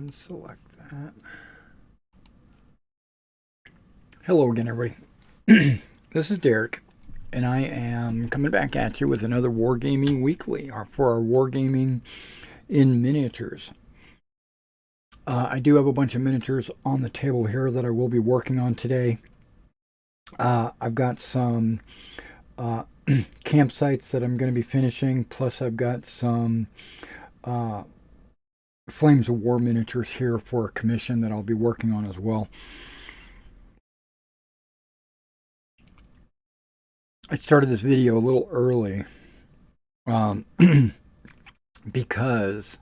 unselect that. Hello again, everybody. This is Derek, and I am coming back at you with another Wargaming Weekly for our Wargaming in miniatures. I do have a bunch of miniatures on the table here that I will be working on today. I've got some campsites that I'm going to be finishing, plus I've got some Flames of War miniatures here for a commission that I'll be working on as well. I started this video a little early because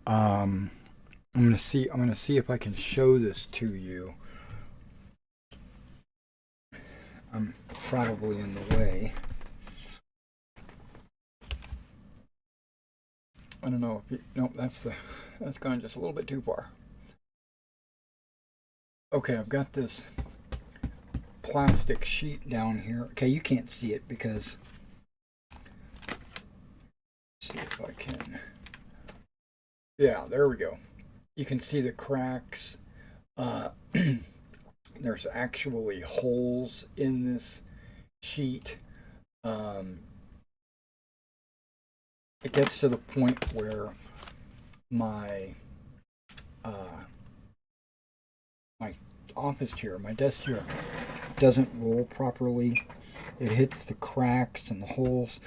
I'm gonna see if I can show this to you. I'm probably in the way. I don't know if you, nope, that's gone just a little bit too far. Okay, I've got this plastic sheet down here. Okay, you can't see it because, let's see if I can. Yeah, there we go. You can see the cracks. There's actually holes in this sheet. It gets to the point where my my office chair, my desk chair, doesn't roll properly. It hits the cracks and the holes.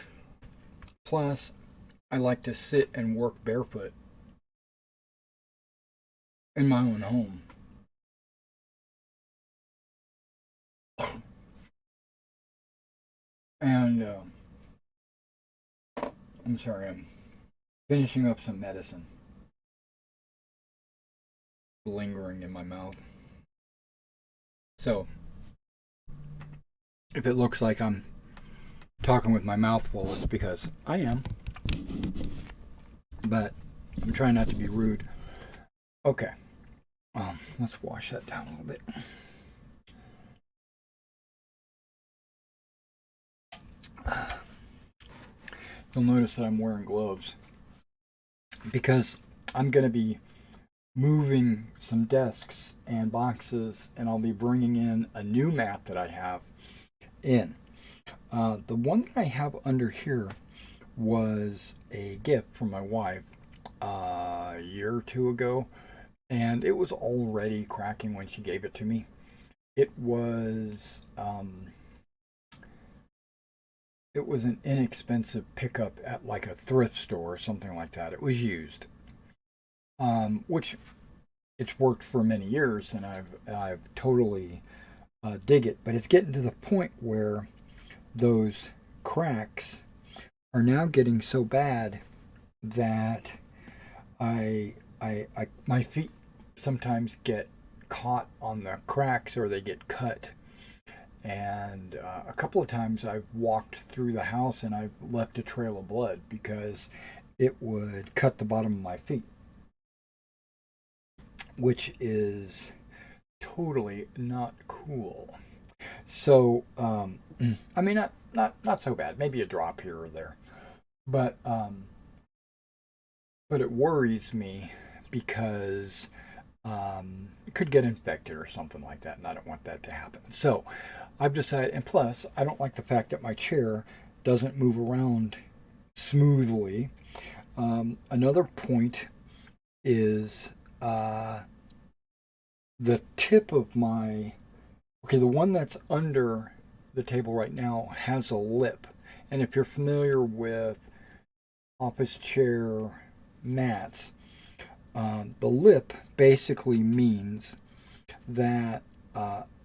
Plus, I like to sit and work barefoot in my own home. And I'm sorry, I'm finishing up some medicine lingering in my mouth. So, if it looks like I'm talking with my mouth full, it's because I am. But I'm trying not to be rude. Okay. Let's wash that down a little bit. You'll notice that I'm wearing gloves because I'm going to be moving some desks and boxes, and I'll be bringing in a new mat that I have in. The one that I have under here was a gift from my wife a year or two ago, and it was already cracking when she gave it to me. It was an inexpensive pickup at like a thrift store or something like that. It was used, which it's worked for many years, and I've totally dig it. But it's getting to the point where those cracks are now getting so bad that my feet sometimes get caught on the cracks or they get cut. And a couple of times I've walked through the house and I've left a trail of blood because it would cut the bottom of my feet, which is totally not cool. So, I mean, not so bad. Maybe a drop here or there, but it worries me because it could get infected or something like that, and I don't want that to happen. So I've decided, and plus, I don't like the fact that my chair doesn't move around smoothly. Another point is the tip of my, the one that's under the table right now has a lip. And if you're familiar with office chair mats, the lip basically means that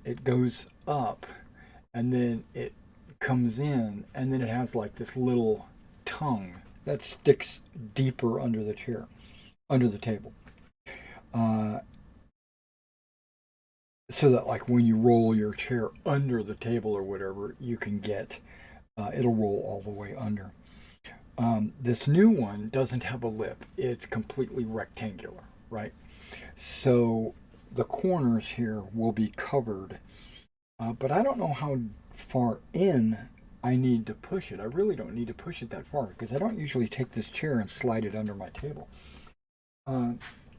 it goes up and then it comes in, and then it has like this little tongue that sticks deeper under the chair, under the table. So that like when you roll your chair under the table or whatever, you can get, it'll roll all the way under. This new one doesn't have a lip. It's completely rectangular, right? So the corners here will be covered, but I don't know how far in I need to push it. I really don't need to push it that far because I don't usually take this chair and slide it under my table.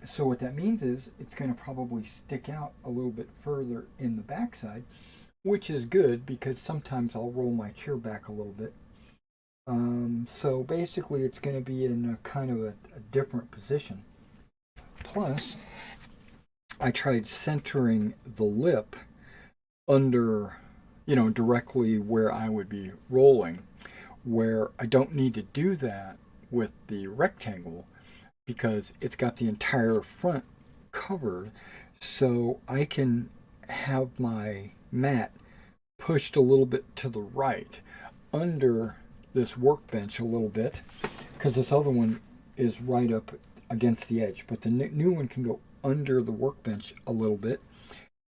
So what that means is it's going to probably stick out a little bit further in the backside, which is good because sometimes I'll roll my chair back a little bit. So basically it's going to be in a kind of a different position. Plus, I tried centering the lip under, directly where I would be rolling, where I don't need to do that with the rectangle because it's got the entire front covered. So I can have my mat pushed a little bit to the right under this workbench a little bit because this other one is right up against the edge, but the new one can go under the workbench a little bit,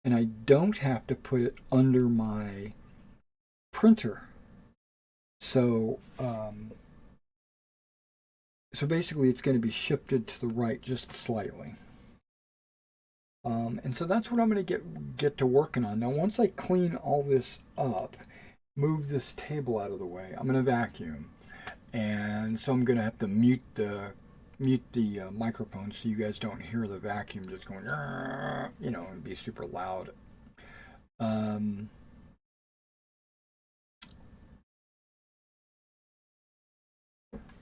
and I don't have to put it under my printer. So so basically it's going to be shifted to the right just slightly. And so that's what I'm going to get to working on. Now once I clean all this up, move this table out of the way, I'm going to vacuum. And so I'm going to have to mute the microphone so you guys don't hear the vacuum just going, it'd be super loud.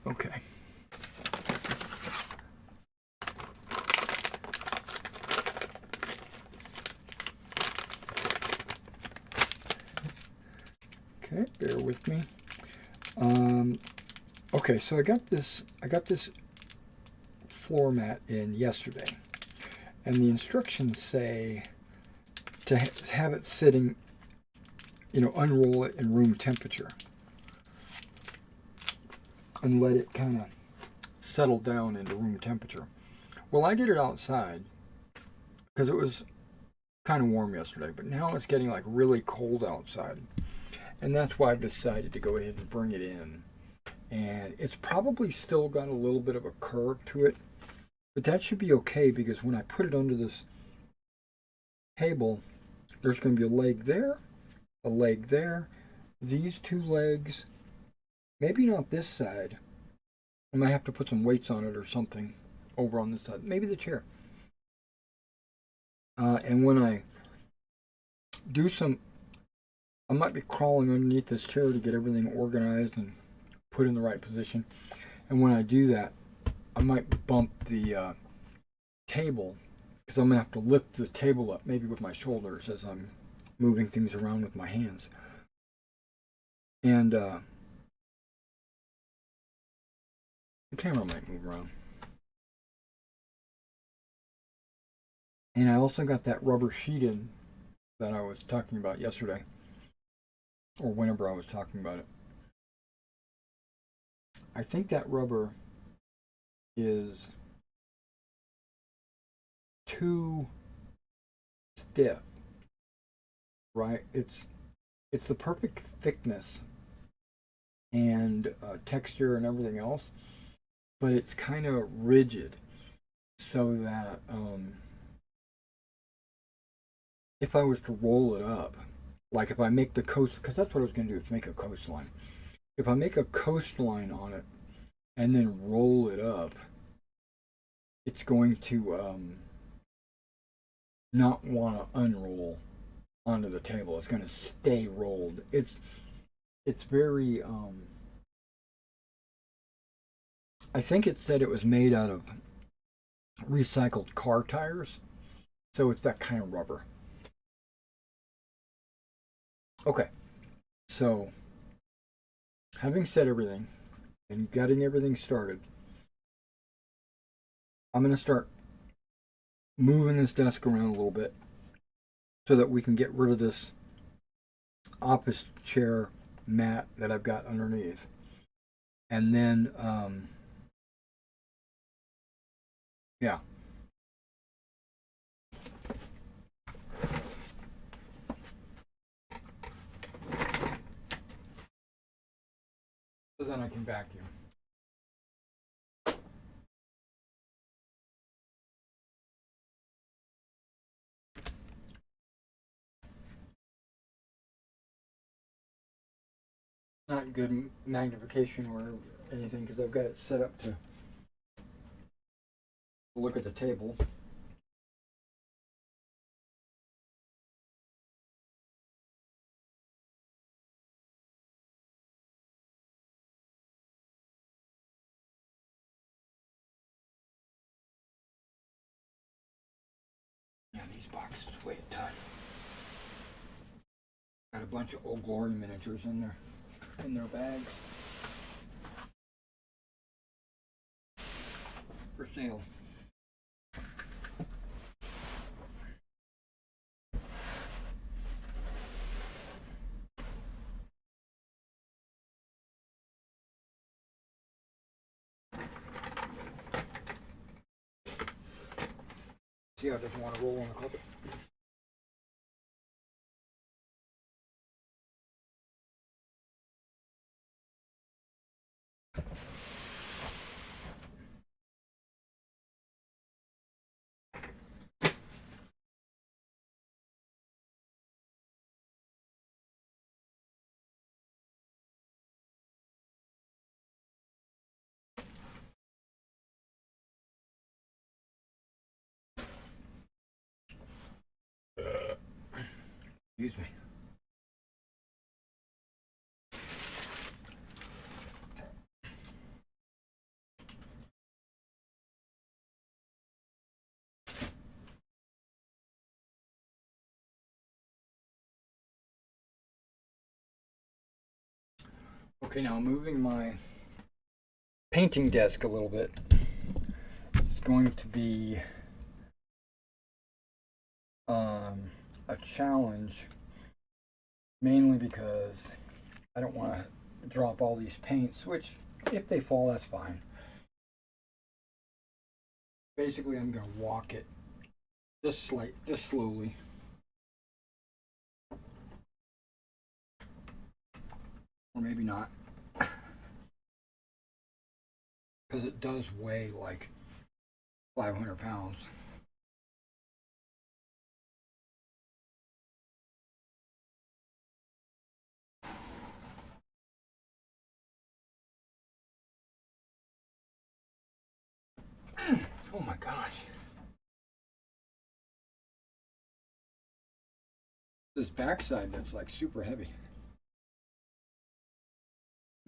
Okay. Okay, bear with me. Okay, so I got this floor mat in yesterday, and the instructions say to have it sitting, unroll it in room temperature and let it kind of settle down into room temperature. Well, I did it outside because it was kind of warm yesterday, but now it's getting like really cold outside, and that's why I've decided to go ahead and bring it in. And it's probably still got a little bit of a curve to it, but that should be okay because when I put it under this table, there's going to be a leg there, these two legs, maybe not this side. I might have to put some weights on it or something over on this side, maybe the chair. And when I do I might be crawling underneath this chair to get everything organized and put in the right position. And when I do that, I might bump the table because I'm going to have to lift the table up, maybe with my shoulders as I'm moving things around with my hands. And the camera might move around. And I also got that rubber sheet in that I was talking about yesterday, or whenever I was talking about it. I think that rubber is too stiff, right? It's the perfect thickness and texture and everything else, but it's kind of rigid, so that if I was to roll it up, like if I make the coast, because that's what I was going to do, is make a coastline. If I make a coastline on it and then roll it up, it's going to not want to unroll onto the table. It's going to stay rolled. It's very I think it said it was made out of recycled car tires, so it's that kind of rubber. Okay, so having said everything and getting everything started, I'm going to start moving this desk around a little bit so that we can get rid of this office chair mat that I've got underneath. And then, yeah. So then I can vacuum. Not good magnification or anything because I've got it set up to Look at the table. Yeah, these boxes weigh a ton. Got a bunch of Old Glory miniatures in their bags. For sale. See how it doesn't want to roll on the carpet? Excuse me. Okay, now moving my painting desk a little bit. It's going to be a challenge, mainly because I don't want to drop all these paints, which if they fall, that's fine. Basically, I'm going to walk it just slowly. Or maybe not. Because it does weigh like 500 pounds. Oh my gosh. This backside that's like super heavy.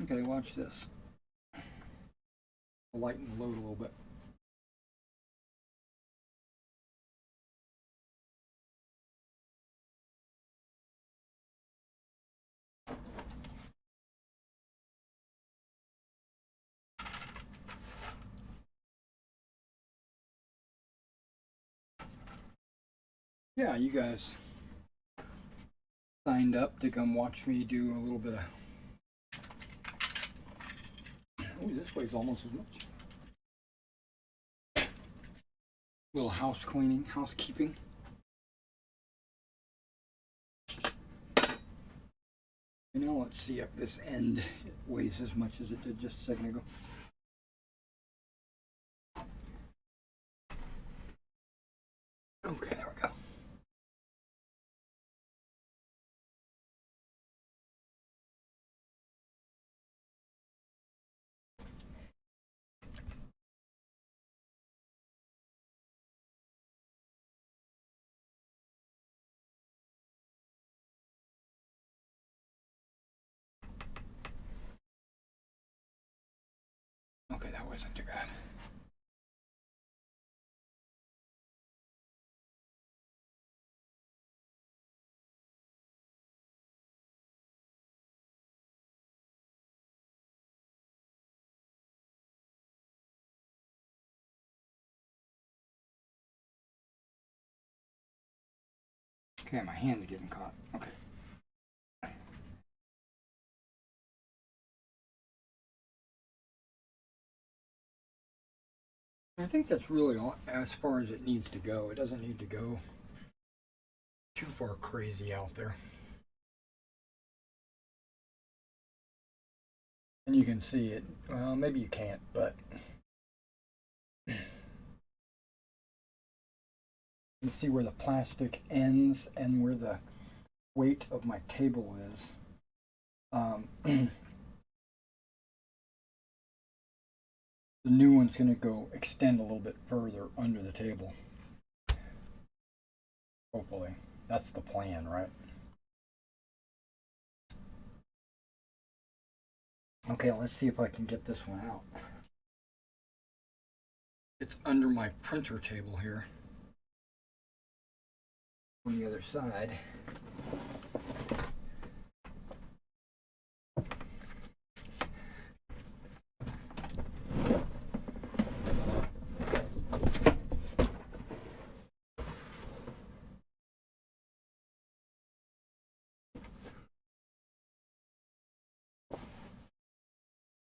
Okay, watch this. I'll lighten the load a little bit. Yeah, you guys signed up to come watch me do a little bit of... Oh, this weighs almost as much. Little house cleaning, housekeeping. And now let's see if this end weighs as much as it did just a second ago. Okay, there we go. Okay, that wasn't too bad. Okay, my hand's getting caught. Okay. I think that's really all as far as it needs to go. It doesn't need to go too far crazy out there. And you can see it. Well, maybe you can't, but you can see where the plastic ends and where the weight of my table is. The new one's going to go extend a little bit further under the table. Hopefully. That's the plan, right? Okay, let's see if I can get this one out. It's under my printer table here. On the other side.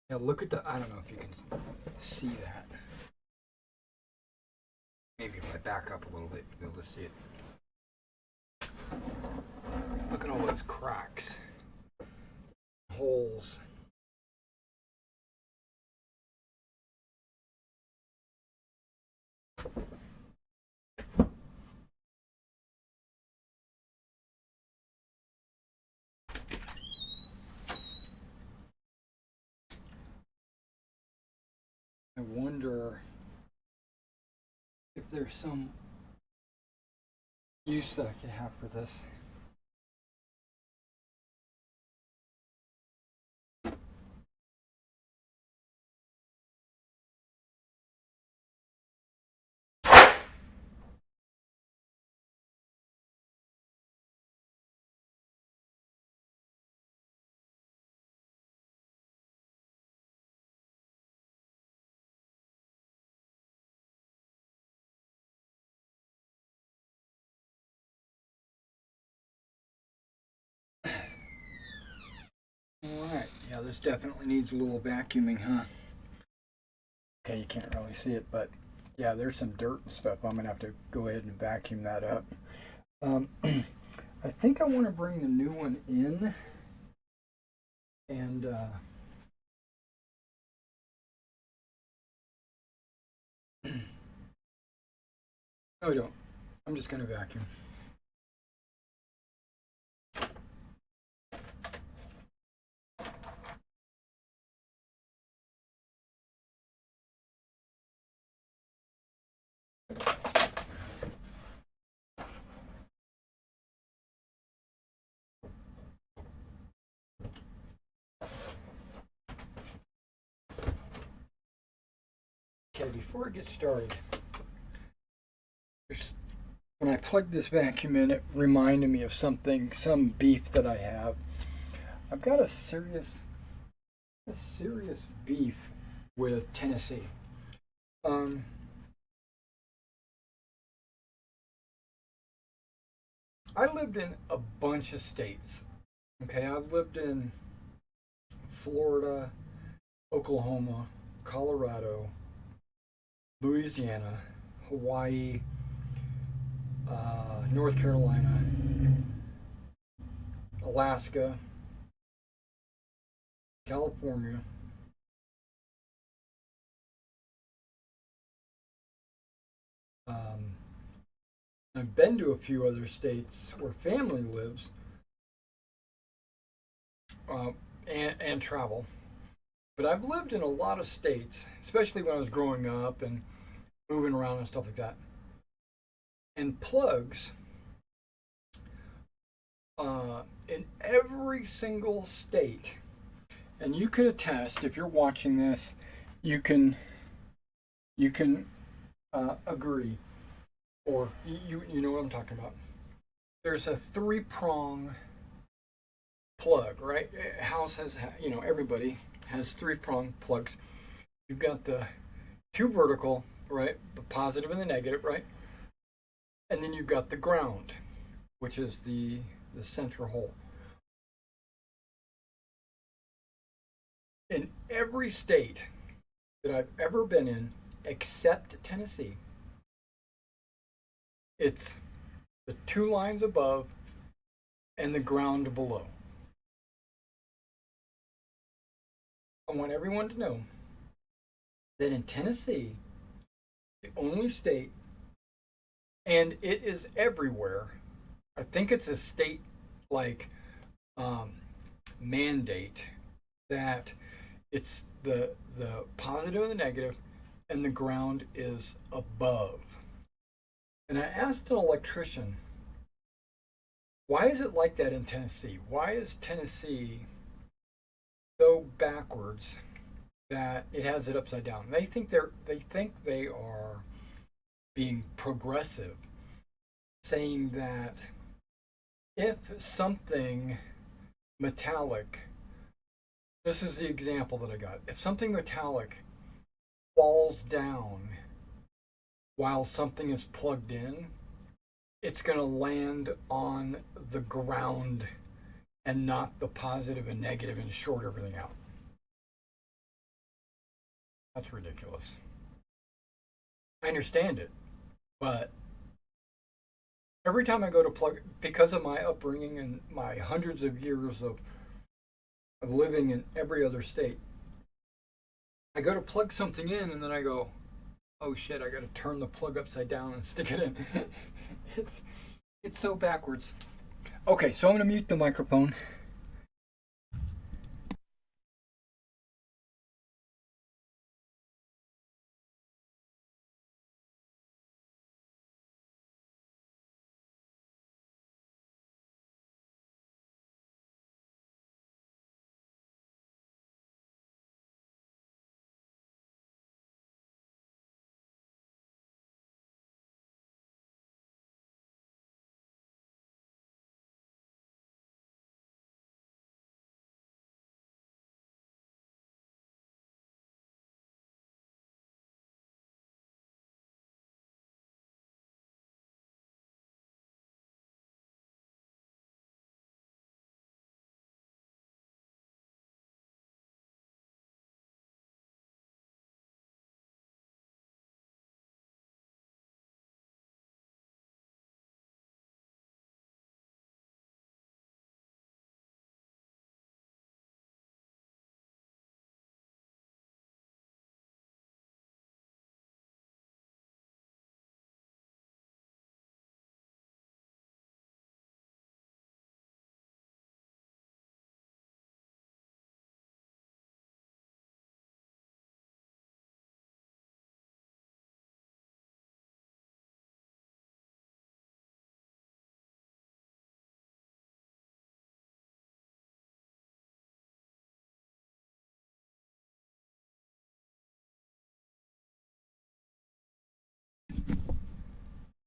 Now look at the, I don't know if you can see that. Maybe if I back up a little bit, you'll be able to see it. Look at all those cracks, holes. I wonder if there's some use that I could have for this. Alright, yeah, this definitely needs a little vacuuming, huh? Okay, you can't really see it, but yeah, there's some dirt and stuff. I'm gonna have to go ahead and vacuum that up. I think I want to bring the new one in and no, I don't. I'm just gonna vacuum. Okay, before I get started, when I plugged this vacuum in, it reminded me of something, some beef that I have. I've got a serious beef with Tennessee. I lived in a bunch of states. Okay, I've lived in Florida, Oklahoma, Colorado, Louisiana, Hawaii, North Carolina, Alaska, California, I've been to a few other states where family lives, and travel. But I've lived in a lot of states, especially when I was growing up and moving around and stuff like that. And plugs, in every single state, and you can attest, if you're watching this, you can agree, or you know what I'm talking about. There's a 3-prong plug, right? House has, everybody has 3-prong plugs. You've got the 2 vertical, right? The positive and the negative, right? And then you've got the ground, which is the center hole. In every state that I've ever been in, except Tennessee, it's the 2 lines above and the ground below. I want everyone to know that in Tennessee, the only state, and it is everywhere, I think it's a state like mandate that It's the positive and the negative, and the ground is above. And I asked an electrician, why is it like that in Tennessee? Why is Tennessee so backwards that it has it upside down? They think they are being progressive, saying that if something metallic, this is the example that I got. If something metallic falls down while something is plugged in, it's going to land on the ground and not the positive and negative and short everything out. That's ridiculous. I understand it, but every time I go to plug, because of my upbringing and my hundreds of years of living in every other state, I go to plug something in and then I go, oh shit, I got to turn the plug upside down and stick it in. it's so backwards. Okay, so I'm going to mute the microphone.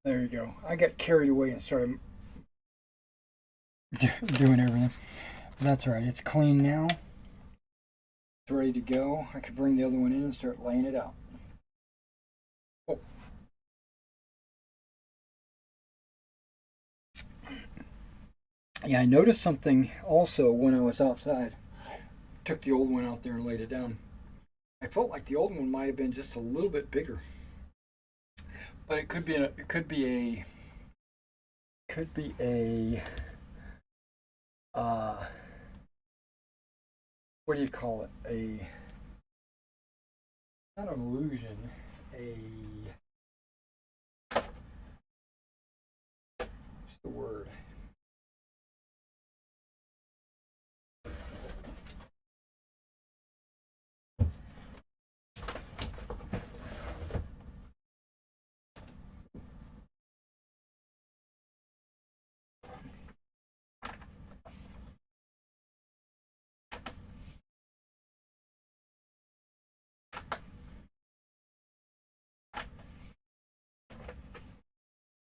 There you go. I got carried away and started doing everything. That's right. It's clean now. It's ready to go. I could bring the other one in and start laying it out. Oh. Yeah, I noticed something also when I was outside. Took the old one out there and laid it down. I felt like the old one might have been just a little bit bigger, but it could be a what do you call it? Not an illusion. What's the word?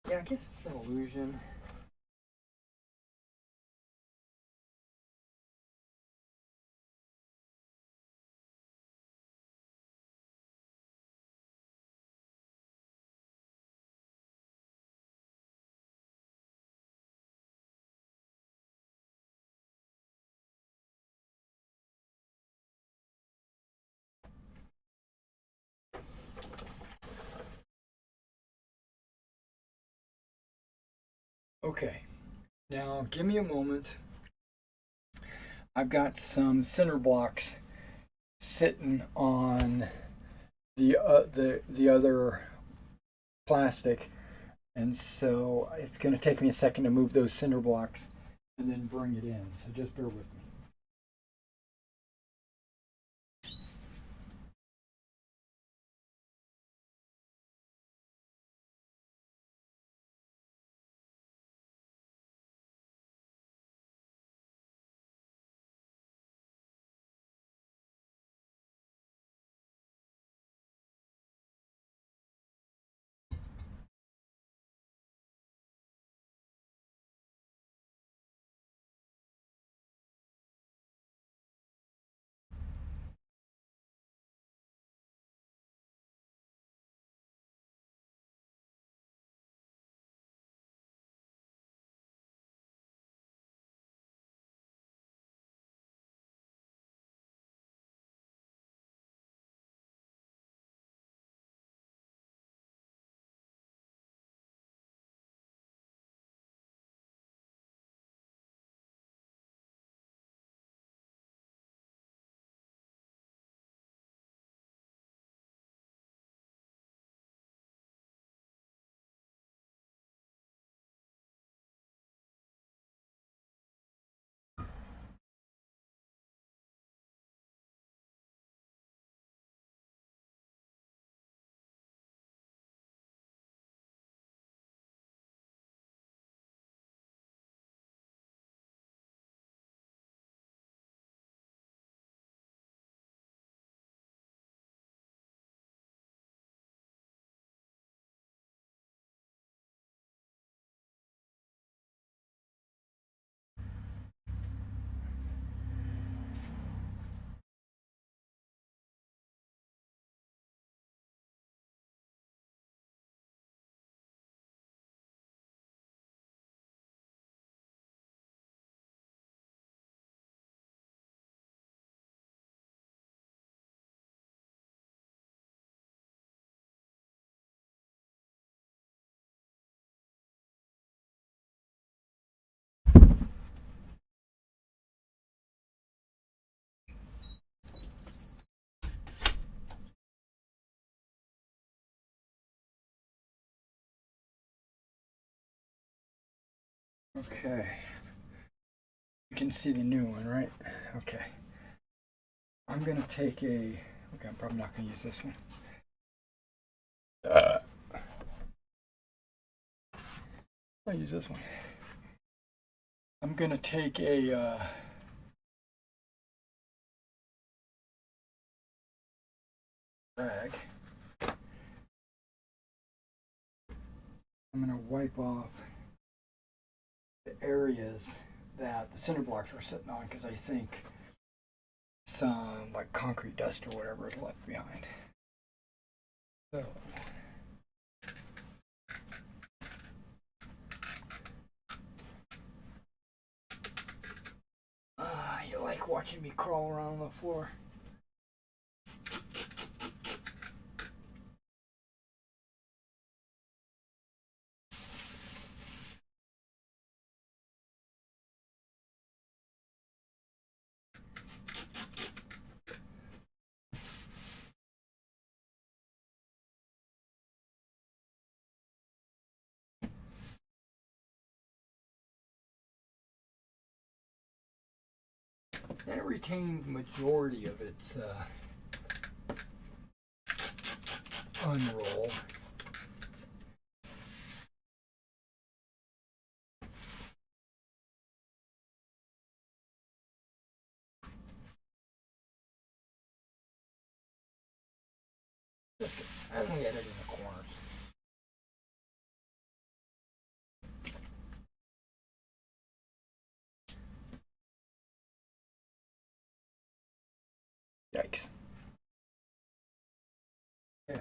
Yeah, I guess it's an illusion. Okay, now give me a moment. I've got some cinder blocks sitting on the other plastic, and so it's going to take me a second to move those cinder blocks and then bring it in. So just bear with me. Okay. You can see the new one, right? Okay. I'm going to take a... Okay, I'm probably not going to use this one. I'll use this one. I'm going to take a... rag. I'm going to wipe off the areas that the cinder blocks were sitting on because I think some like concrete dust or whatever is left behind. So you like watching me crawl around on the floor? And it retained the majority of its unroll. I only had it in the corners. Yikes. Okay.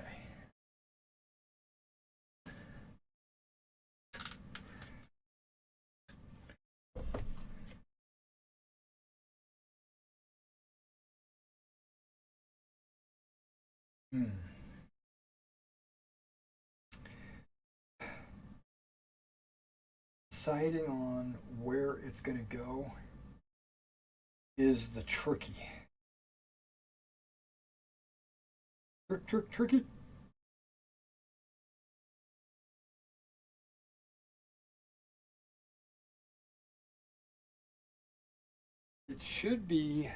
Deciding on where it's going to go is the tricky. Tricky. It should be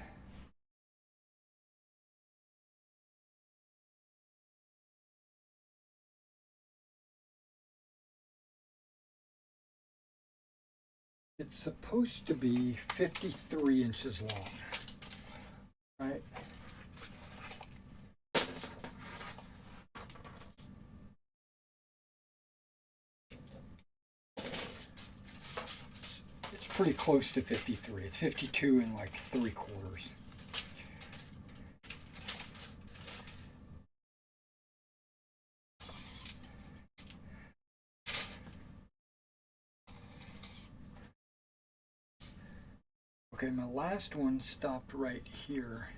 it's supposed to be 53 inches long, right? It's pretty close to 53. It's 52 and like 3/4. Okay, my last one stopped right here.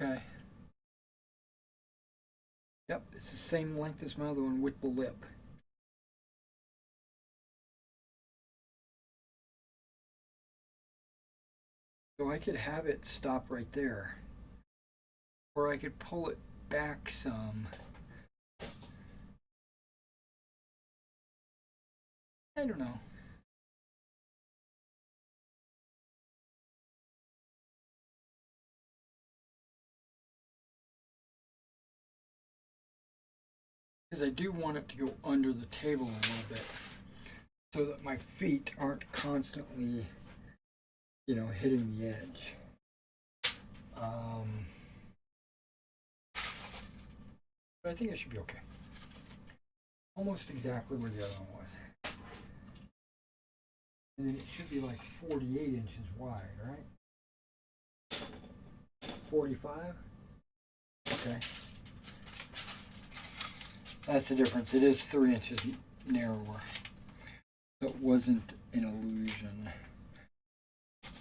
Okay. Yep, it's the same length as my other one with the lip. So I could have it stop right there. Or I could pull it back some. I don't know. Because I do want it to go under the table a little bit so that my feet aren't constantly, hitting the edge. But I think it should be okay. Almost exactly where the other one was. And then it should be like 48 inches wide, right? 45? Okay. That's the difference. It is 3 inches narrower. So it wasn't an illusion.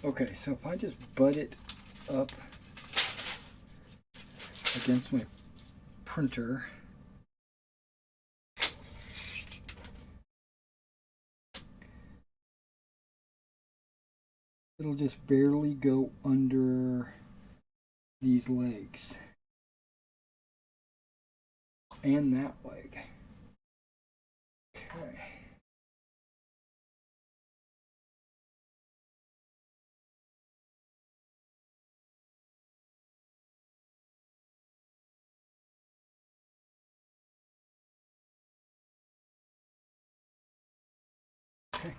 Okay, so if I just butt it up against my printer, it'll just barely go under these legs. and that leg. Okay. Okay.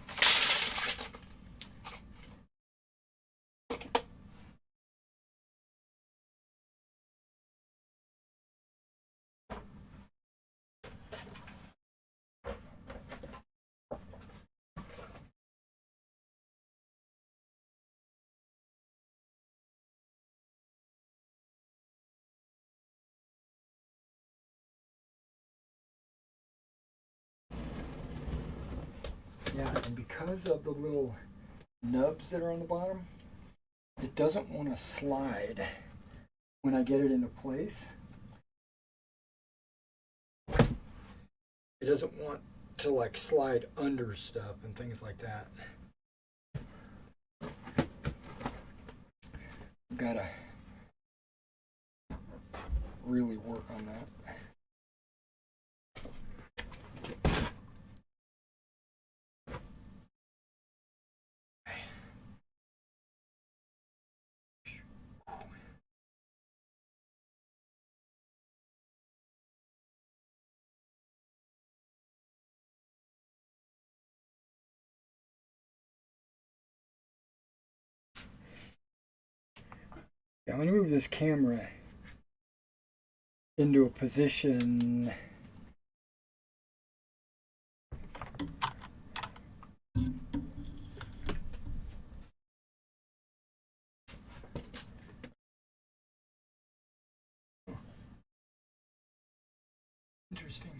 Yeah, and because of the little nubs that are on the bottom, it doesn't want to slide when I get it into place. It doesn't want to like slide under stuff and things like that. Gotta really work on that. I'm going to move this camera into a position interesting.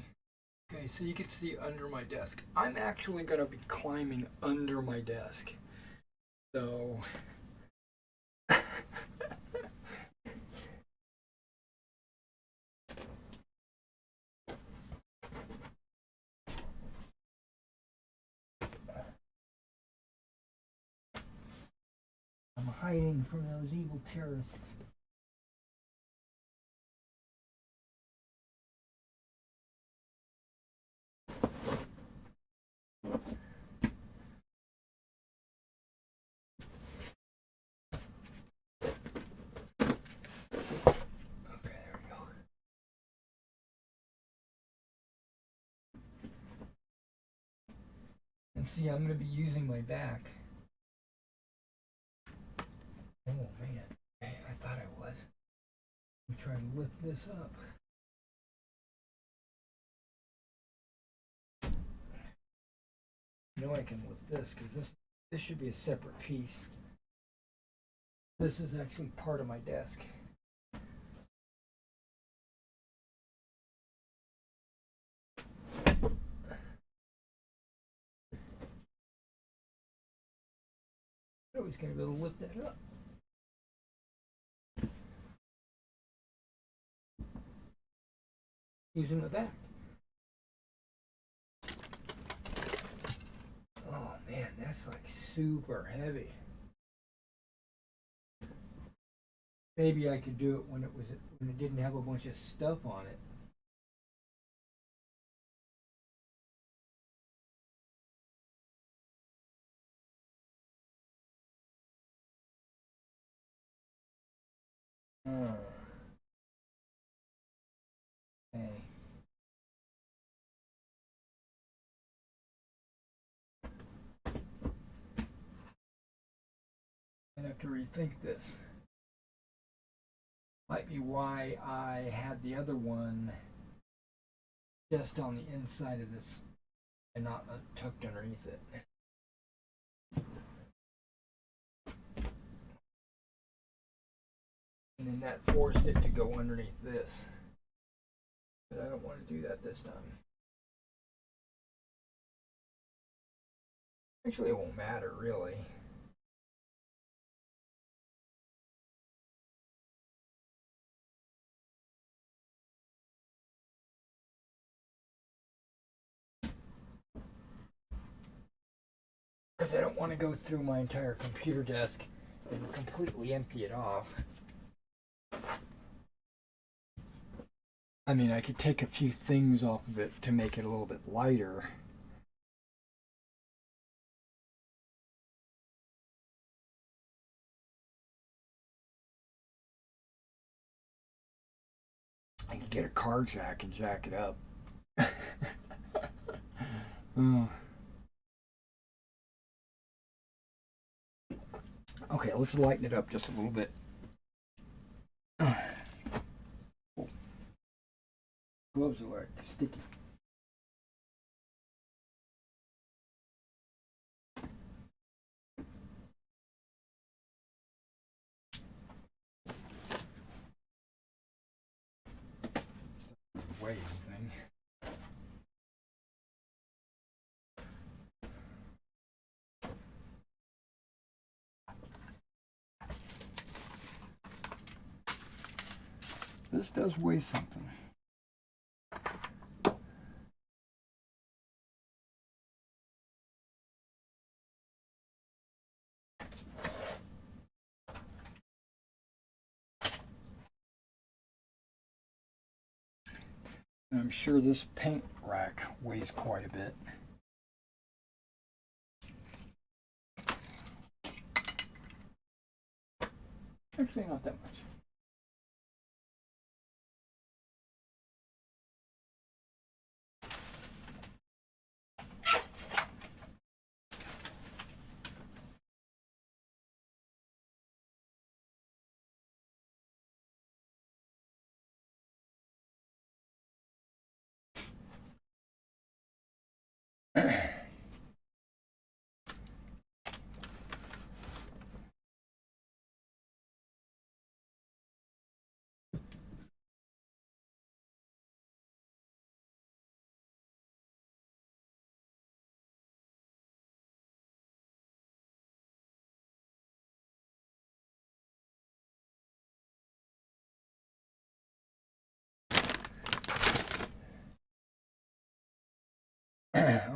Okay, so you can see under my desk. I'm actually going to be climbing under my desk. So I'm hiding from those evil terrorists. Okay, there we go. And see, I'm going to be using my back. Oh man, I thought I was. I'm trying to lift this up. I know I can lift this because this should be a separate piece. This is actually part of my desk. I was going to be able to lift that up. Using the back. Oh man, that's like super heavy. Maybe I could do it when it didn't have a bunch of stuff on it. Okay. I have to rethink this. Might be why I had the other one just on the inside of this and not tucked underneath it. And then that forced it to go underneath this. But I don't want to do that this time. Actually, it won't matter, really. Because I don't want to go through my entire computer desk and completely empty it off. I mean, I could take a few things off of it to make it a little bit lighter. I could get a car jack and jack it up. Okay, let's lighten it up just a little bit. Gloves are like sticky. Weigh anything. This does weigh something. And I'm sure this paint rack weighs quite a bit. Actually, not that much.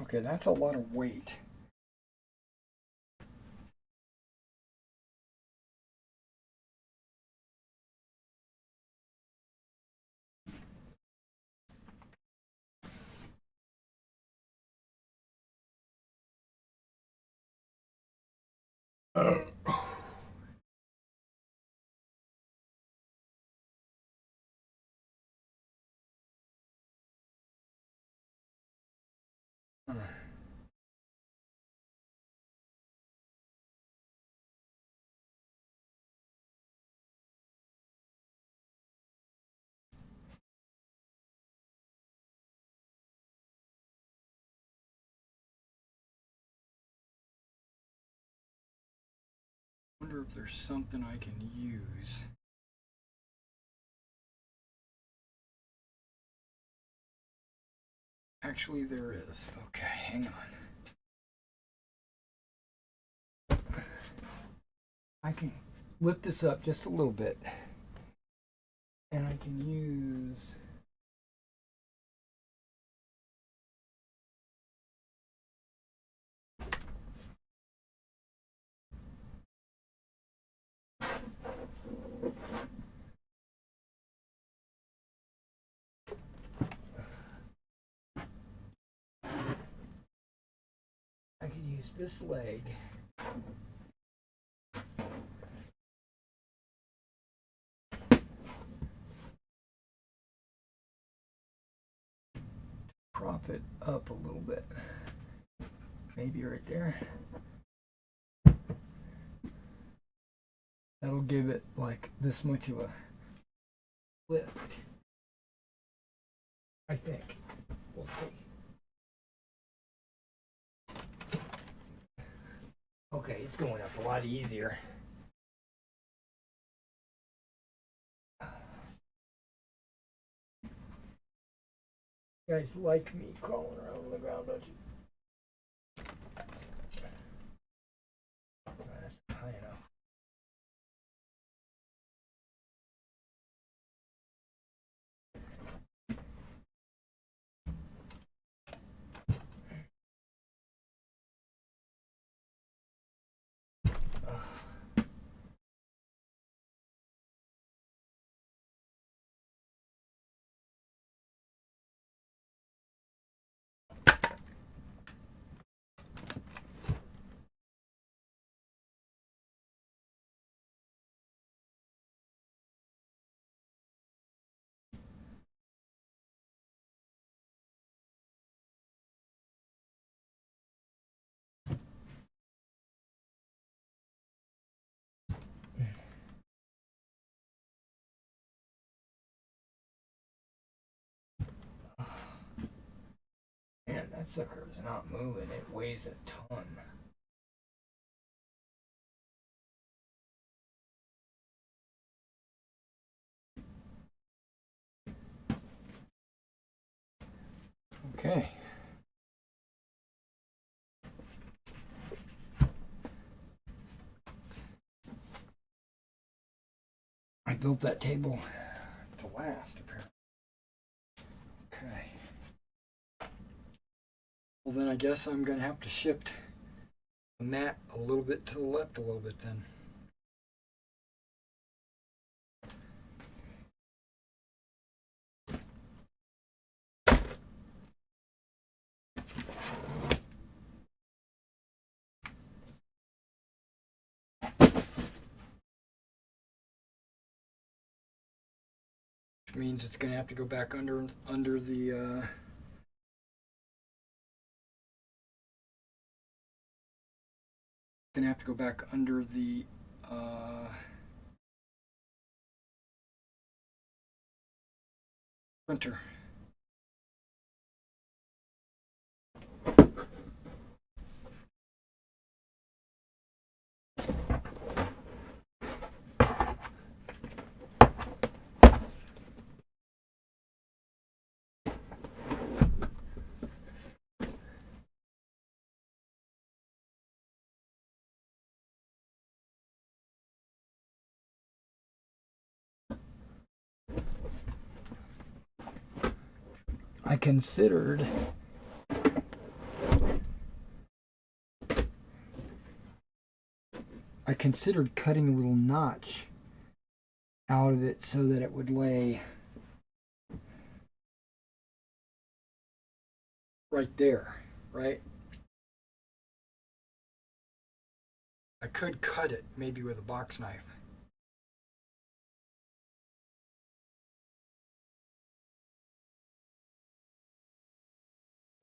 Okay, that's a lot of weight. I wonder if there's something I can use. Actually, there is. Okay, hang on. I can lift this up just a little bit. And I can use... I can use this leg. Prop it up a little bit. Maybe right there. That'll give it like this much of a lift. I think. We'll see. Okay, it's going up a lot easier. You guys like me crawling around on the ground, don't you? That's high enough. That sucker is not moving. It weighs a ton. Okay. I built that table to last, apparently. Okay. Well, then I guess I'm going to have to shift the mat a little bit to the left a little bit then. Which means it's going to have to go back under the gonna have to go back under the printer. I considered cutting a little notch out of it so that it would lay right there, right? I could cut it maybe with a box knife.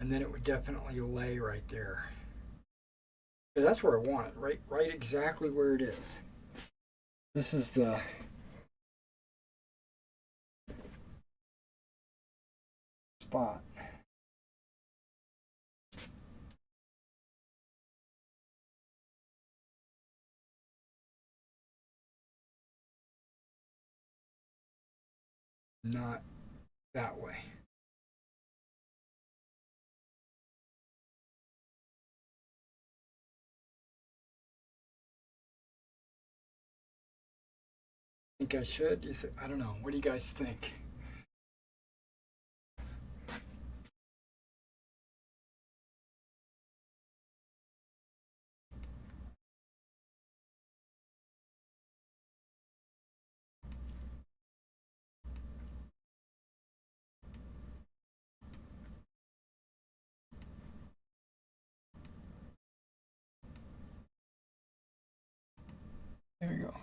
And then it would definitely lay right there. Because that's where I want it, right exactly where it is. This is the spot. Not that way. Think I should? I don't know. What do you guys think? There we go.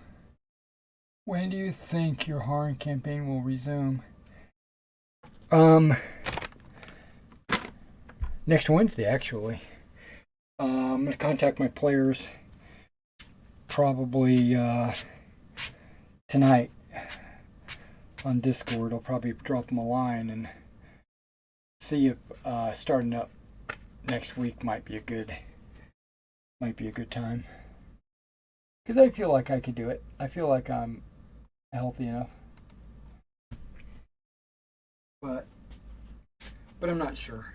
When do you think your Harn campaign will resume? Next Wednesday, actually. I'm going to contact my players probably tonight on Discord. I'll probably drop them a line and see if starting up next week might be a good time. Because I feel like I could do it. I feel like I'm healthy enough. But I'm not sure.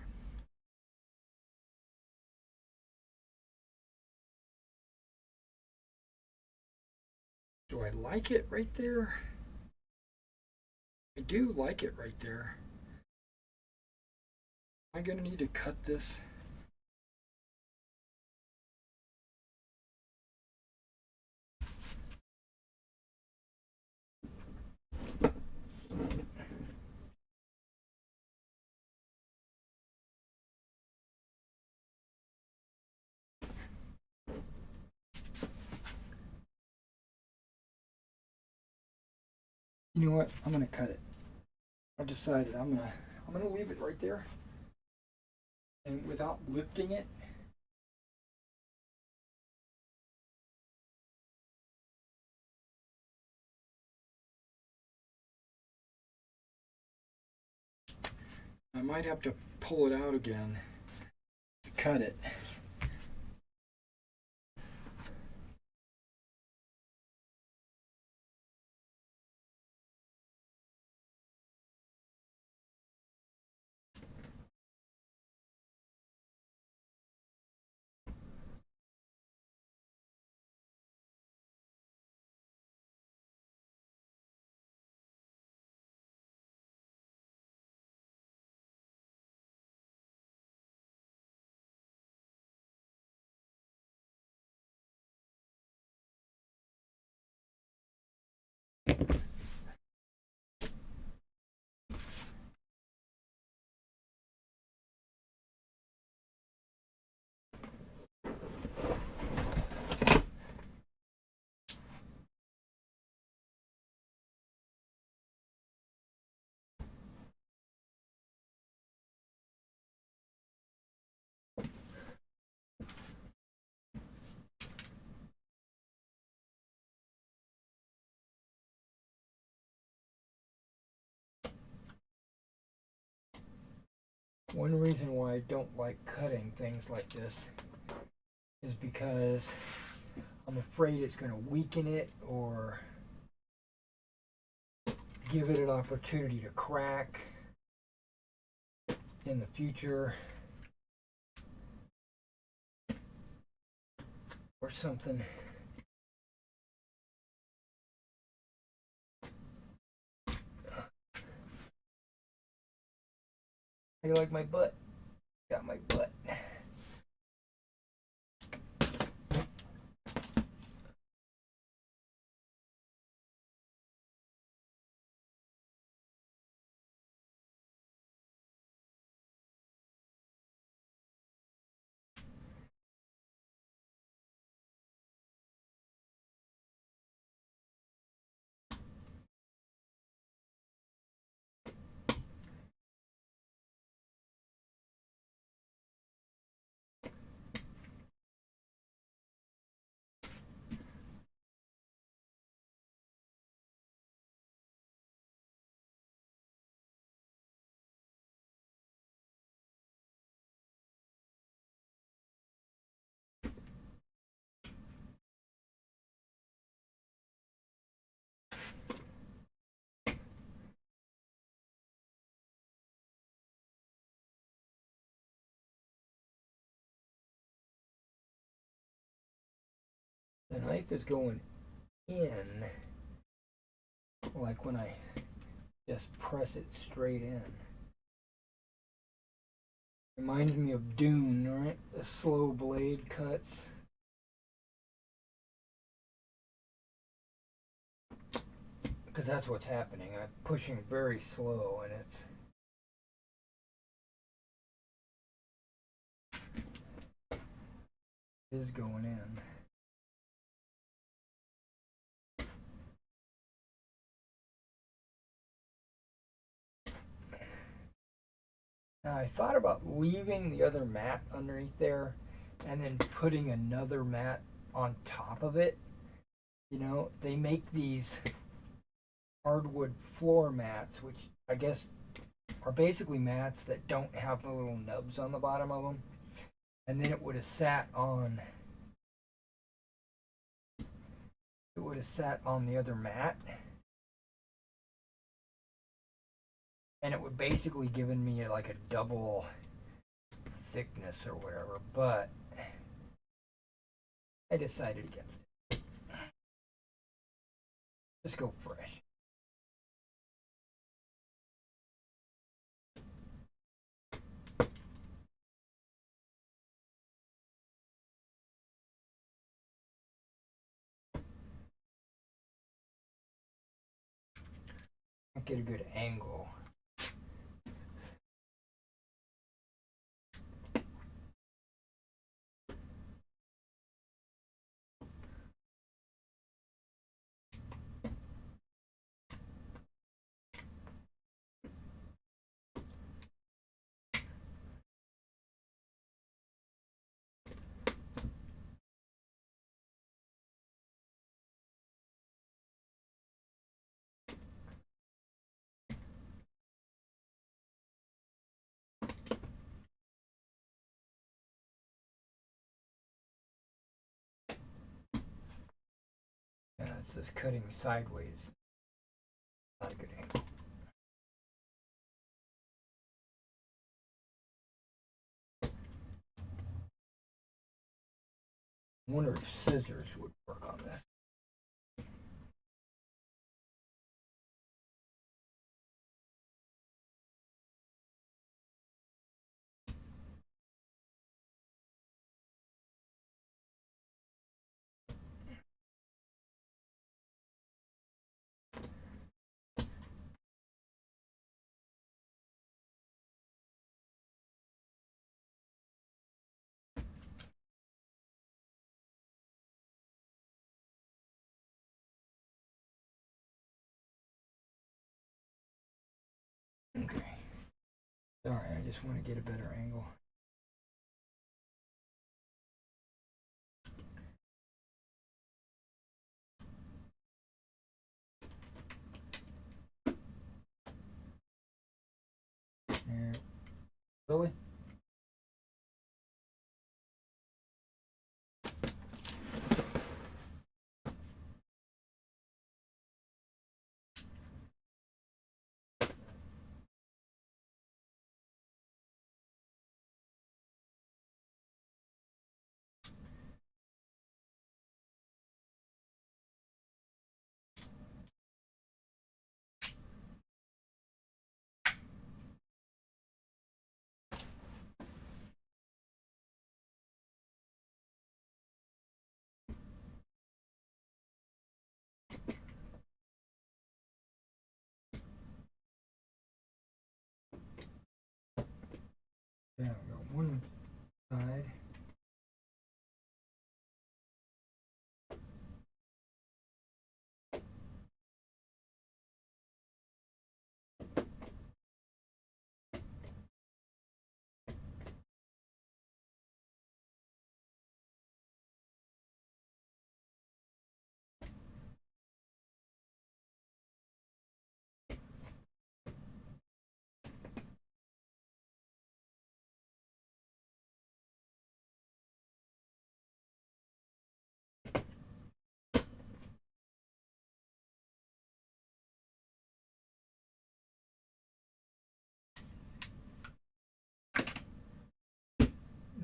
Do I like it right there? I do like it right there. Am I going to need to cut this? You know what? I'm gonna cut it. I've decided I'm gonna leave it right there, and without lifting it. I might have to pull it out again cut it. One reason why I don't like cutting things like this is because I'm afraid it's going to weaken it or give it an opportunity to crack in the future or something. How do you like my butt? Got my butt. The knife is going in, like when I just press it straight in. Reminds me of Dune, right? The slow blade cuts. Because that's what's happening. I'm pushing very slow and it is going in. Now I thought about leaving the other mat underneath there and then putting another mat on top of it. You know, they make these hardwood floor mats, which I guess are basically mats that don't have the little nubs on the bottom of them. And then it would have sat on the other mat. And it would basically given me like a double thickness or whatever, but I decided against it. Just go fresh. Get a good angle. is cutting sideways. Not a good angle. I wonder if scissors would work on this. Okay. Sorry, I just want to get a better angle. Really? Yeah, we got one side.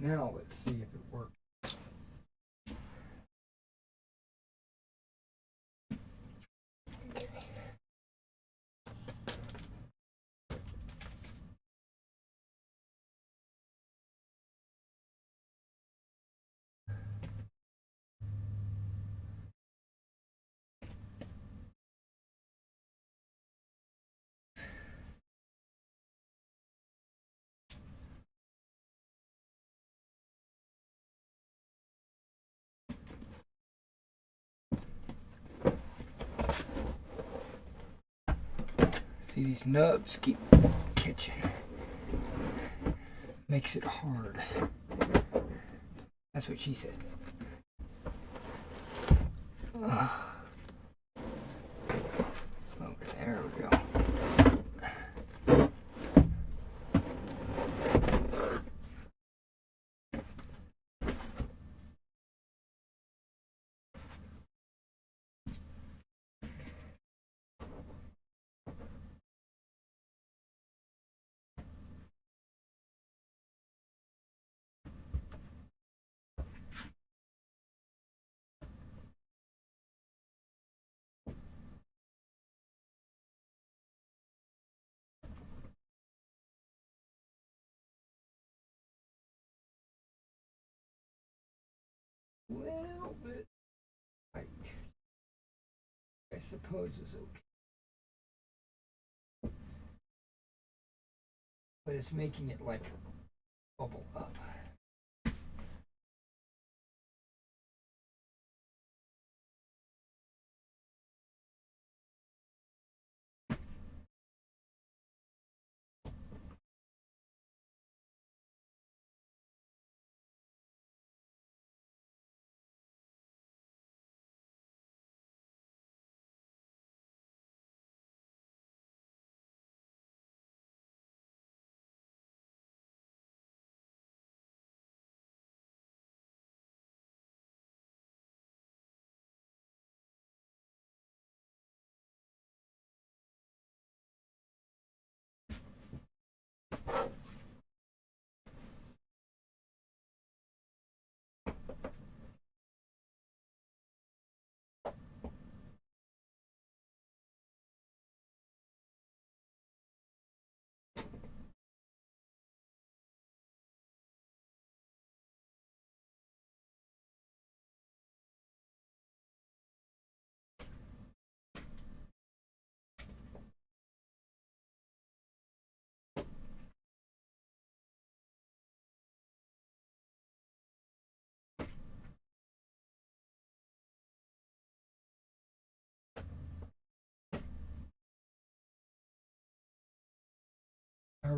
Now let's see if it works. See, these nubs keep catching. Makes it hard. That's what she said. Okay, there we go. Little bit tight. I suppose is okay. But it's making it like bubble up.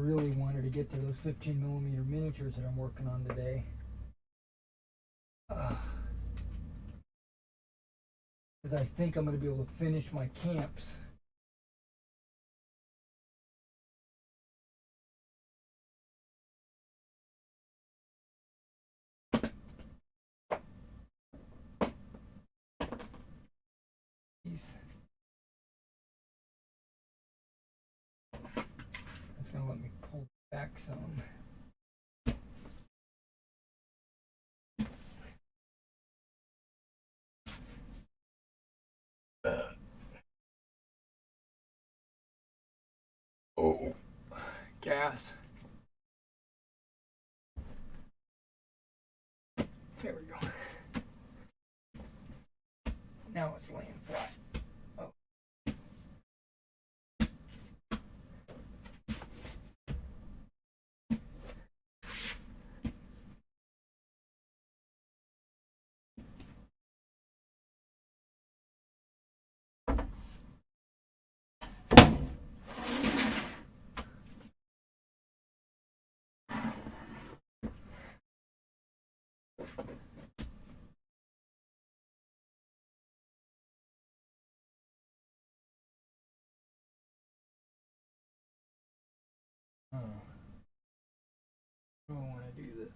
really wanted to get to those 15mm miniatures that I'm working on today. Because I think I'm going to be able to finish my camps. That's going to let me pull back some. Oh, gas. There we go. Now it's laying flat. Oh. I don't want to do this.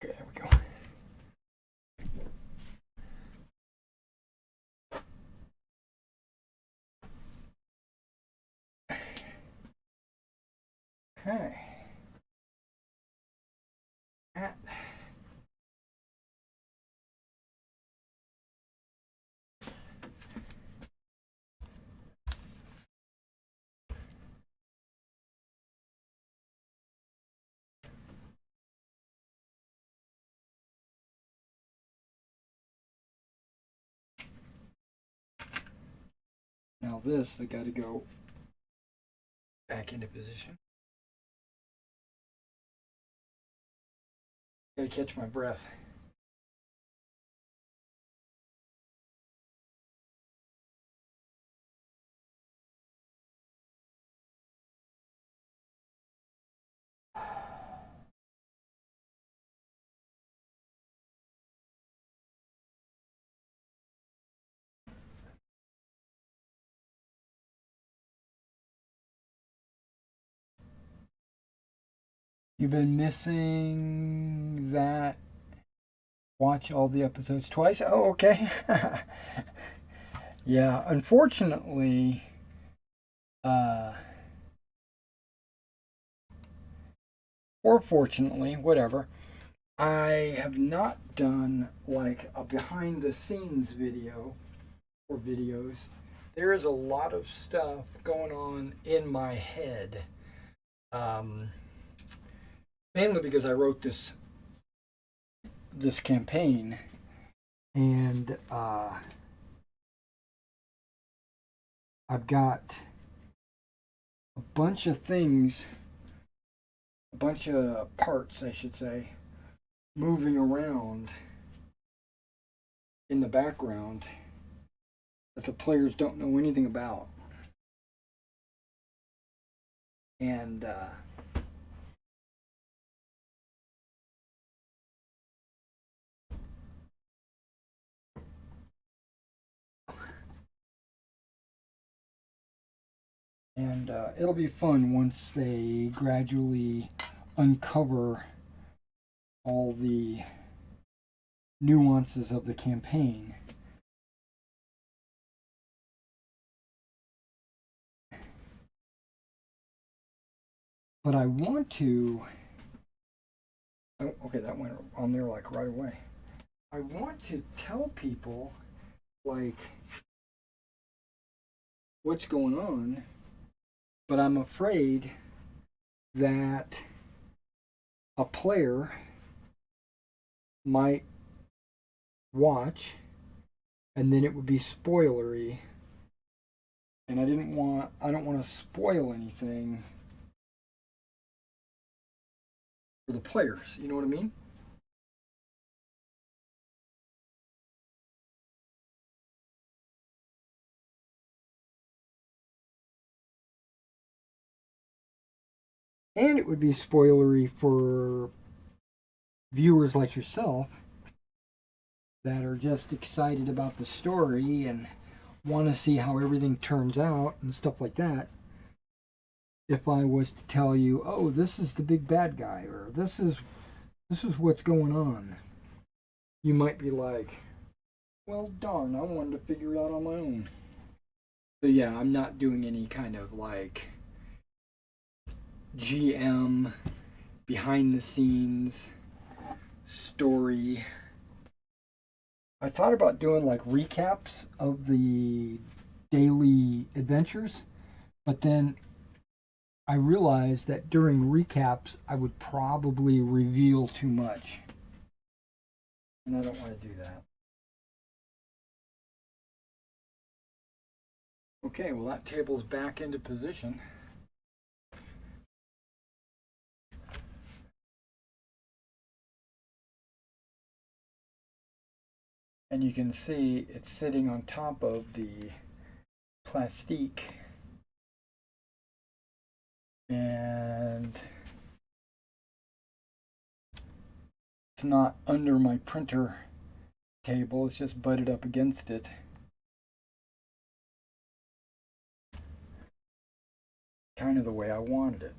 Okay, there we go. Okay. That. Now this has got to go back into position. Got to catch my breath. You've been missing that. Watch all the episodes twice. Oh, okay. Yeah, unfortunately, or fortunately, whatever, I have not done like a behind the scenes video or videos. There is a lot of stuff going on in my head. Mainly because I wrote this campaign, and I've got a bunch of things, a bunch of parts, I should say, moving around in the background that the players don't know anything about. And it'll be fun once they gradually uncover all the nuances of the campaign. But I want to. Oh, okay, that went on there like right away. I want to tell people like what's going on, but I'm afraid that a player might watch and then it would be spoilery, and I don't want to spoil anything for the players. You know what I mean? And it would be spoilery for viewers like yourself that are just excited about the story and want to see how everything turns out and stuff like that. If I was to tell you, oh, this is the big bad guy, or this is what's going on, you might be like, well, darn, I wanted to figure it out on my own. So yeah, I'm not doing any kind of like GM behind the scenes story. I thought about doing like recaps of the daily adventures, but then I realized that during recaps I would probably reveal too much. And I don't want to do that. Okay, well, that table's back into position. And you can see it's sitting on top of the plastique. And it's not under my printer table, it's just butted up against it. Kind of the way I wanted it.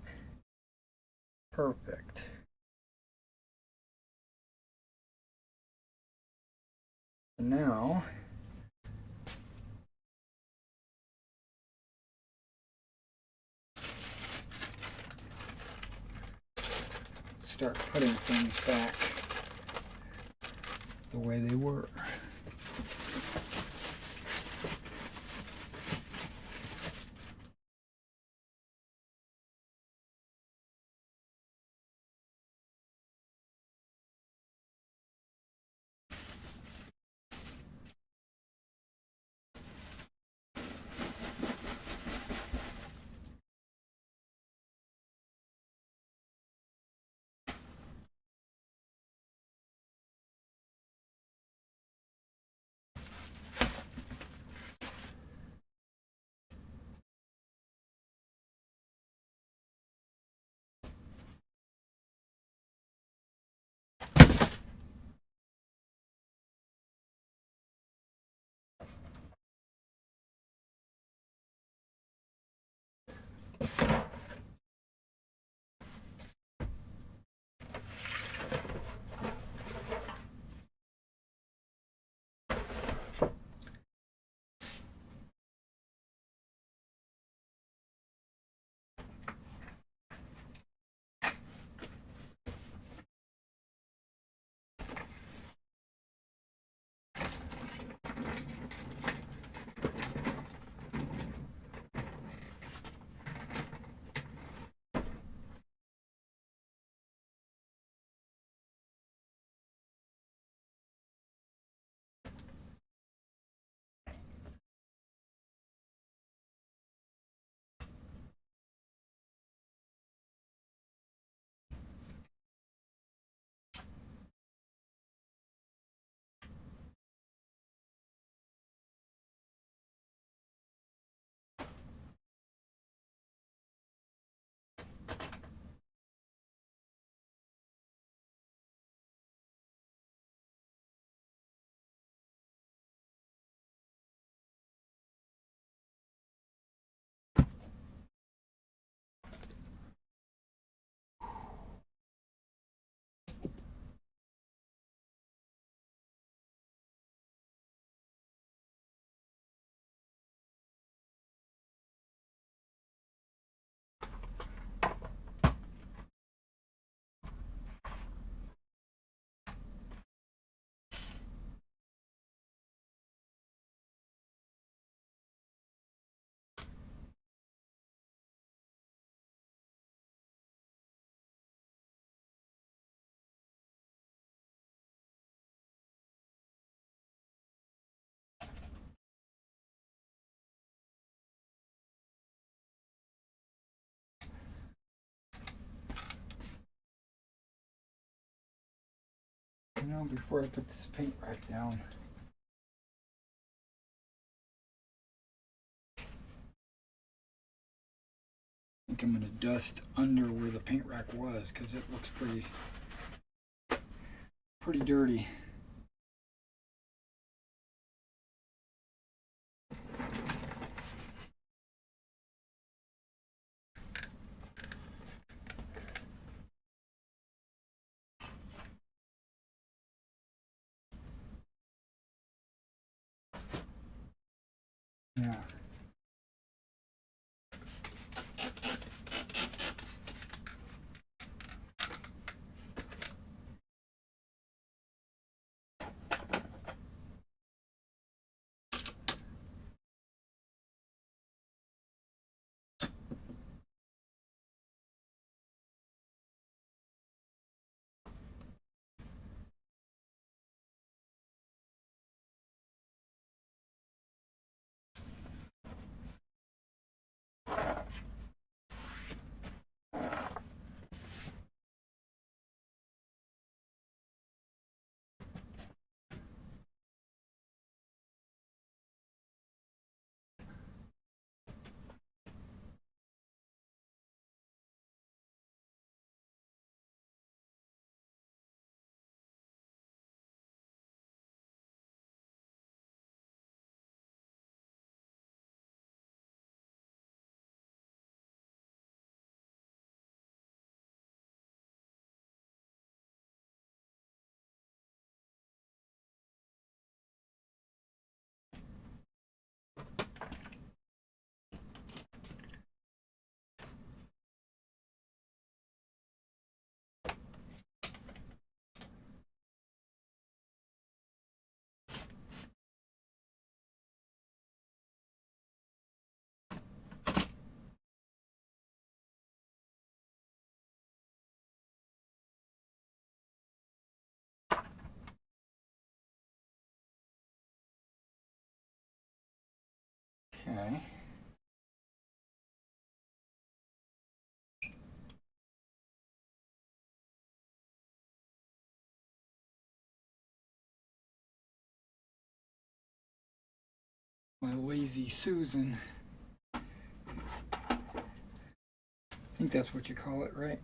Perfect. And now start putting things back the way they were. Now, before I put this paint rack down, I think I'm going to dust under where the paint rack was because it looks pretty dirty. Yeah. Okay. My lazy Susan. I think that's what you call it, right?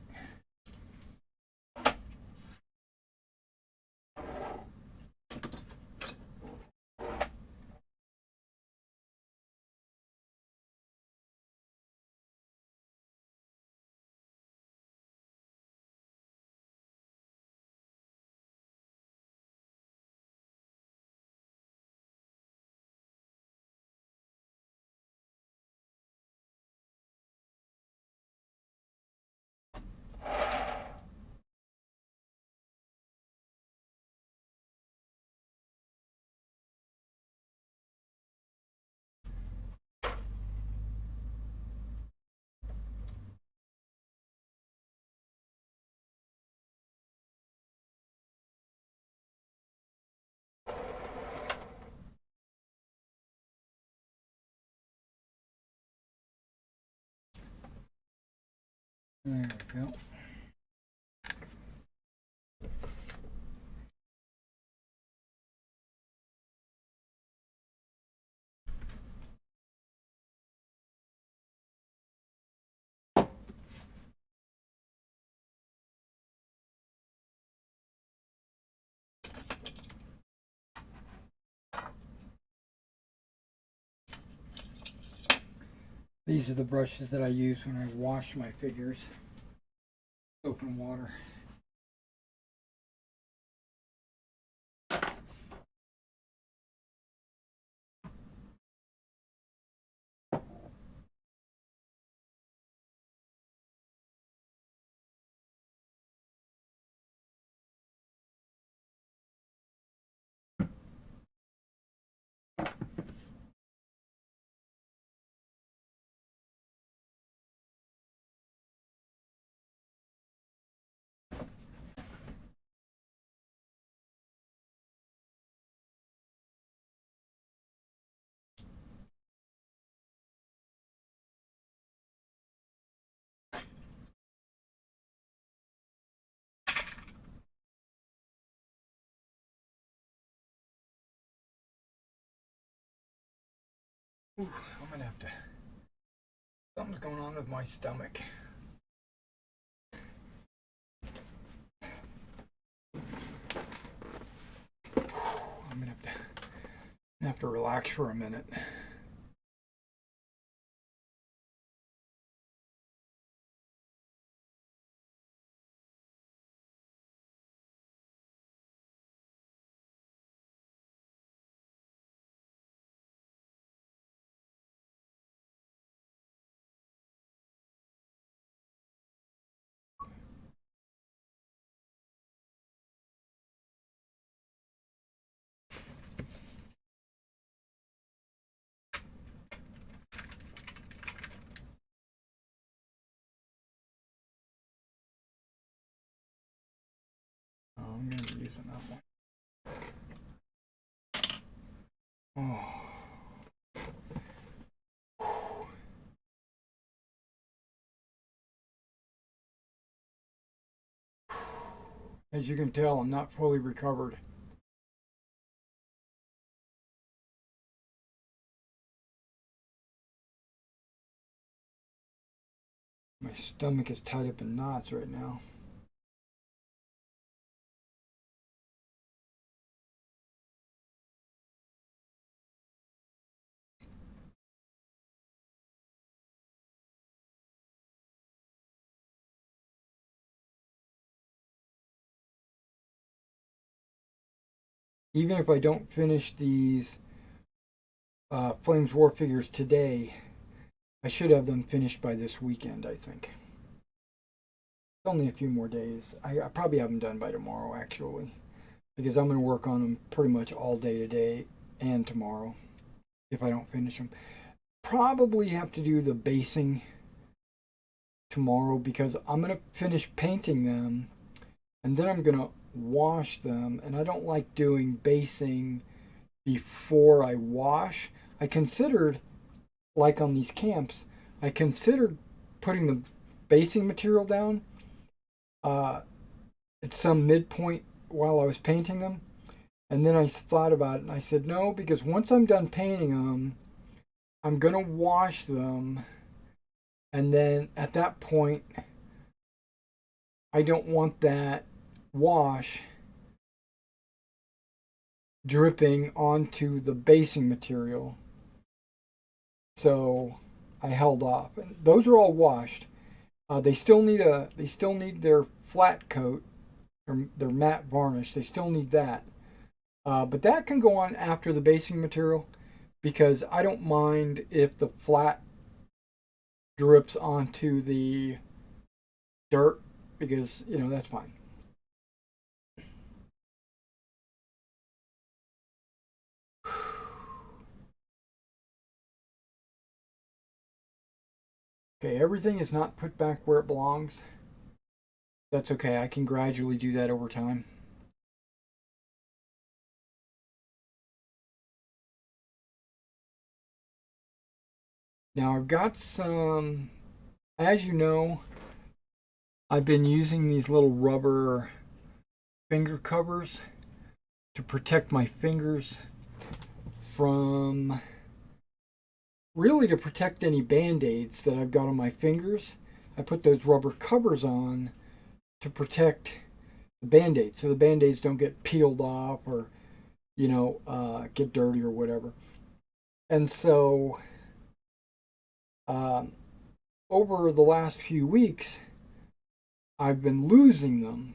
There we go. These are the brushes that I use when I wash my figures. Soap and water. Ooh, I'm gonna have to. Something's going on with my stomach. I'm gonna have to relax for a minute. Oh, I'm gonna be using that one. Oh. As you can tell, I'm not fully recovered. My stomach is tied up in knots right now. Even if I don't finish these Flames War figures today, I should have them finished by this weekend, I think. It's only a few more days. I probably have them done by tomorrow, actually, because I'm going to work on them pretty much all day today and tomorrow if I don't finish them. Probably have to do the basing tomorrow because I'm going to finish painting them and then I'm going to wash them. And I don't like doing basing before I wash. I considered, like on these camps, I considered putting the basing material down at some midpoint while I was painting them. And then I thought about it and I said, no, because once I'm done painting them, I'm going to wash them. And then at that point, I don't want that wash dripping onto the basing material. So I held off. And those are all washed. They still need their flat coat or their matte varnish. They still need that. But that can go on after the basing material because I don't mind if the flat drips onto the dirt because, that's fine. Okay, everything is not put back where it belongs. That's okay. I can gradually do that over time. Now I've got some, as you know, I've been using these little rubber finger covers to protect my fingers from, really to protect any band-aids that I've got on my fingers. I put those rubber covers on to protect the band-aids so the band-aids don't get peeled off or, get dirty or whatever. And so over the last few weeks, I've been losing them.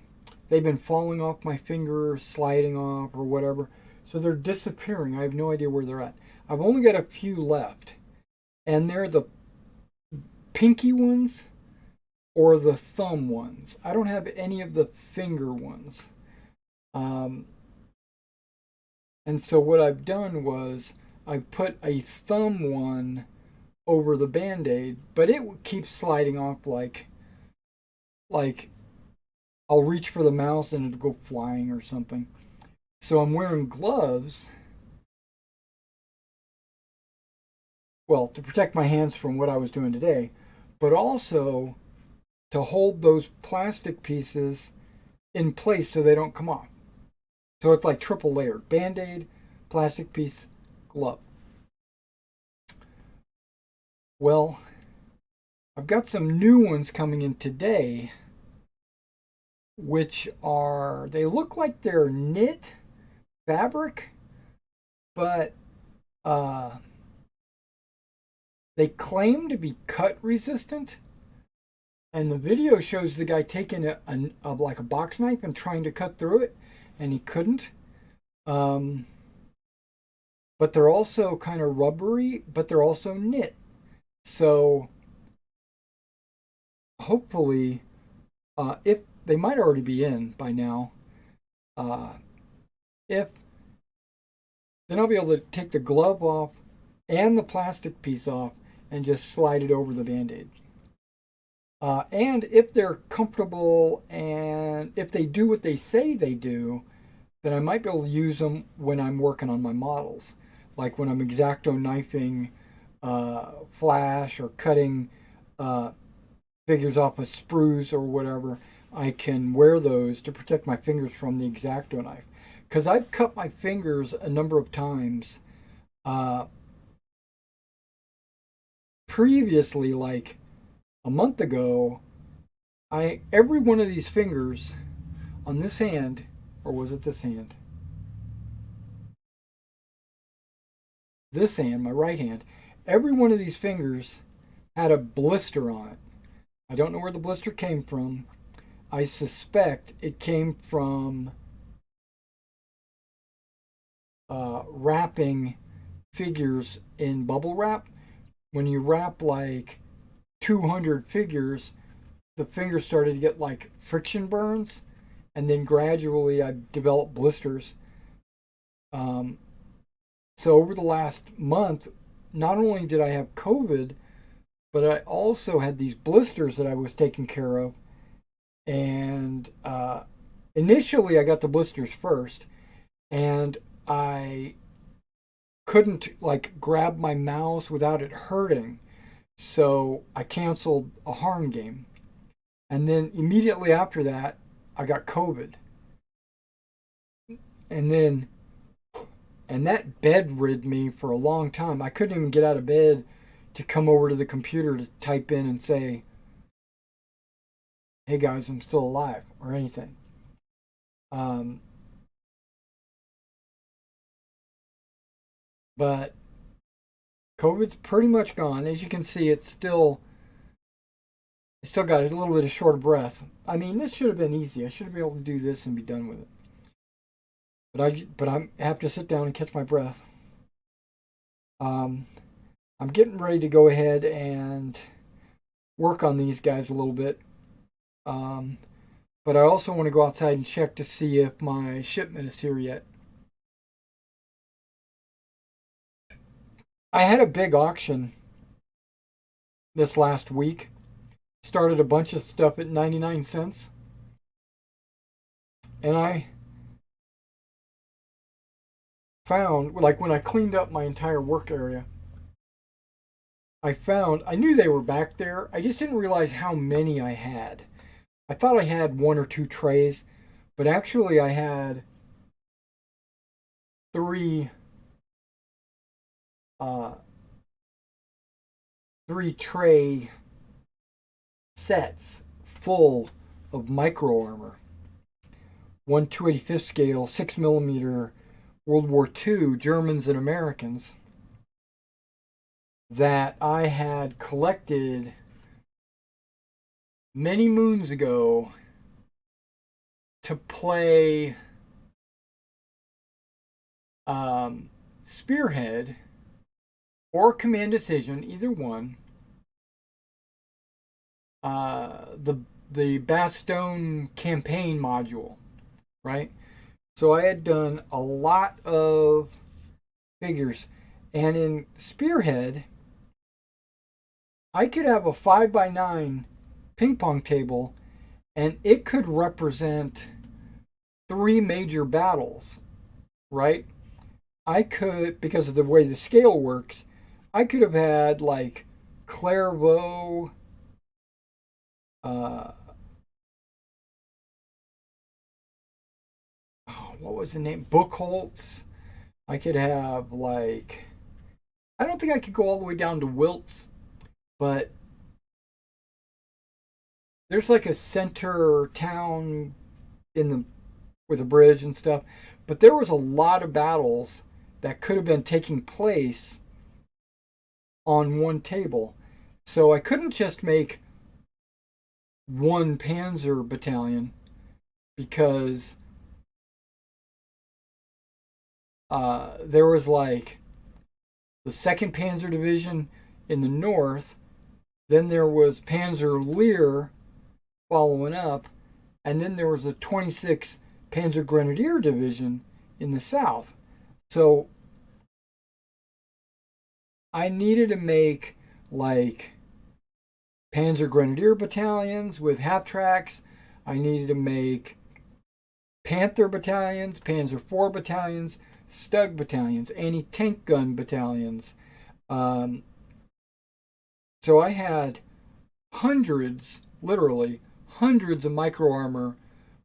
They've been falling off my fingers, sliding off, or whatever. So they're disappearing. I have no idea where they're at. I've only got a few left. And they're the pinky ones or the thumb ones. I don't have any of the finger ones. And so what I've done was I put a thumb one over the band-aid, but it keeps sliding off like I'll reach for the mouse and it'll go flying or something. So I'm wearing gloves, well, to protect my hands from what I was doing today, but also to hold those plastic pieces in place so they don't come off. So it's like triple layered. Band-aid, plastic piece, glove. Well, I've got some new ones coming in today, which are, they look like they're knit fabric, but uh, they claim to be cut resistant. And the video shows the guy taking like a box knife and trying to cut through it, and he couldn't. Um, but they're also kind of rubbery, but they're also knit. So hopefully, if they might already be in by now, uh, if then I'll be able to take the glove off and the plastic piece off and just slide it over the band-aid. And if they're comfortable and if they do what they say they do, then I might be able to use them when I'm working on my models. Like when I'm X-Acto knifing flash or cutting figures off of sprues or whatever, I can wear those to protect my fingers from the X-Acto knife. Because I've cut my fingers a number of times previously, like a month ago. Every one of these fingers on this hand, or was it this hand? This hand, my right hand, every one of these fingers had a blister on it. I don't know where the blister came from. I suspect it came from wrapping figures in bubble wrap. When you wrap like 200 figures, the fingers started to get like friction burns, and then gradually I developed blisters. Um, so over the last month, not only did I have COVID, but I also had these blisters that I was taking care of. And initially, I got the blisters first, and I couldn't like grab my mouse without it hurting. So I canceled a harm game. And then immediately after that, I got COVID. And then, and that bedrid me for a long time. I couldn't even get out of bed to come over to the computer to type in and say, hey guys, I'm still alive, or anything. Um, but COVID's pretty much gone. As you can see, I still got a little bit of short of breath. I mean, this should have been easy. I should have been able to do this and be done with it. I have to sit down and catch my breath. Um, I'm getting ready to go ahead and work on these guys a little bit. Um, but I also want to go outside and check to see if my shipment is here yet. I had a big auction this last week. Started a bunch of stuff at 99 cents. And I found, like when I cleaned up my entire work area, I knew they were back there. I just didn't realize how many I had. I thought I had one or two trays, but actually I had three uh, three tray sets full of micro armor. One 285th scale, 6mm World War II Germans and Americans that I had collected many moons ago to play Spearhead or Command Decision, either one. The Bastogne campaign module, right? So I had done a lot of figures, and in Spearhead, I could have a 5x9 ping pong table, and it could represent three major battles, right? I could, because of the way the scale works, I could have had like Clairvaux, uh, what was the name? Buchholz. I could have like, I don't think I could go all the way down to Wiltz, but there's like a center town in the with a bridge and stuff. But there was a lot of battles that could have been taking place on one table. So I couldn't just make one Panzer battalion because there was like the 2nd Panzer Division in the north, then there was Panzer Lehr following up, and then there was the 26th Panzer Grenadier Division in the south. So I needed to make like Panzer Grenadier battalions with half tracks. I needed to make Panther battalions, Panzer IV battalions, Stug battalions, anti-tank gun battalions. So I had hundreds, literally hundreds of micro armor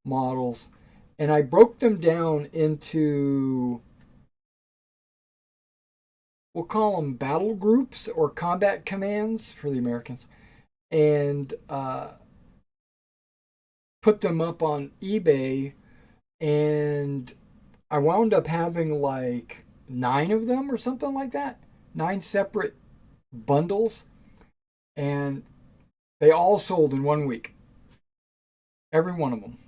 models, and I broke them down into, we'll call them battle groups or combat commands for the Americans, and put them up on eBay, and I wound up having like 9 of them or something like that, 9 separate bundles, and they all sold in 1 week. Every one of them.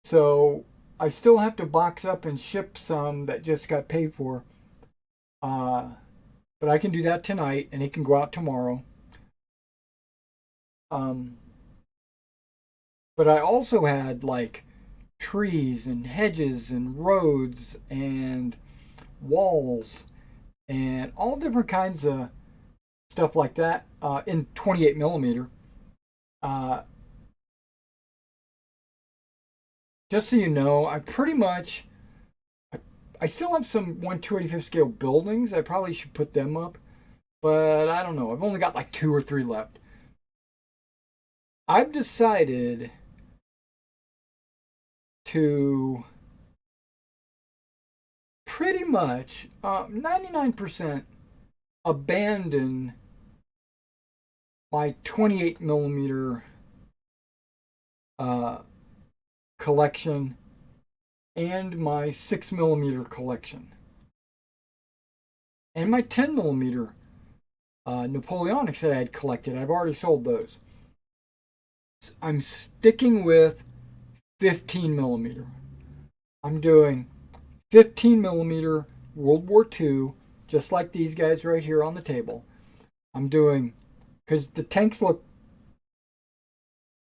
So I still have to box up and ship some that just got paid for. But I can do that tonight, and it can go out tomorrow. But I also had like trees and hedges and roads and walls and all different kinds of stuff like that in 28 millimeter. Just so you know, I pretty much, I still have some 1/285 scale buildings. I probably should put them up, but I don't know. I've only got like 2 or 3 left. I've decided to pretty much 99% abandon my 28 millimeter collection and my 6 millimeter collection and my 10 millimeter Napoleonics that I had collected. I've already sold those. I'm sticking with 15 millimeter. I'm doing 15 millimeter World War II, just like these guys right here on the table. I'm doing, because the tanks look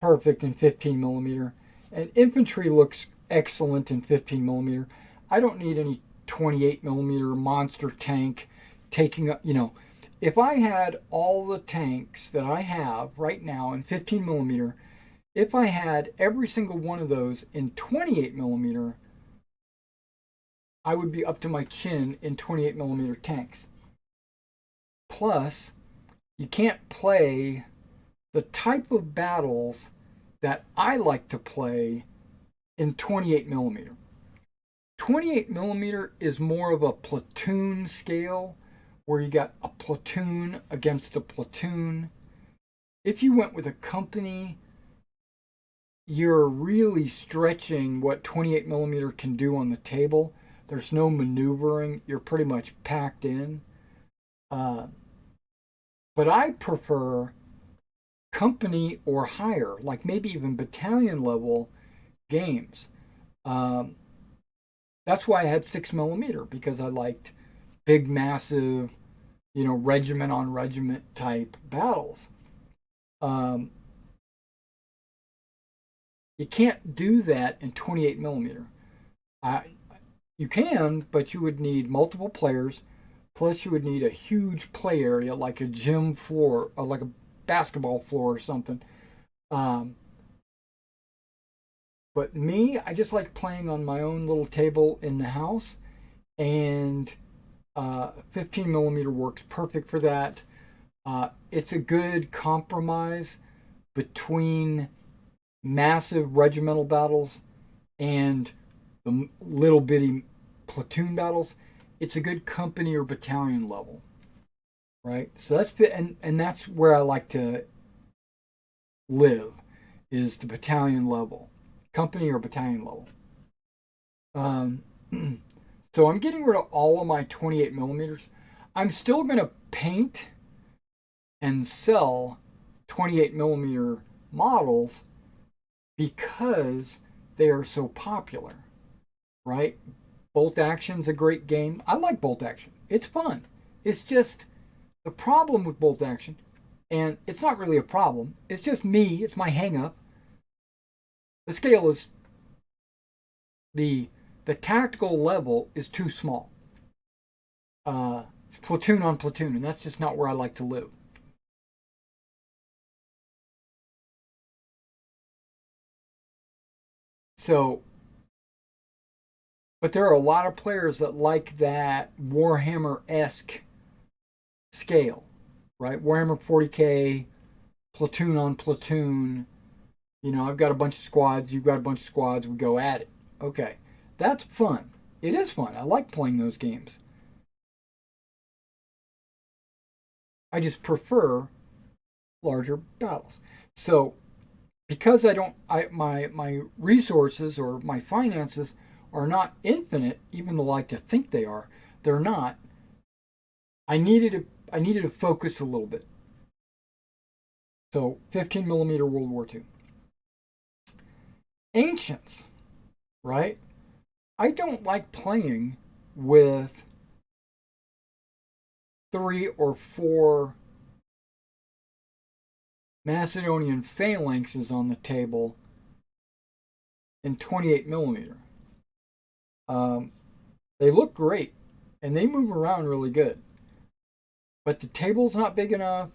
perfect in 15 millimeter, and infantry looks excellent in 15 millimeter. I don't need any 28 millimeter monster tank taking up, if I had all the tanks that I have right now in 15 millimeter, if I had every single one of those in 28 millimeter, I would be up to my chin in 28 millimeter tanks. Plus, you can't play the type of battles that I like to play in 28 millimeter. 28 millimeter is more of a platoon scale where you got a platoon against a platoon. If you went with a company, you're really stretching what 28 millimeter can do on the table. There's no maneuvering. You're pretty much packed in. But I prefer company or higher, like maybe even battalion level games. That's why I had 6 millimeter, because I liked big, massive, regiment on regiment type battles. You can't do that in 28 millimeter. You can, but you would need multiple players. Plus, you would need a huge play area, like a gym floor, or like a basketball floor or something. But me, I just like playing on my own little table in the house, and 15 millimeter works perfect for that. It's a good compromise between massive regimental battles and the little bitty platoon battles. It's a good company or battalion level, right? So and that's where I like to live, is the battalion level, company or battalion level. Um, so I'm getting rid of all of my 28 millimeters. I'm still going to paint and sell 28 millimeter models because they are so popular, right? Bolt Action's a great game. I like Bolt Action. It's fun. It's just the problem with Bolt Action, and it's not really a problem. It's just me. It's my hang up. The scale is the tactical level is too small. It's platoon on platoon, and that's just not where I like to live. So, but there are a lot of players that like that Warhammer-esque scale, right? Warhammer 40K, platoon on platoon. You know, I've got a bunch of squads, you've got a bunch of squads, we go at it. Okay, that's fun. It is fun. I like playing those games. I just prefer larger battles. So, because my resources or my finances are not infinite, even though I like to think they are, they're not. I needed to focus a little bit. So 15 millimeter World War II. Ancients, right? I don't like playing with 3 or 4 Macedonian phalanxes on the table in 28 millimeter. They look great and they move around really good, but the table's not big enough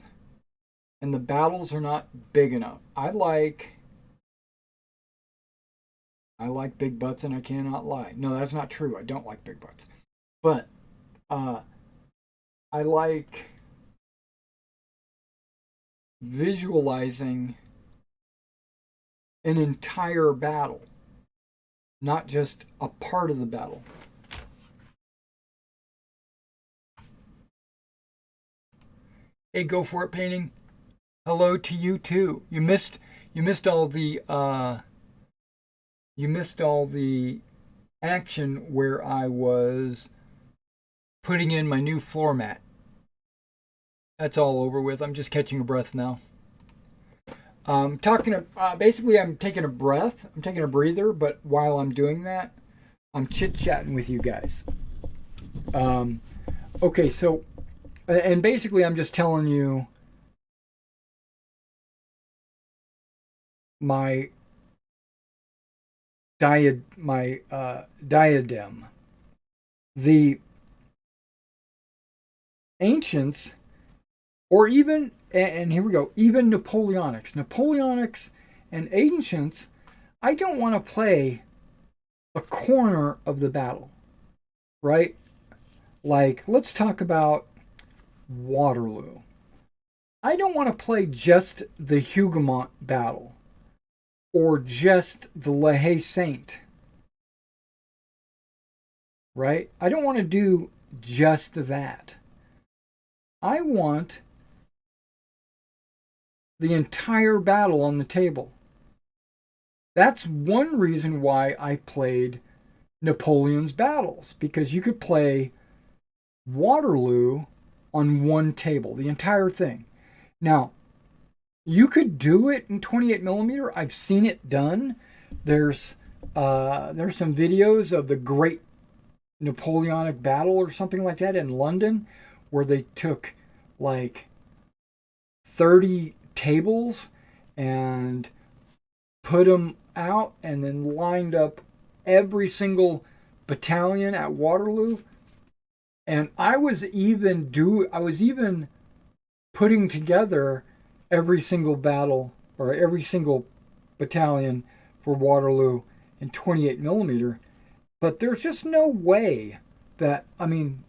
and the battles are not big enough. I like big butts, and I cannot lie. No, that's not true. I don't like big butts, but I like visualizing an entire battle, not just a part of the battle. Hey, go for it, painting. Hello to you too. You missed all the action where I was putting in my new floor mat. That's all over with. I'm just catching a breath now. Basically, I'm taking a breath. I'm taking a breather, but while I'm doing that, I'm chit-chatting with you guys. Okay, so, and basically I'm just telling you my diadem. The ancients, or even, and here we go, even Napoleonics and ancients, I don't want to play a corner of the battle, right? Like, let's talk about Waterloo. I don't want to play just the Huguenot battle or just the La Haye Saint, right? I don't want to do just that. I want the entire battle on the table. That's one reason why I played Napoleon's battles, because you could play Waterloo on one table, the entire thing. Now, you could do it in 28 millimeter. I've seen it done. There's some videos of the Great Napoleonic Battle or something like that in London, where they took like 30 tables and put them out and then lined up every single battalion at Waterloo. And I was even putting together every single battle or every single battalion for Waterloo in 28 millimeter. But there's just no way that, I mean,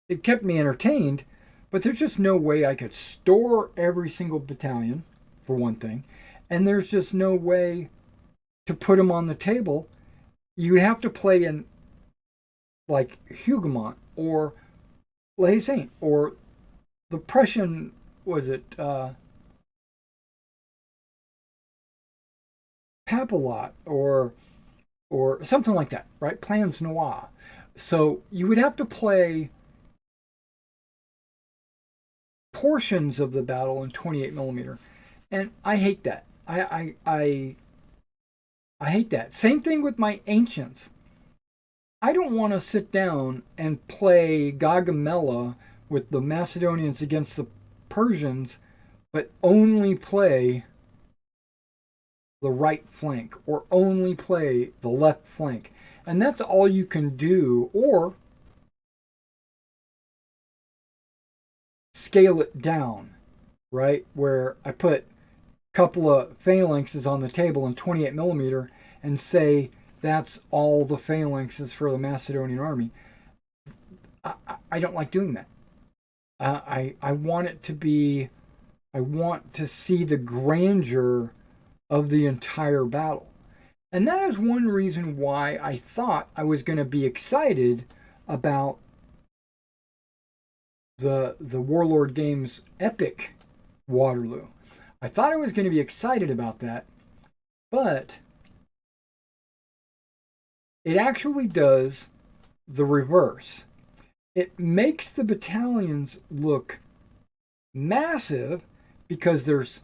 it kept me entertained, but there's just no way I could store every single battalion, for one thing. And there's just no way to put them on the table. You'd have to play in like Huguenot or La Haye Saint or the Prussian, was it Papillot or something like that, right? Plans Noir. So you would have to play portions of the battle in 28 millimeter, and I hate that. I hate that. Same thing with my ancients. I don't want to sit down and play Gaugamela with the Macedonians against the Persians, but only play the right flank or only play the left flank. And that's all you can do, or scale it down, right? Where I put a couple of phalanxes on the table in 28 millimeter and say that's all the phalanxes for the Macedonian army. I don't like doing that. I want it to be, I want to see the grandeur of the entire battle. And that is one reason why I thought I was going to be excited about the Warlord Games Epic Waterloo. I thought I was going to be excited about that, but it actually does the reverse. It makes the battalions look massive because there's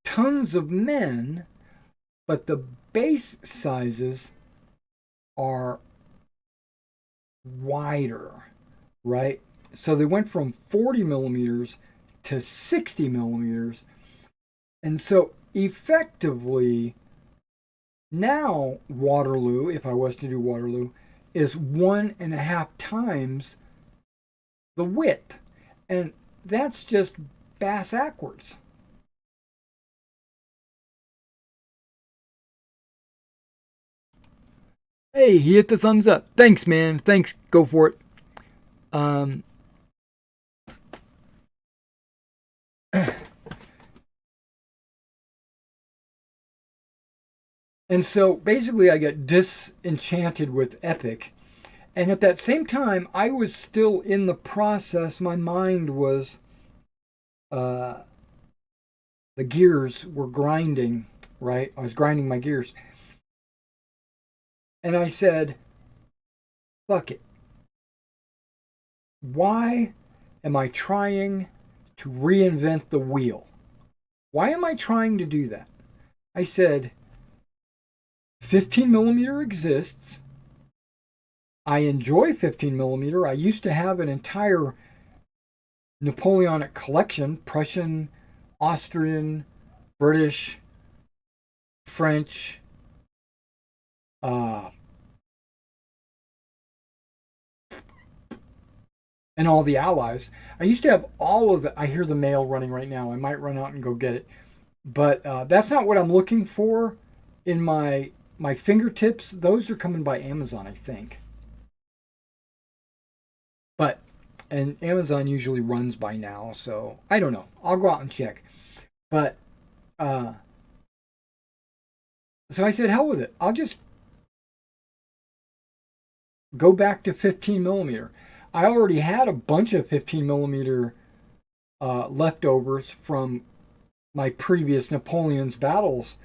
tons of men, but the base sizes are wider, right? So they went from 40 millimeters to 60 millimeters. And so effectively, now Waterloo, if I was to do Waterloo, is 1.5 times the width. And that's just bass backwards. Hey, he hit the thumbs up. Thanks, man. Thanks. Go for it. Um, and so basically, I got disenchanted with Epic. And at that same time, I was still in the process. My mind was, uh, the gears were grinding, right? I was grinding my gears. And I said, fuck it. Why am I trying to reinvent the wheel? Why am I trying to do that? I said, 15 millimeter exists. I enjoy 15 millimeter. I used to have an entire Napoleonic collection, Prussian, Austrian, British, French, uh, and all the allies. I used to have all of it. I hear the mail running right now. I might run out and go get it. But that's not what I'm looking for in my fingertips. Those are coming by Amazon, I think. But and Amazon usually runs by now, so I don't know. I'll go out and check. But uh, so I said, hell with it. I'll just go back to 15 millimeter. I already had a bunch of 15 millimeter leftovers from my previous Napoleon's battles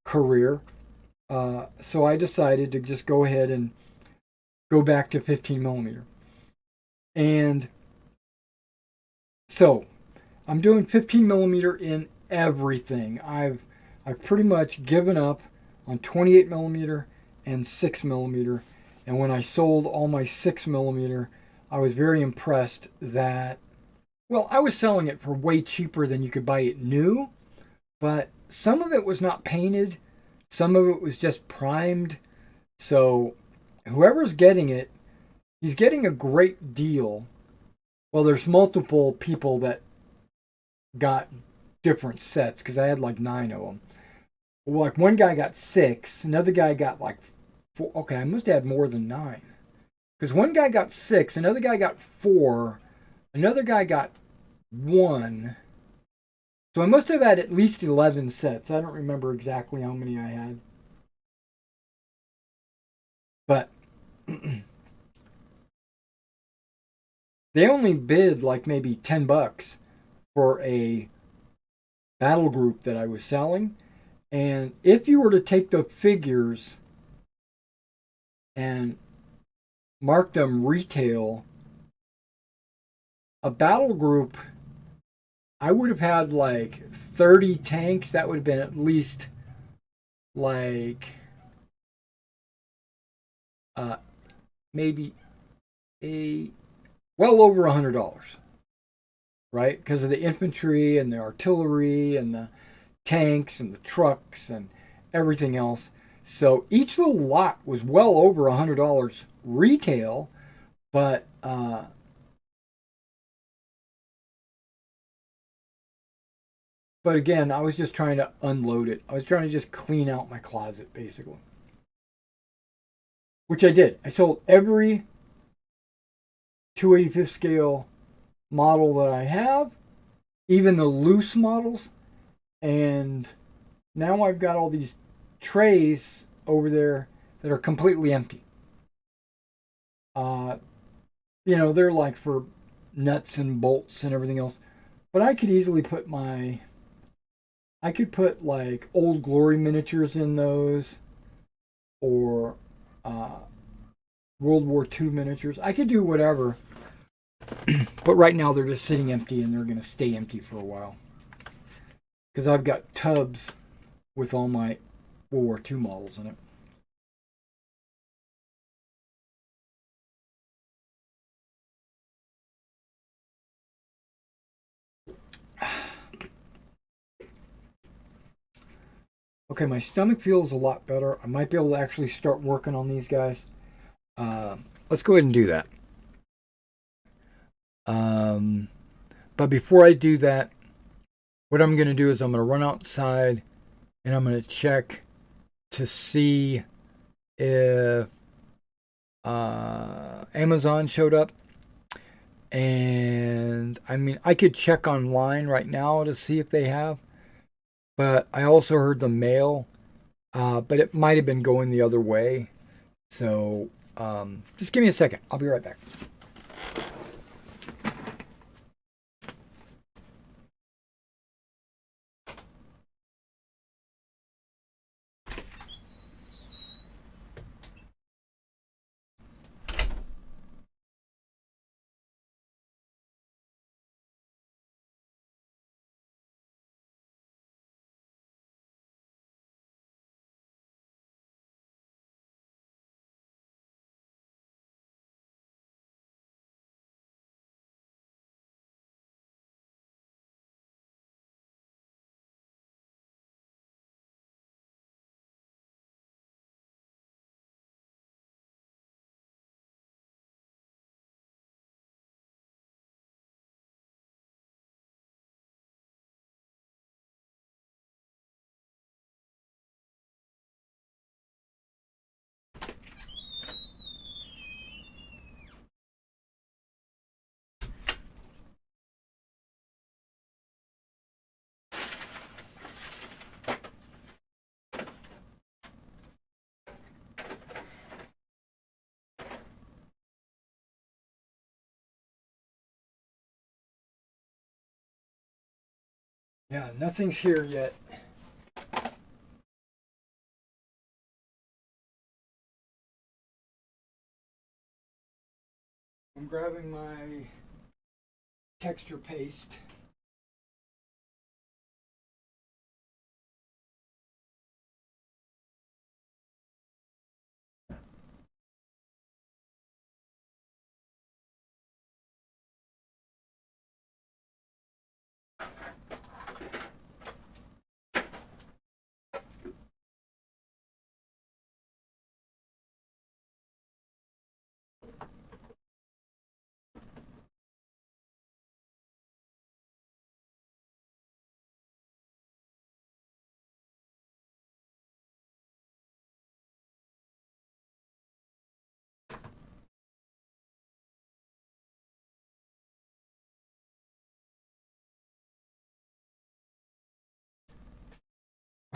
career. So I decided to just go ahead and go back to 15 millimeter. And so I'm doing 15 millimeter in everything. I've pretty much given up on 28 millimeter and 6 millimeter. And when I sold all my 6 millimeter, I was very impressed that, well, I was selling it for way cheaper than you could buy it new, but some of it was not painted, some of it was just primed. So whoever's getting it, he's getting a great deal. Well, there's multiple people that got different sets because I had like 9 of them. Well, like one guy got 6, another guy got like 4. Okay, I must have had more than 9 because one guy got 6, another guy got 4, another guy got 1. So I must have had at least 11 sets. I don't remember exactly how many I had. But they only bid like maybe $10 for a battle group that I was selling. And if you were to take the figures and mark them retail, a battle group, I would have had like 30 tanks. That would have been at least like maybe well over $100, right? Because of the infantry and the artillery and the tanks and the trucks and everything else. So each little lot was well over $100 retail, but again, I was just trying to unload it. I was trying to just clean out my closet, basically. Which I did. I sold every 285th scale model that I have, even the loose models. And now I've got all these trays over there that are completely empty. They're like for nuts and bolts and everything else. But I could easily put like Old Glory miniatures in those, or World War II miniatures. I could do whatever. But right now they're just sitting empty, and they're going to stay empty for a while. Because I've got tubs with all my World War II models in it. Okay, my stomach feels a lot better. I might be able to actually start working on these guys. Let's go ahead and do that. But before I do that, what I'm going to do is I'm going to run outside and I'm going to check to see if Amazon showed up. And I mean, I could check online right now to see if they have. But I also heard the mail, but it might have been going the other way. So just give me a second. I'll be right back. Yeah, nothing's here yet. I'm grabbing my texture paste.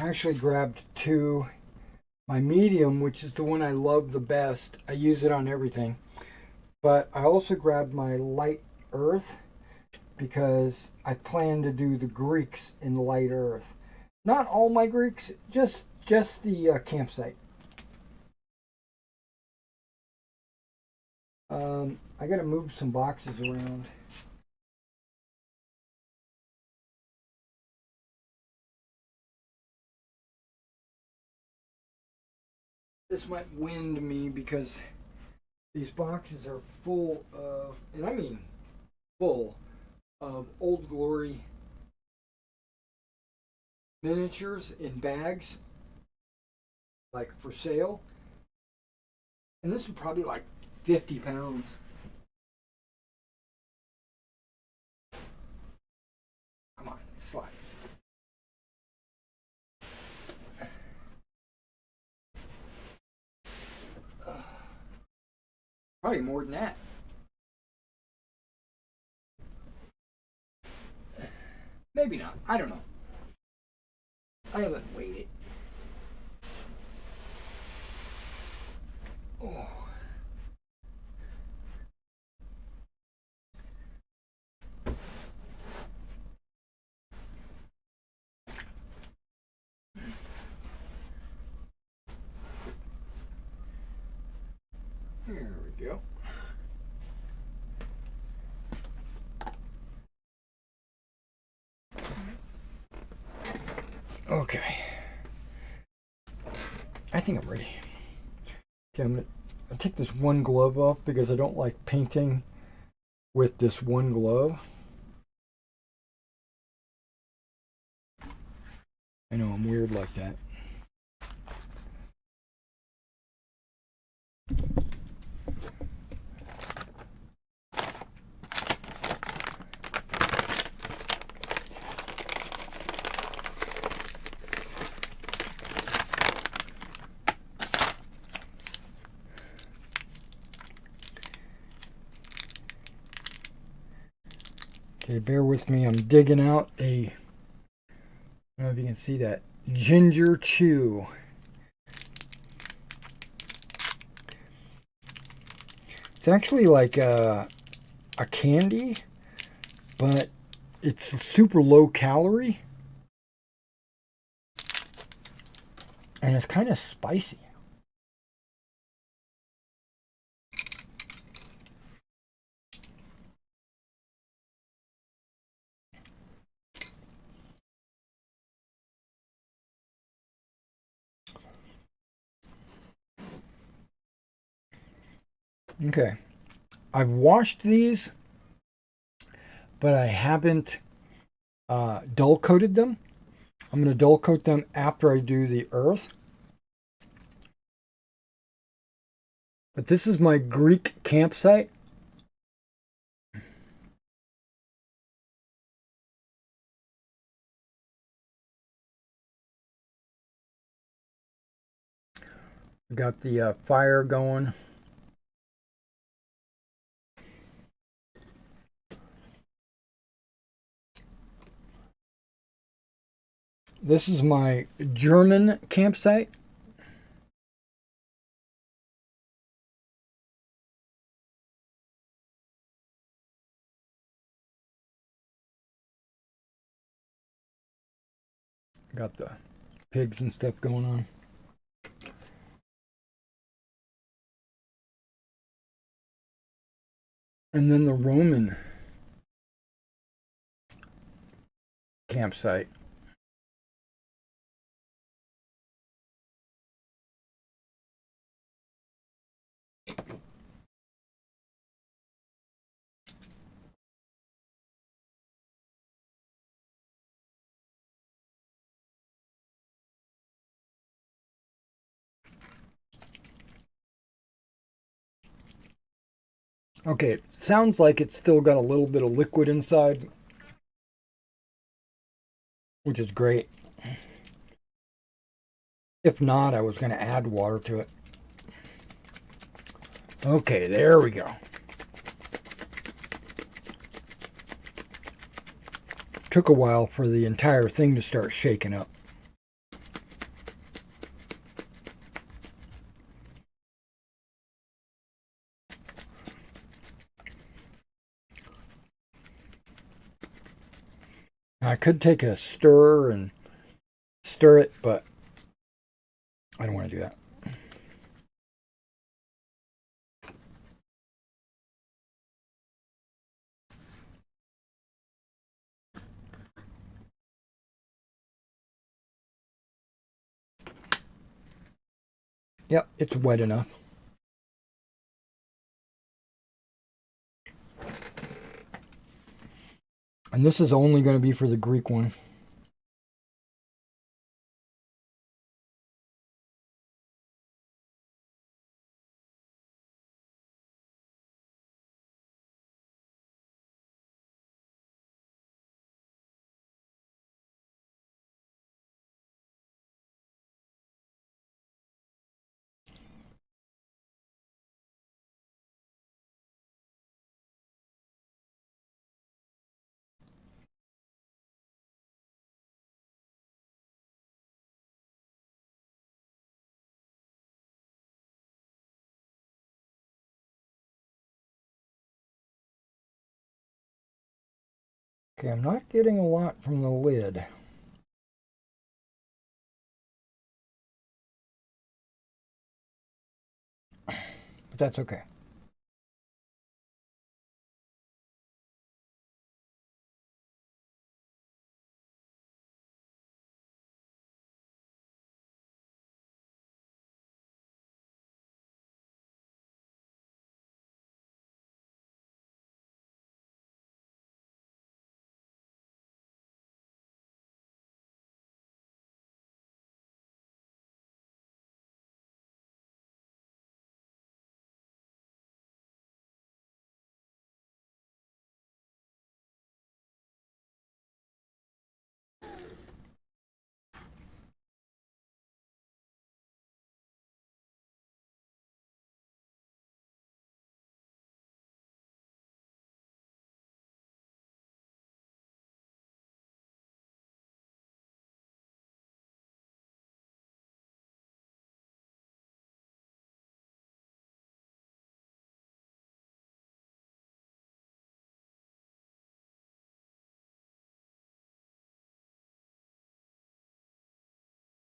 I actually grabbed two. My medium, which is the one I love the best. I use it on everything. But I also grabbed my light earth. because I plan to do the Greeks in Light Earth. Not all my Greeks, just the campsite. I gotta move some boxes around. This might wind me because these boxes are full of, and I mean full of Old Glory miniatures in bags, like for sale. And this is probably like 50 pounds. Come on, slide. Probably more than that. Maybe not. I don't know. I haven't weighed it. Oh. There we go. Okay. I think I'm ready. Okay, I'm gonna take this one glove off because I don't like painting with this one glove. I know I'm weird like that. Okay, bear with me. I'm digging out I don't know if you can see that, ginger chew. It's actually like a candy, but it's super low calorie. And it's kind of spicy. Okay. I've washed these, but I haven't dull coated them. I'm going to dull coat them after I do the earth. But this is my Greek campsite. Got the fire going. This is my German campsite. Got the pigs and stuff going on. And then the Roman campsite. Okay, it sounds like it's still got a little bit of liquid inside, which is great. If not, I was going to add water to it. Okay, there we go. Took a while for the entire thing to start shaking up. I could take a stir and stir it, but I don't want to do that. Yep, it's wet enough. And this is only going to be for the Greek one. Okay, I'm not getting a lot from the lid. But that's okay.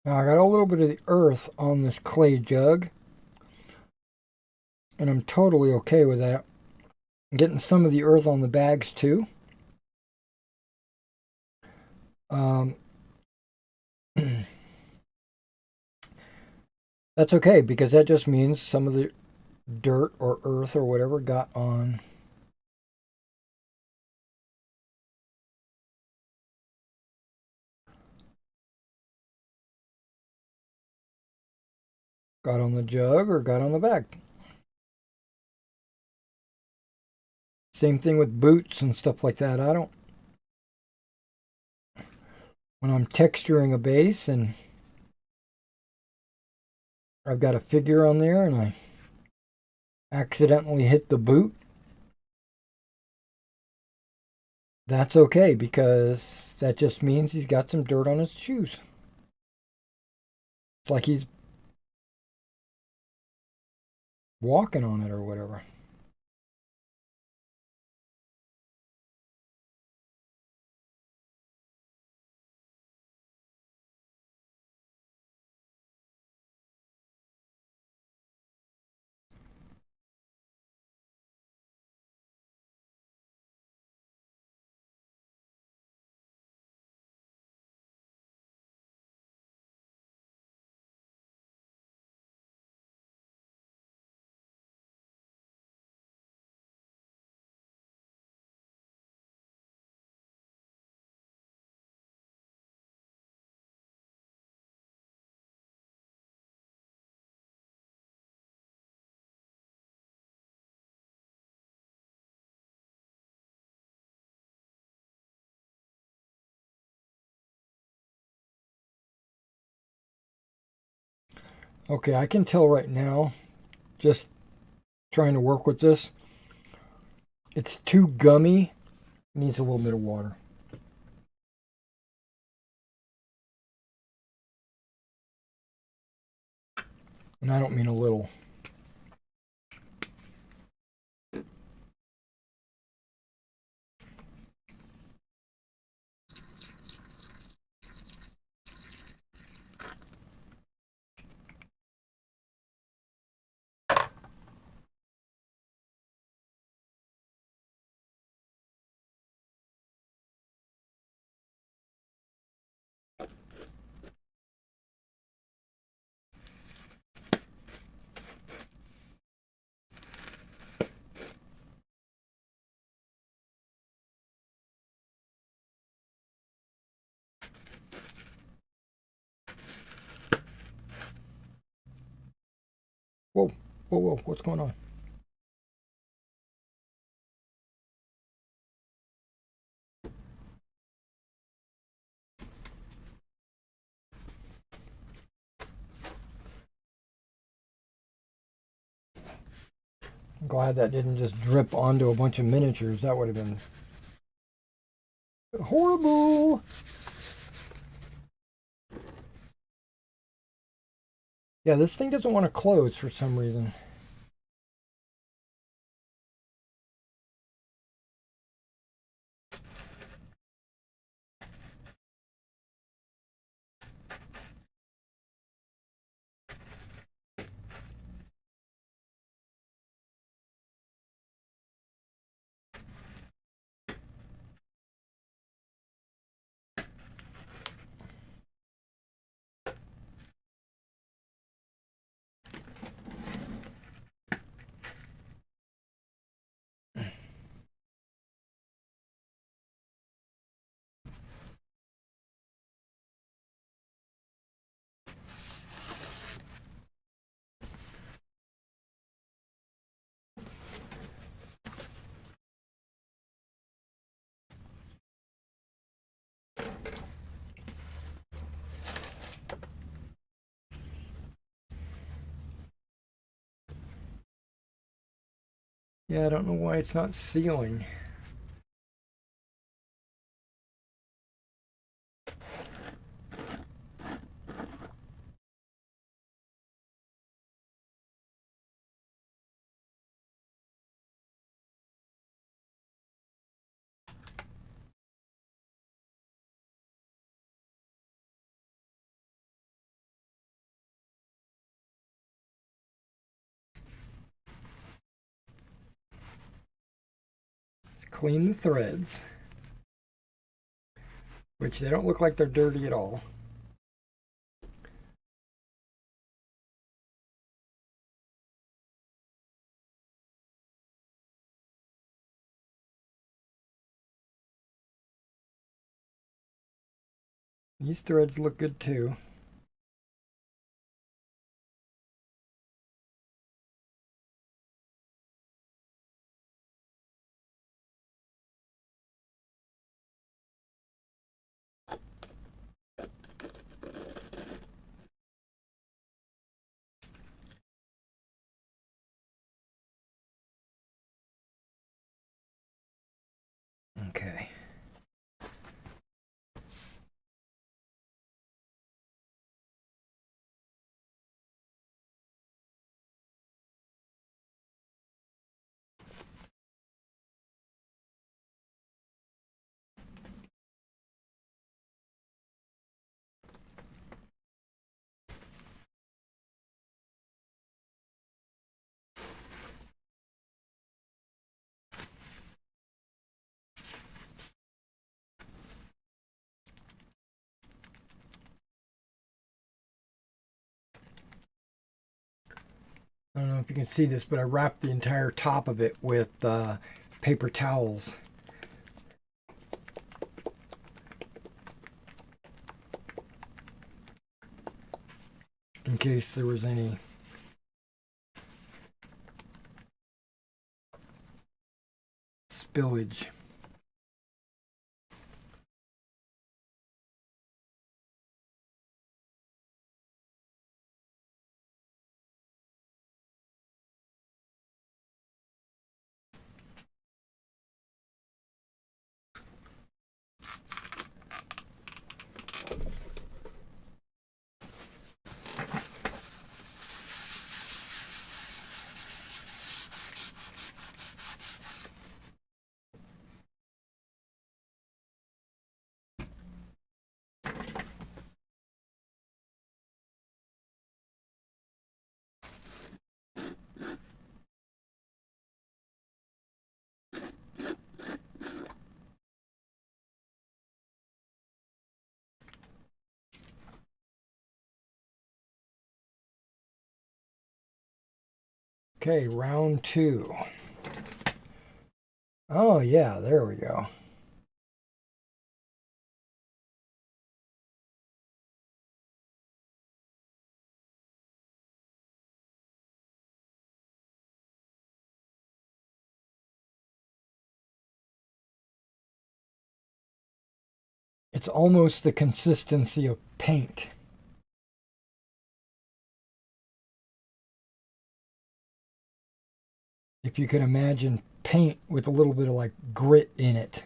Now I got a little bit of the earth on this clay jug, and I'm totally okay with that. I'm getting some of the earth on the bags too. Um, that's okay because that just means some of the dirt or earth or whatever got on the jug or got on the bag. Same thing with boots and stuff like that. I don't, when I'm texturing a base and I've got a figure on there and I accidentally hit the boot, that's okay because that just means he's got some dirt on his shoes. It's like he's walking on it or whatever. Okay, I can tell right now, just trying to work with this, it's too gummy. It needs a little bit of water. And I don't mean a little. Whoa, whoa, whoa, what's going on? I'm glad that didn't just drip onto a bunch of miniatures. That would have been horrible. Yeah, this thing doesn't want to close for some reason. Yeah, I don't know why it's not sealing. Let's clean the threads, which they don't look like they're dirty at all. These threads look good too. Okay. I don't know if you can see this, but I wrapped the entire top of it with paper towels. In case there was any spillage. Okay, round 2. Oh yeah, there we go. It's almost the consistency of paint. If you can imagine paint with a little bit of like grit in it.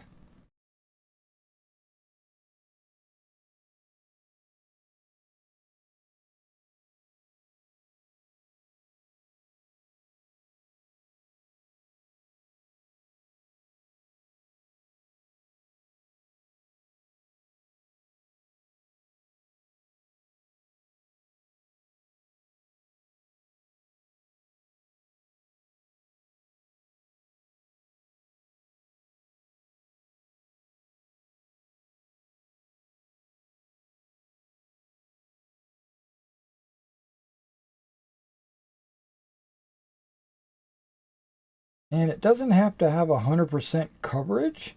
And it doesn't have to have 100% coverage.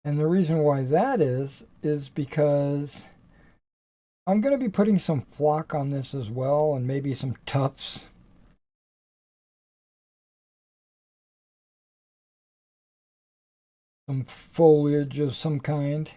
And the reason why that is because I'm going to be putting some flock on this as well, and maybe some tufts. Some foliage of some kind.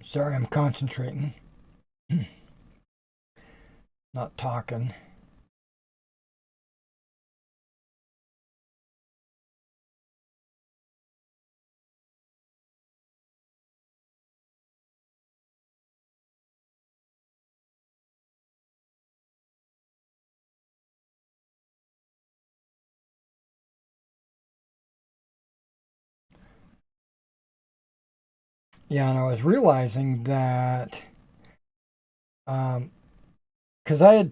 Sorry, I'm concentrating. Not talking. Yeah, and I was realizing that because I had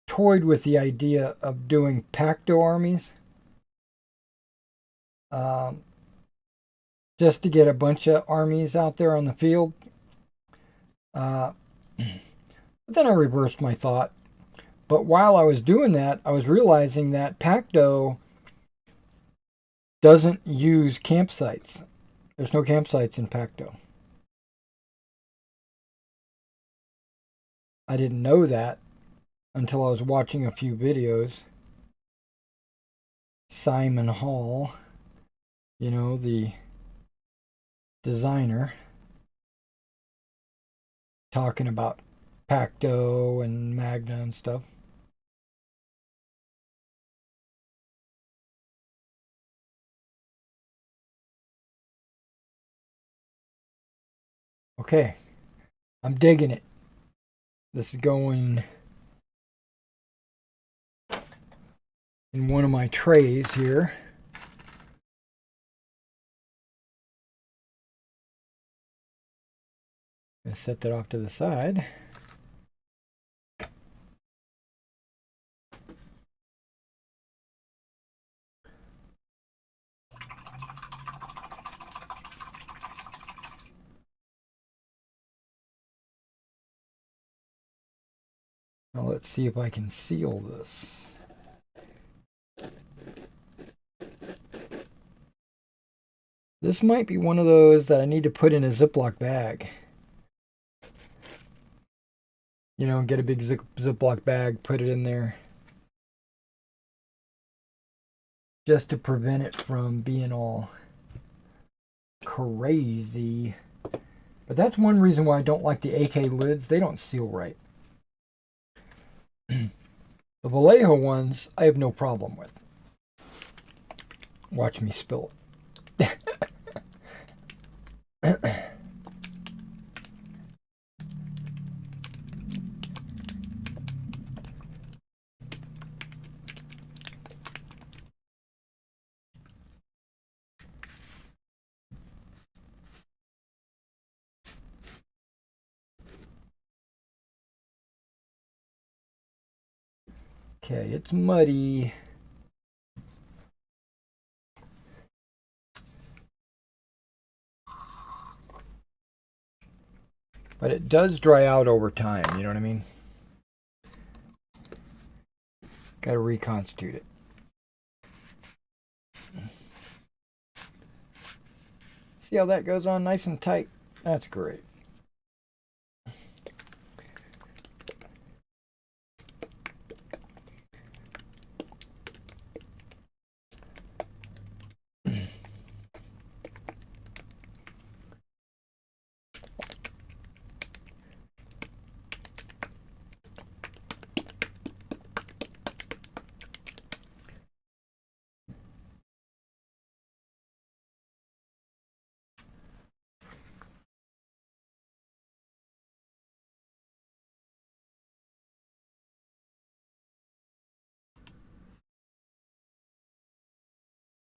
toyed with the idea of doing Pacto armies, um, just to get a bunch of armies out there on the field. Uh, but then I reversed my thought. But while I was doing that, I was realizing that Pacto doesn't use campsites. There's no campsites in Pacto. I didn't know that until I was watching a few videos. Simon Hall, the designer, talking about Pacto and Magna and stuff. Okay, I'm digging it. This is going in one of my trays here. I'm going to set that off to the side. Now let's see if I can seal this. This might be one of those that I need to put in a Ziploc bag. You know, get a big Ziploc bag, put it in there. Just to prevent it from being all crazy. But that's one reason why I don't like the AK lids. They don't seal right. The Vallejo ones, I have no problem with. Watch me spill it. Okay, it's muddy. But it does dry out over time, you know what I mean? Got to reconstitute it. See how that goes on nice and tight? That's great.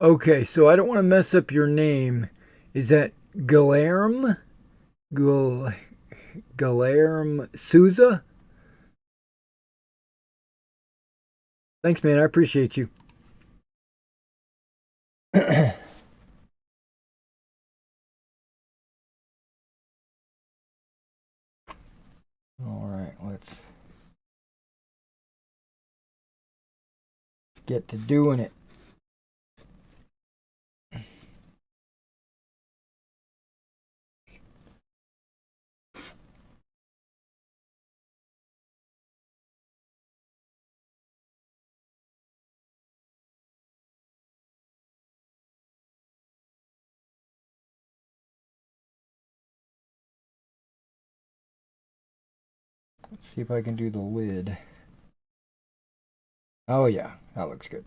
Okay, so I don't want to mess up your name. Is that Guilherme? Guilherme Souza? Thanks, man. I appreciate you. All right, let's get to doing it. Let's see if I can do the lid. Oh, yeah, that looks good.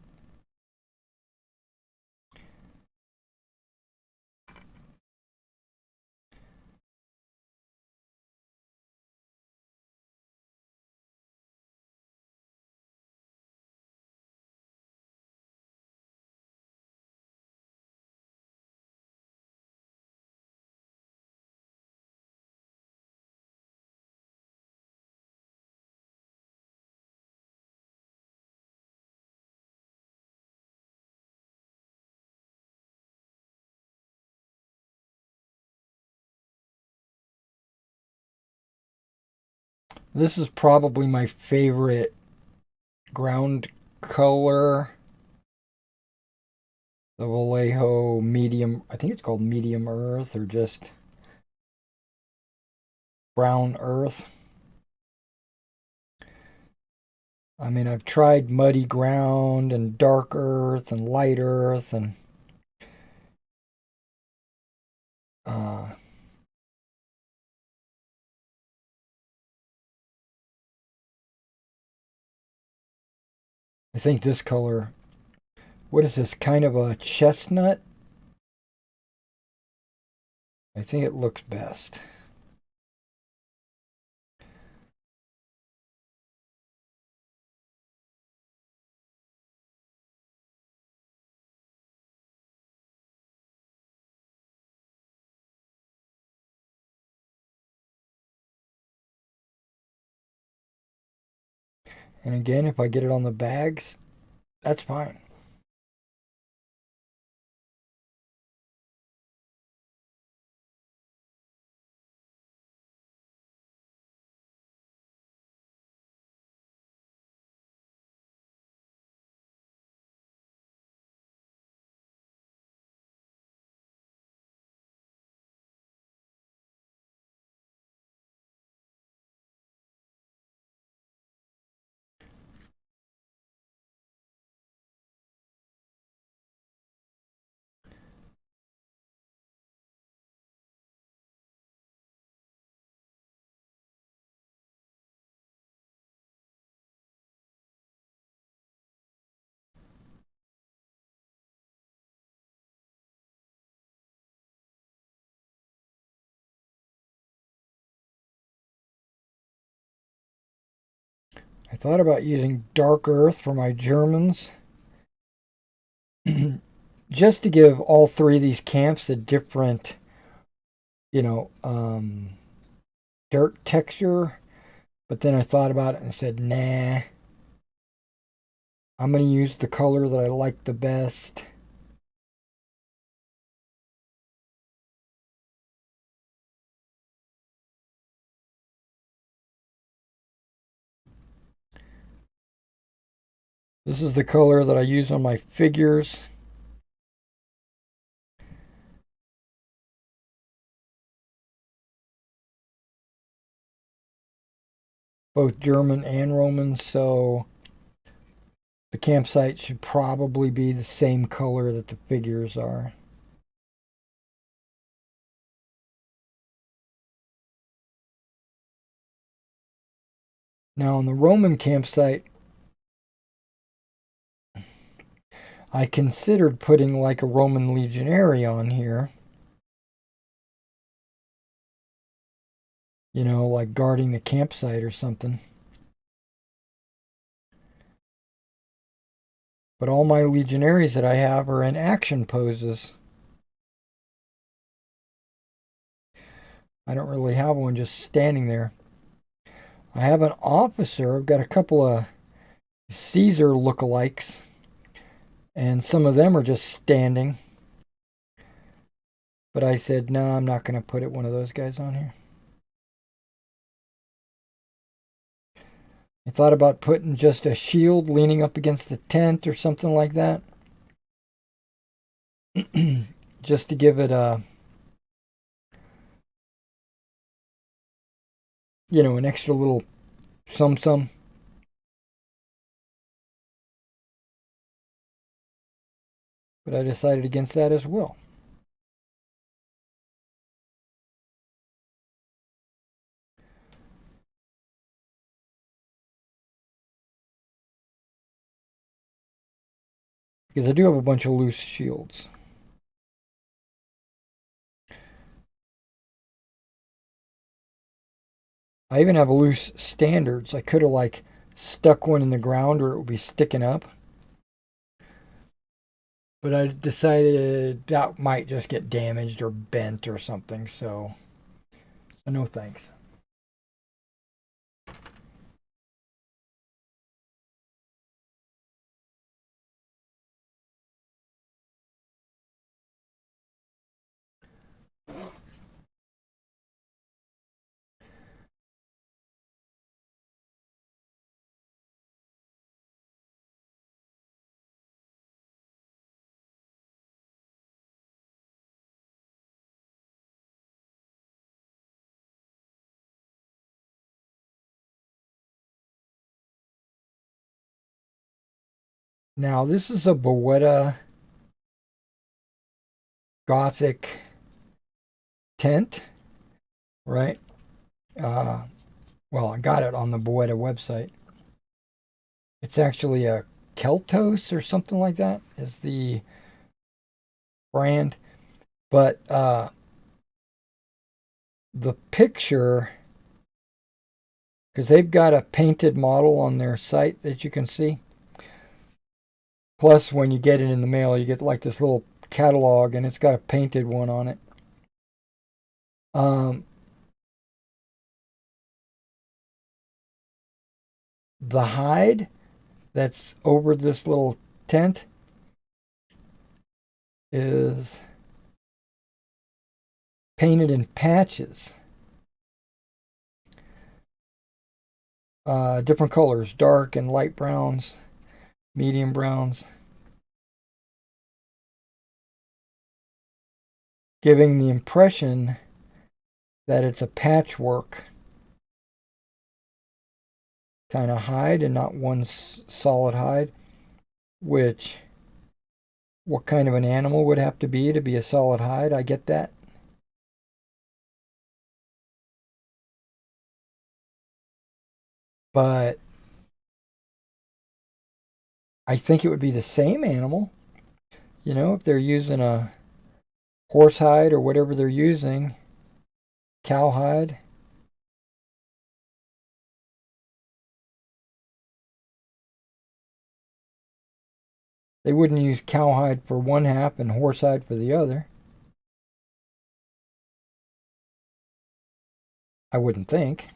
This is probably my favorite ground color. The Vallejo medium, I think it's called medium earth or just brown earth. I mean, I've tried muddy ground and dark earth and light earth and uh, I think this color, what is this, kind of a chestnut? I think it looks best. And again, if I get it on the bags, that's fine. I thought about using dark earth for my Germans. Just to give all three of these camps a different, you know, dirt texture. But then I thought about it and said, nah, I'm going to use the color that I like the best. This is the color that I use on my figures. Both German and Roman, so the campsite should probably be the same color that the figures are. Now on the Roman campsite, I considered putting like a Roman legionary on here. You know, like guarding the campsite or something. But all my legionaries that I have are in action poses. I don't really have one just standing there. I have an officer. I've got a couple of Caesar lookalikes. And some of them are just standing. But I said, no, I'm not going to put one of those guys on here. I thought about putting just a shield leaning up against the tent or something like that. Just to give it a, you know, an extra little some. But I decided against that as well. Because I do have a bunch of loose shields. I even have loose standards. I could have like stuck one in the ground or it would be sticking up. But I decided that might just get damaged or bent or something. So no thanks. Now this is a Beretta Gothic tent, right? Well, I got it on the Beretta website. It's actually a Keltos or something like that is the brand. But the picture, because they've got a painted model on their site that you can see. Plus, when you get it in the mail, you get like this little catalog, and it's got a painted one on it. The hide that's over this little tent is painted in patches. Different colors, dark and light browns, medium browns, giving the impression that it's a patchwork kind of hide and not one solid hide, which what kind of an animal would have to be a solid hide? I get that. But I think it would be the same animal. You know, if they're using a horse hide or whatever they're using, cow hide. They wouldn't use cowhide for one half and horsehide for the other. I wouldn't think.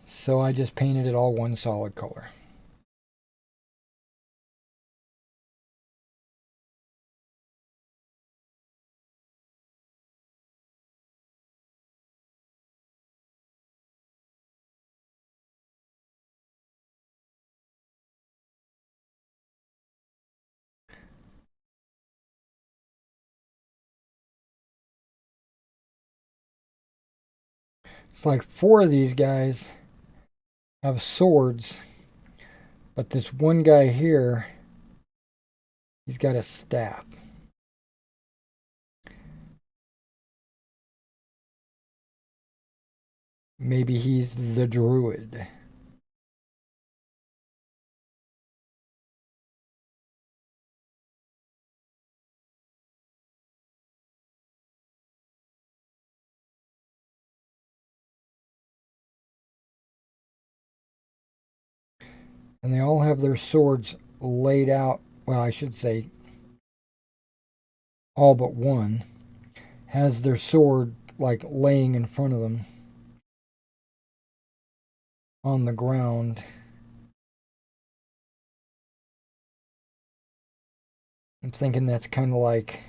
So I just painted it all one solid color. It's like 4 of these guys have swords, but this one guy here, he's got a staff. Maybe he's the druid. And they all have their swords laid out. Well, I should say all but one has their sword like laying in front of them on the ground. I'm thinking that's kind of like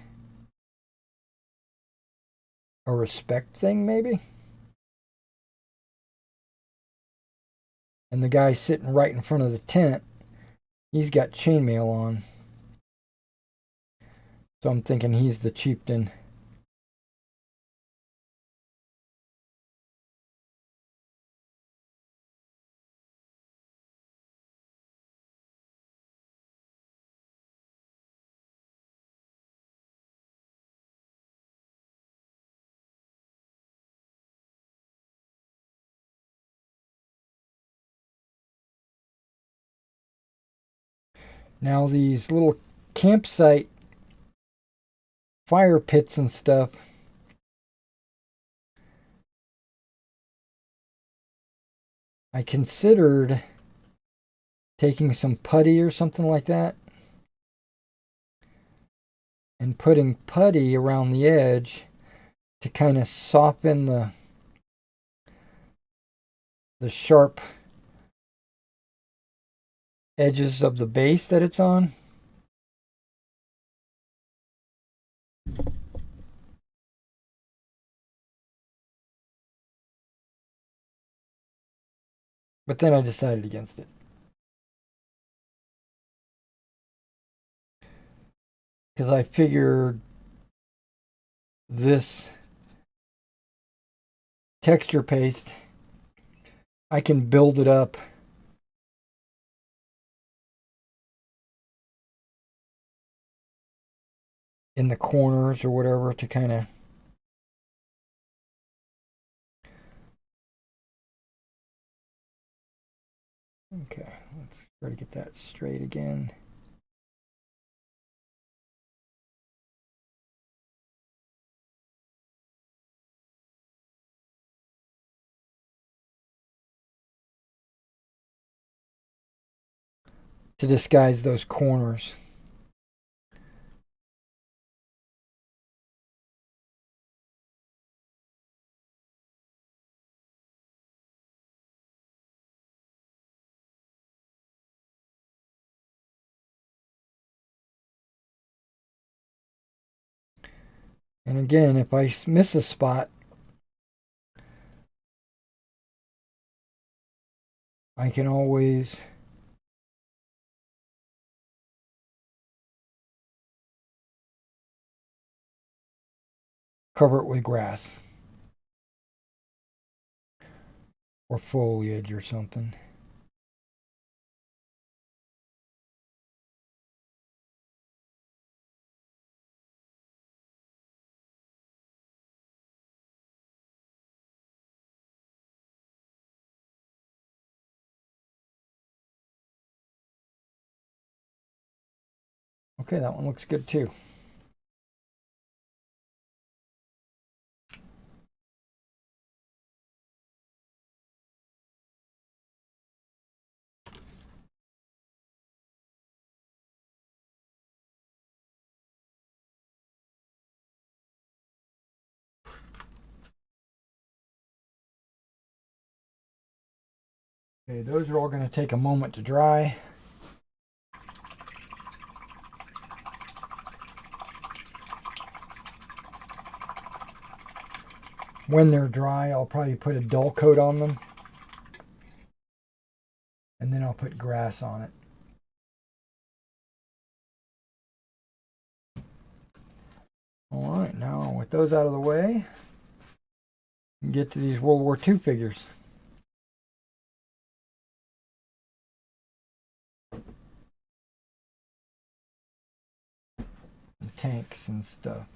a respect thing, maybe. And the guy sitting right in front of the tent, he's got chainmail on. So I'm thinking he's the chieftain. Now these little campsite fire pits and stuff, I considered taking some putty or something like that and putting putty around the edge to kind of soften the sharp edges of the base that it's on. But then I decided against it. Because I figured this texture paste, I can build it up in the corners or whatever to kind of okay, let's try to get that straight again. To disguise those corners. And again, if I miss a spot, I can always cover it with grass or foliage or something. Okay, that one looks good too. Okay, those are all going to take a moment to dry. When they're dry, I'll probably put a dull coat on them. And then I'll put grass on it. All right, now with those out of the way, we can get to these World War II figures. The tanks and stuff.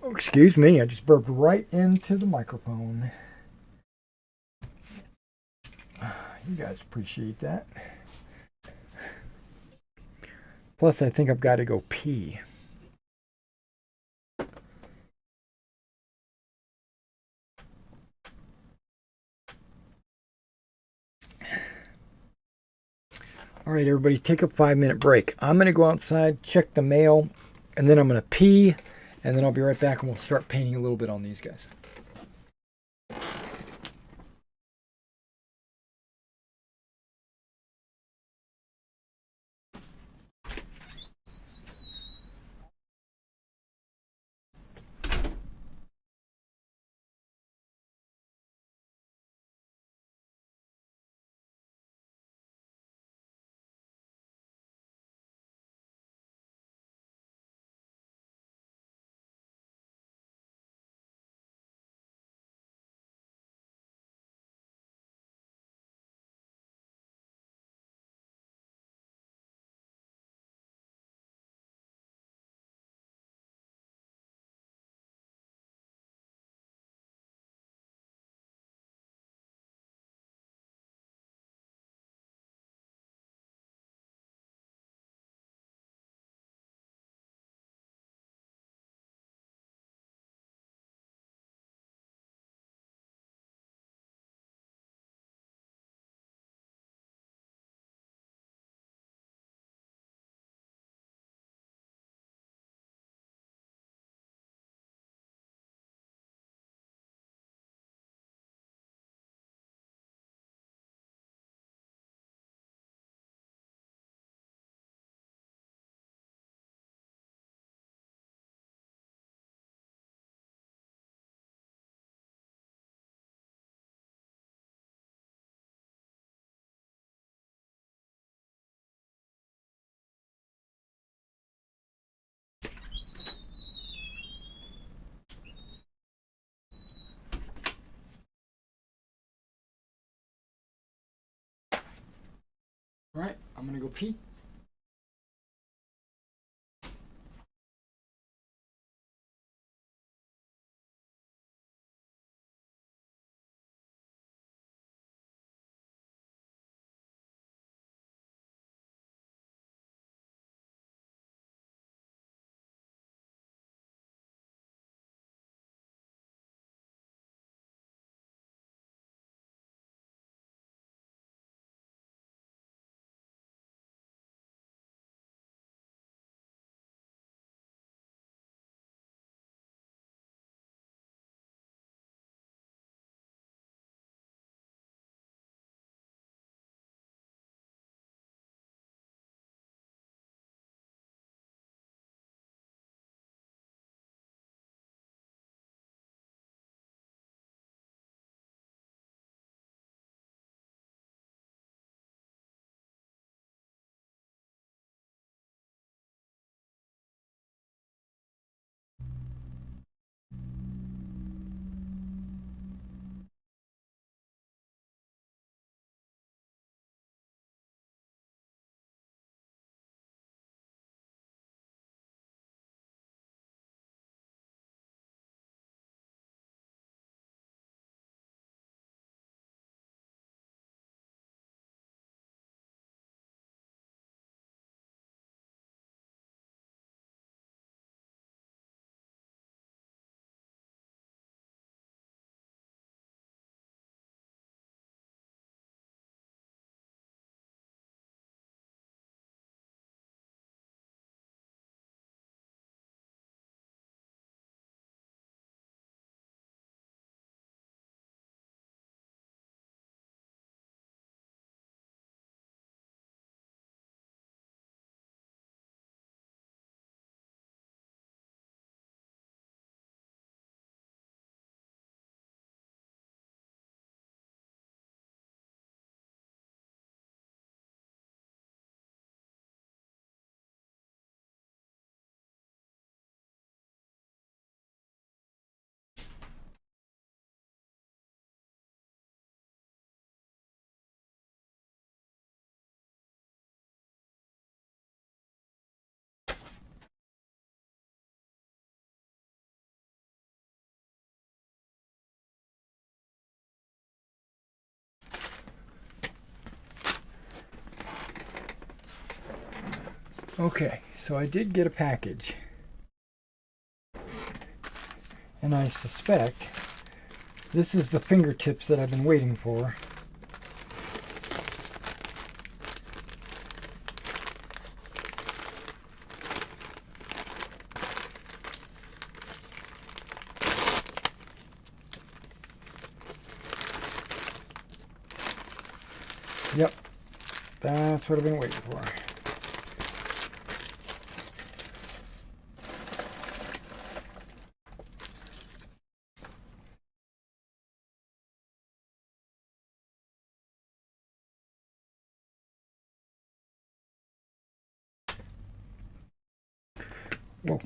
Excuse me, I just burped right into the microphone. You guys appreciate that. Plus, I think I've got to go pee. All right, everybody, take a 5-minute break. I'm going to go outside, check the mail, and then I'm going to pee, and then I'll be right back and we'll start painting a little bit on these guys. All right, I'm going to go pee. Okay, so I did get a package. And I suspect this is the fingertips that I've been waiting for. Yep, that's what I've been waiting for. Whoa.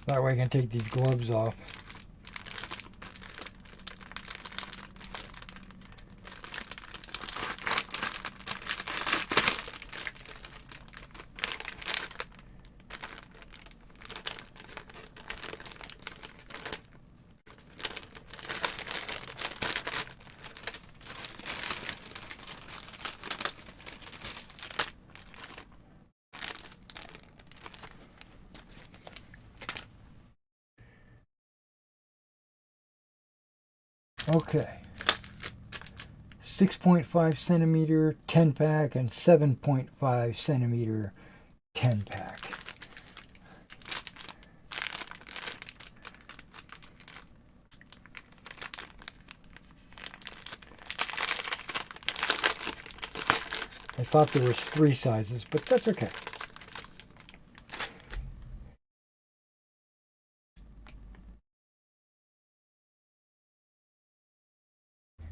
That way I can take these gloves off. Okay. 6.5 centimeter 10 pack and 7.5 centimeter 10 pack. I thought there was 3 sizes, but that's okay.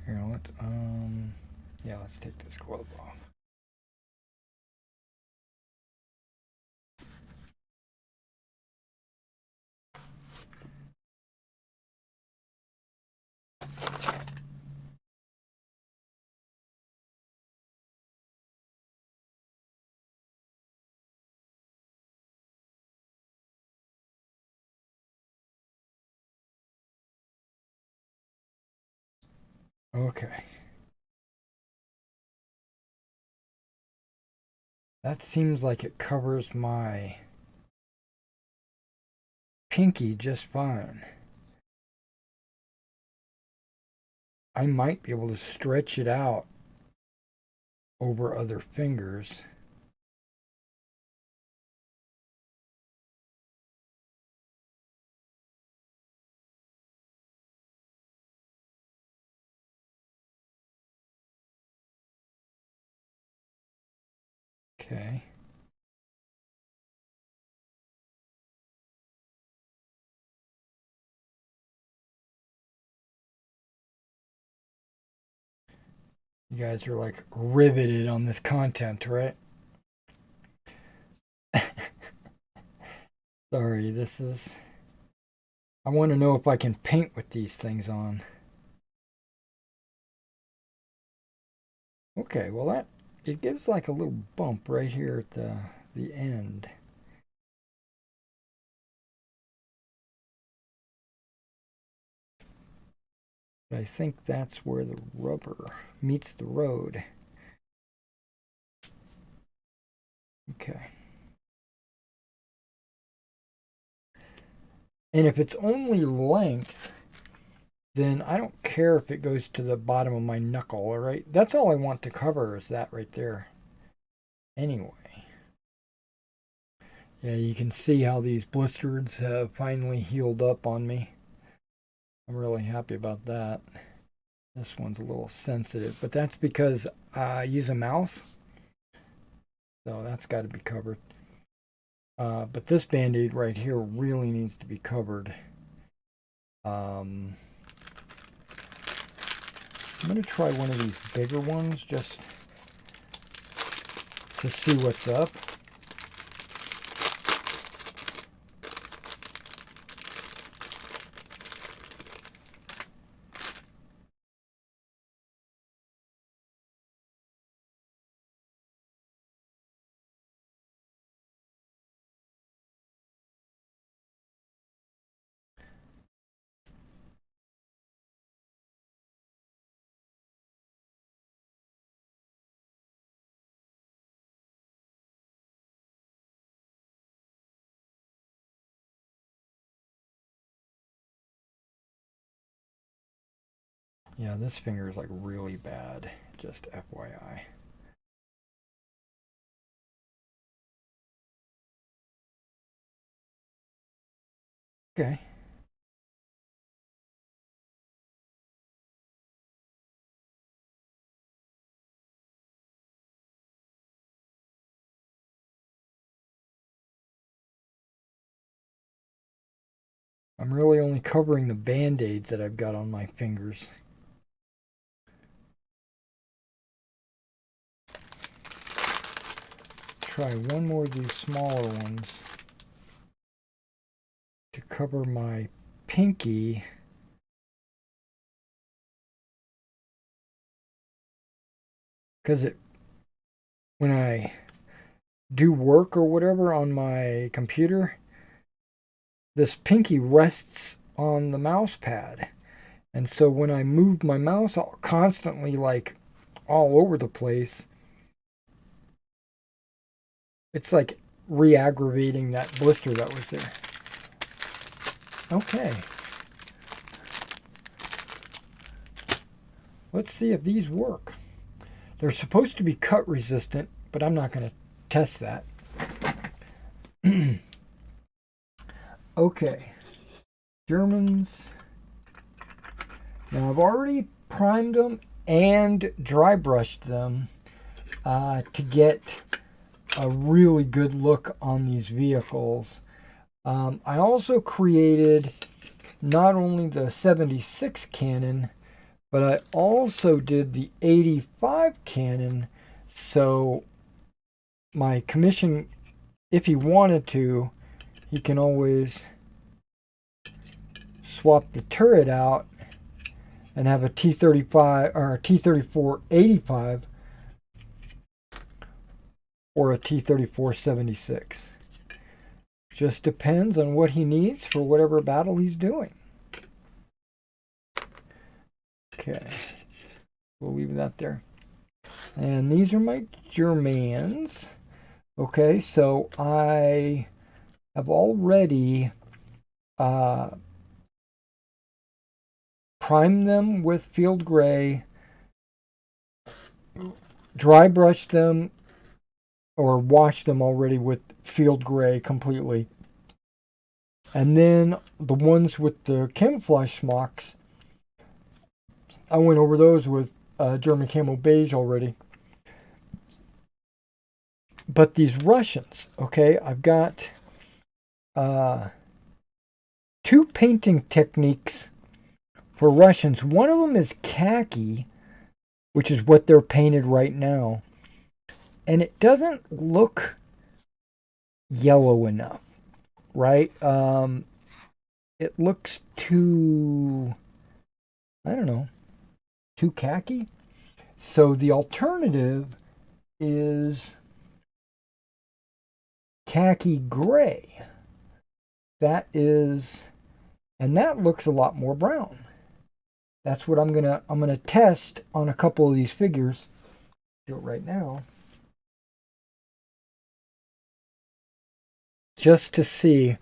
Here, let's take this glove off. Okay. That seems like it covers my pinky just fine. I might be able to stretch it out over other fingers. Okay. You guys are like riveted on this content, right? Sorry, I want to know if I can paint with these things on. Okay, well it gives like a little bump right here at the end. I think that's where the rubber meets the road. Okay. And if it's only length, then I don't care if it goes to the bottom of my knuckle, all right? That's all I want to cover is that right there. Anyway. Yeah, you can see how these blisters have finally healed up on me. I'm really happy about that. This one's a little sensitive, but that's because I use a mouse. So that's got to be covered. But this Band-Aid right here really needs to be covered. I'm going to try one of these bigger ones just to see what's up. Yeah, this finger is like really bad, just FYI. Okay. I'm really only covering the band-aids that I've got on my fingers. Try one more of these smaller ones to cover my pinky. Because when I do work or whatever on my computer, this pinky rests on the mouse pad. And so when I move my mouse constantly, like all over the place, it's like re-aggravating that blister that was there. Okay. Let's see if these work. They're supposed to be cut resistant, but I'm not going to test that. Okay. Germans. Now I've already primed them and dry brushed them to get a really good look on these vehicles. I also created not only the 76 cannon, but I also did the 85 cannon. So my commission, if he wanted to, he can always swap the turret out and have a T-35 or a T-34-85 or a T-34-76. Just depends on what he needs for whatever battle he's doing. Okay, we'll leave that there. And these are my Germans. Okay, so I have already primed them with field gray, dry brushed them, or washed them already with field gray completely. And then the ones with the camouflage smocks, I went over those with German camo beige already. But these Russians, okay, I've got two painting techniques for Russians. One of them is khaki, which is what they're painted right now. And it doesn't look yellow enough, right? It looks too, I don't know, too khaki. So the alternative is khaki gray. That is, and that looks a lot more brown. That's what I'm gonna test on a couple of these figures. Do it right now. Just to see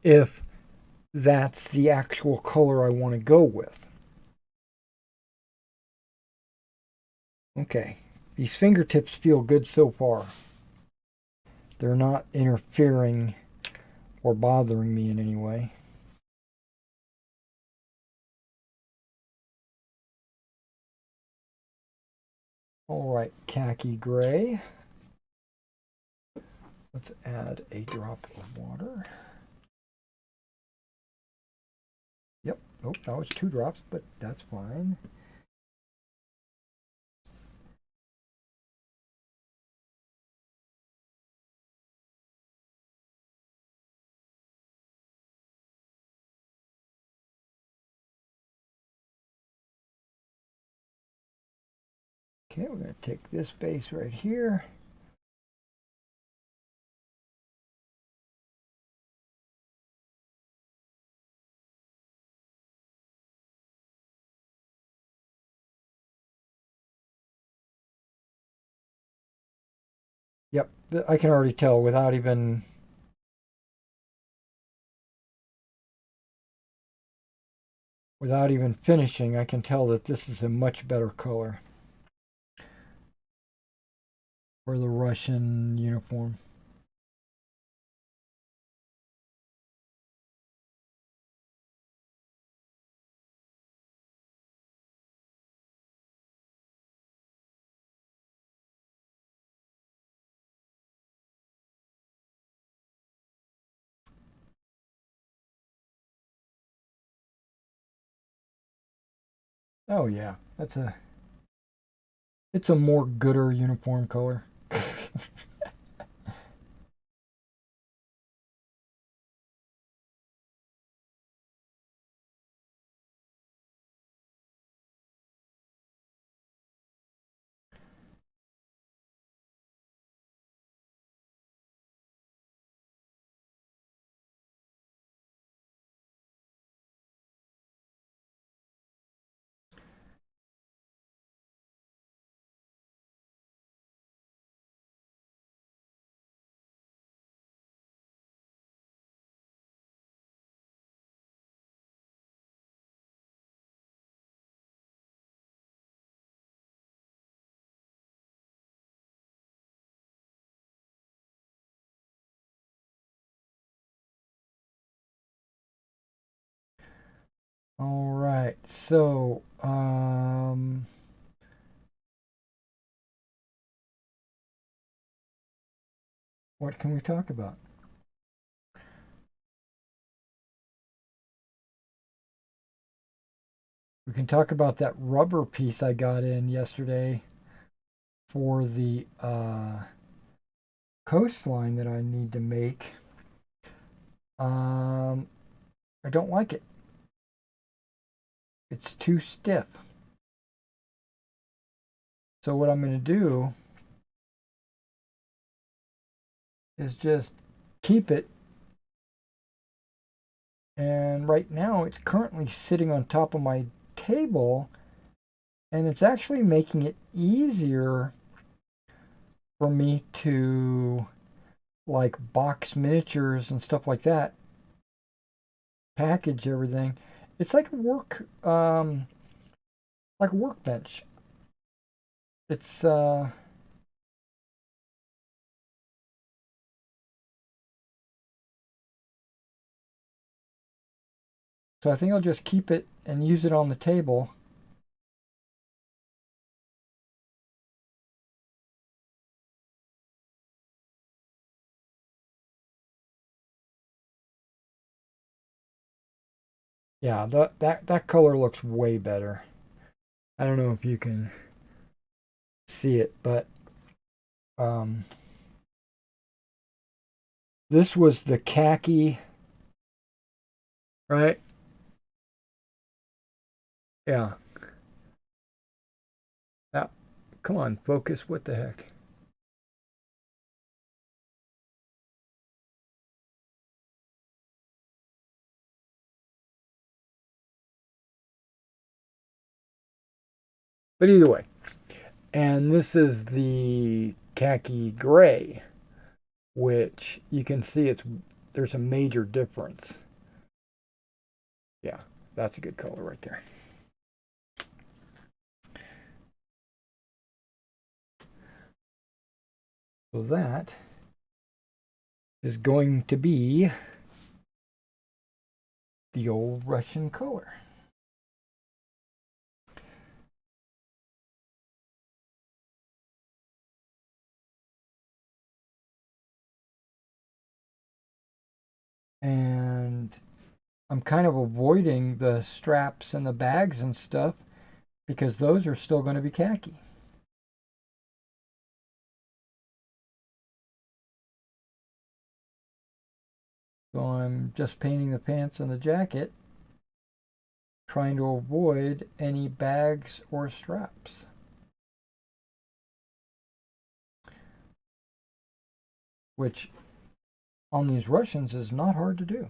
if that's the actual color I want to go with. Okay, these fingertips feel good so far. They're not interfering or bothering me in any way. All right, khaki gray. Let's add a drop of water. Yep, oh, that was 2 drops, but that's fine. Okay, we're going to take this base right here. Yep, I can already tell without even... without even finishing, I can tell that this is a much better color for the Russian uniform. Oh yeah, it's a more gooder uniform color. All right, so what can we talk about? We can talk about that rubber piece I got in yesterday for the coastline that I need to make. Um, I don't like it. It's too stiff. So what I'm going to do is just keep it. And right now it's currently sitting on top of my table, and it's actually making it easier for me to like box miniatures and stuff like that, package everything. It's like a workbench. It's so I think I'll just keep it and use it on the table. Yeah, that color looks way better. I don't know if you can see it, but um, this was the khaki, right? Yeah. That, come on, focus. What the heck? But either way, and this is the khaki gray, which you can see there's a major difference. Yeah, that's a good color right there. So that is going to be the old Russian color. And I'm kind of avoiding the straps and the bags and stuff because those are still going to be khaki. So I'm just painting the pants and the jacket, trying to avoid any bags or straps. Which on these Russians is not hard to do.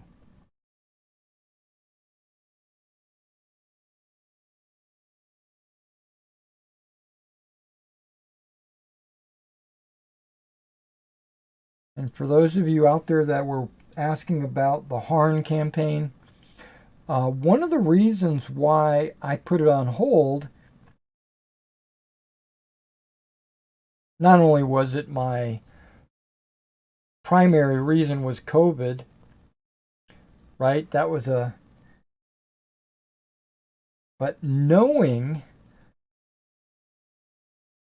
And for those of you out there that were asking about the Harn campaign, One of the reasons why I put it on hold, not only was it my primary reason was COVID, right? But knowing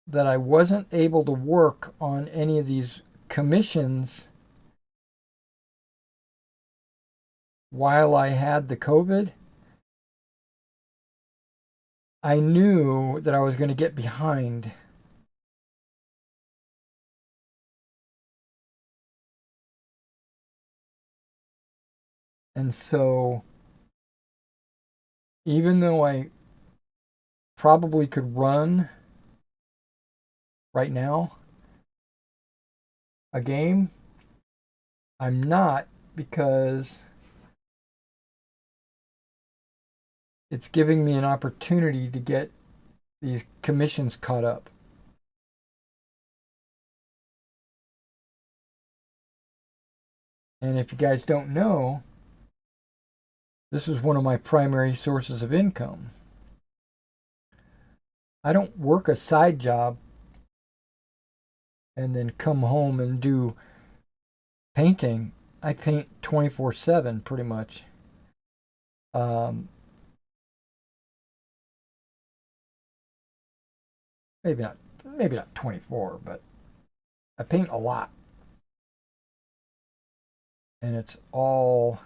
that I wasn't able to work on any of these commissions while I had the COVID, I knew that I was going to get behind. And so, even though I probably could run right now a game, I'm not, because it's giving me an opportunity to get these commissions caught up. And if you guys don't know, this is one of my primary sources of income. I don't work a side job and then come home and do painting. I paint 24/7 pretty much. Um, maybe not 24, but I paint a lot. And it's all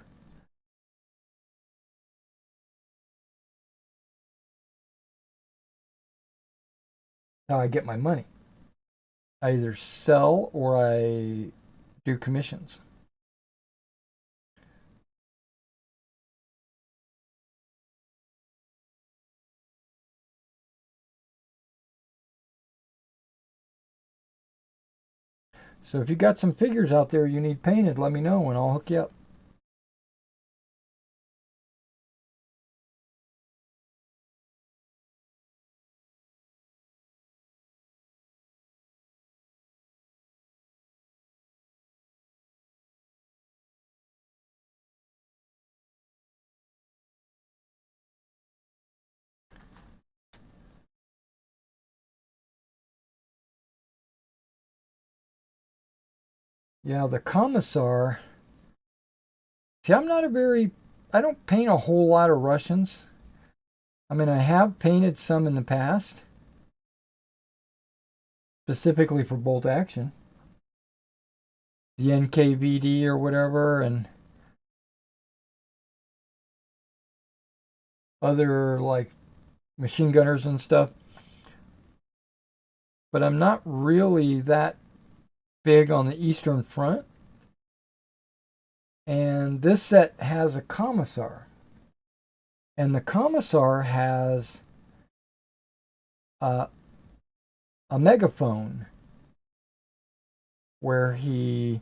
how I get my money. I either sell or I do commissions. So if you got some figures out there you need painted, let me know and I'll hook you up. Yeah, the commissar. See, I don't paint a whole lot of Russians. I mean, I have painted some in the past, specifically for bolt action, the NKVD or whatever, and other like machine gunners and stuff. But I'm not really that big on the Eastern Front. And this set has a commissar. And the commissar has a, a megaphone where he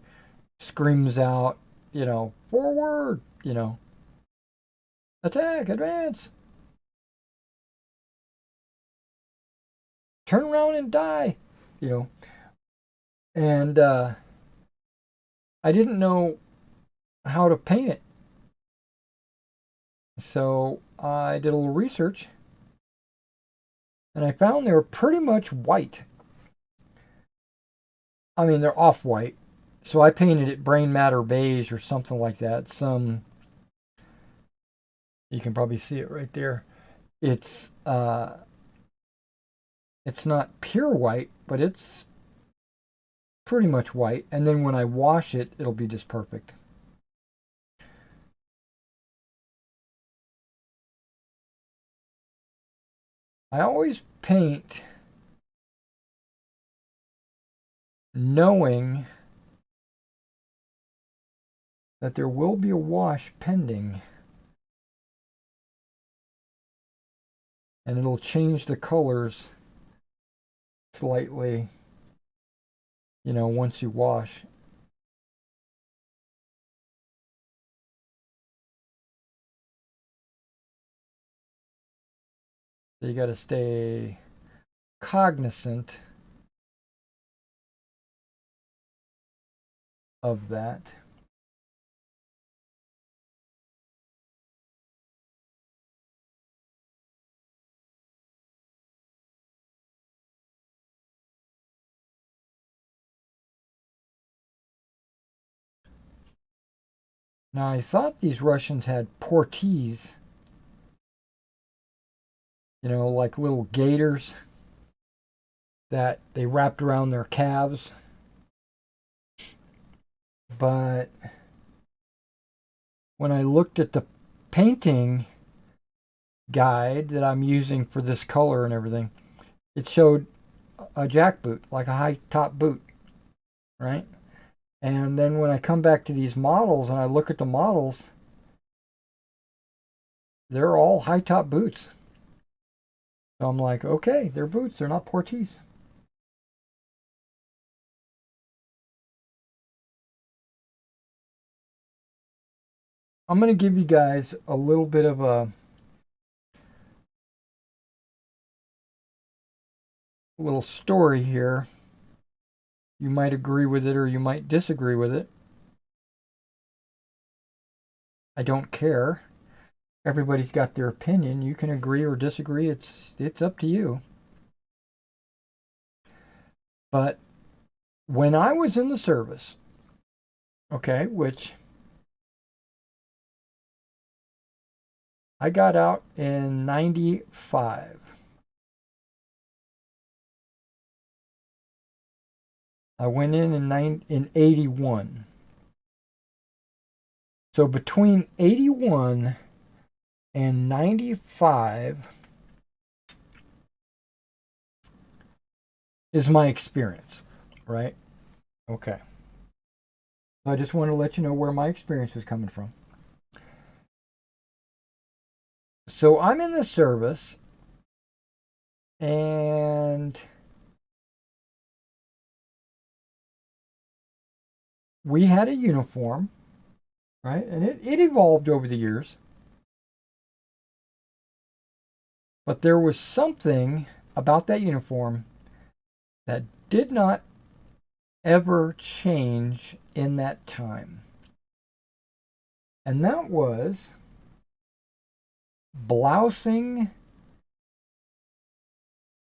screams out, forward, attack, advance, turn around and die, you know. And I didn't know how to paint it. So I did a little research and I found they were pretty much white. I mean, they're off white. So I painted it brain matter beige or something like that. You can probably see it right there. It's it's not pure white, but it's pretty much white. And then when I wash it, it'll be just perfect. I always paint knowing that there will be a wash pending. And it'll change the colors slightly, once you wash. So you got to stay cognizant of that. Now, I thought these Russians had portees, you know, like little gaiters that they wrapped around their calves. But when I looked at the painting guide that I'm using for this color and everything, it showed a jackboot, like a high top boot, right? And then when I come back to these models and I look at the models, they're all high top boots. So I'm like, okay, they're boots, they're not portees. I'm going to give you guys a little bit of a little story here. You might agree with it or you might disagree with it. I don't care. Everybody's got their opinion. You can agree or disagree. It's up to you. But when I was in the service, okay, which I got out in 95. I went in 81. So between 81 and 95 is my experience, right? Okay. So I just want to let you know where my experience was coming from. So I'm in the service, and we had a uniform, right? And it evolved over the years. But there was something about that uniform that did not ever change in that time. And that was blousing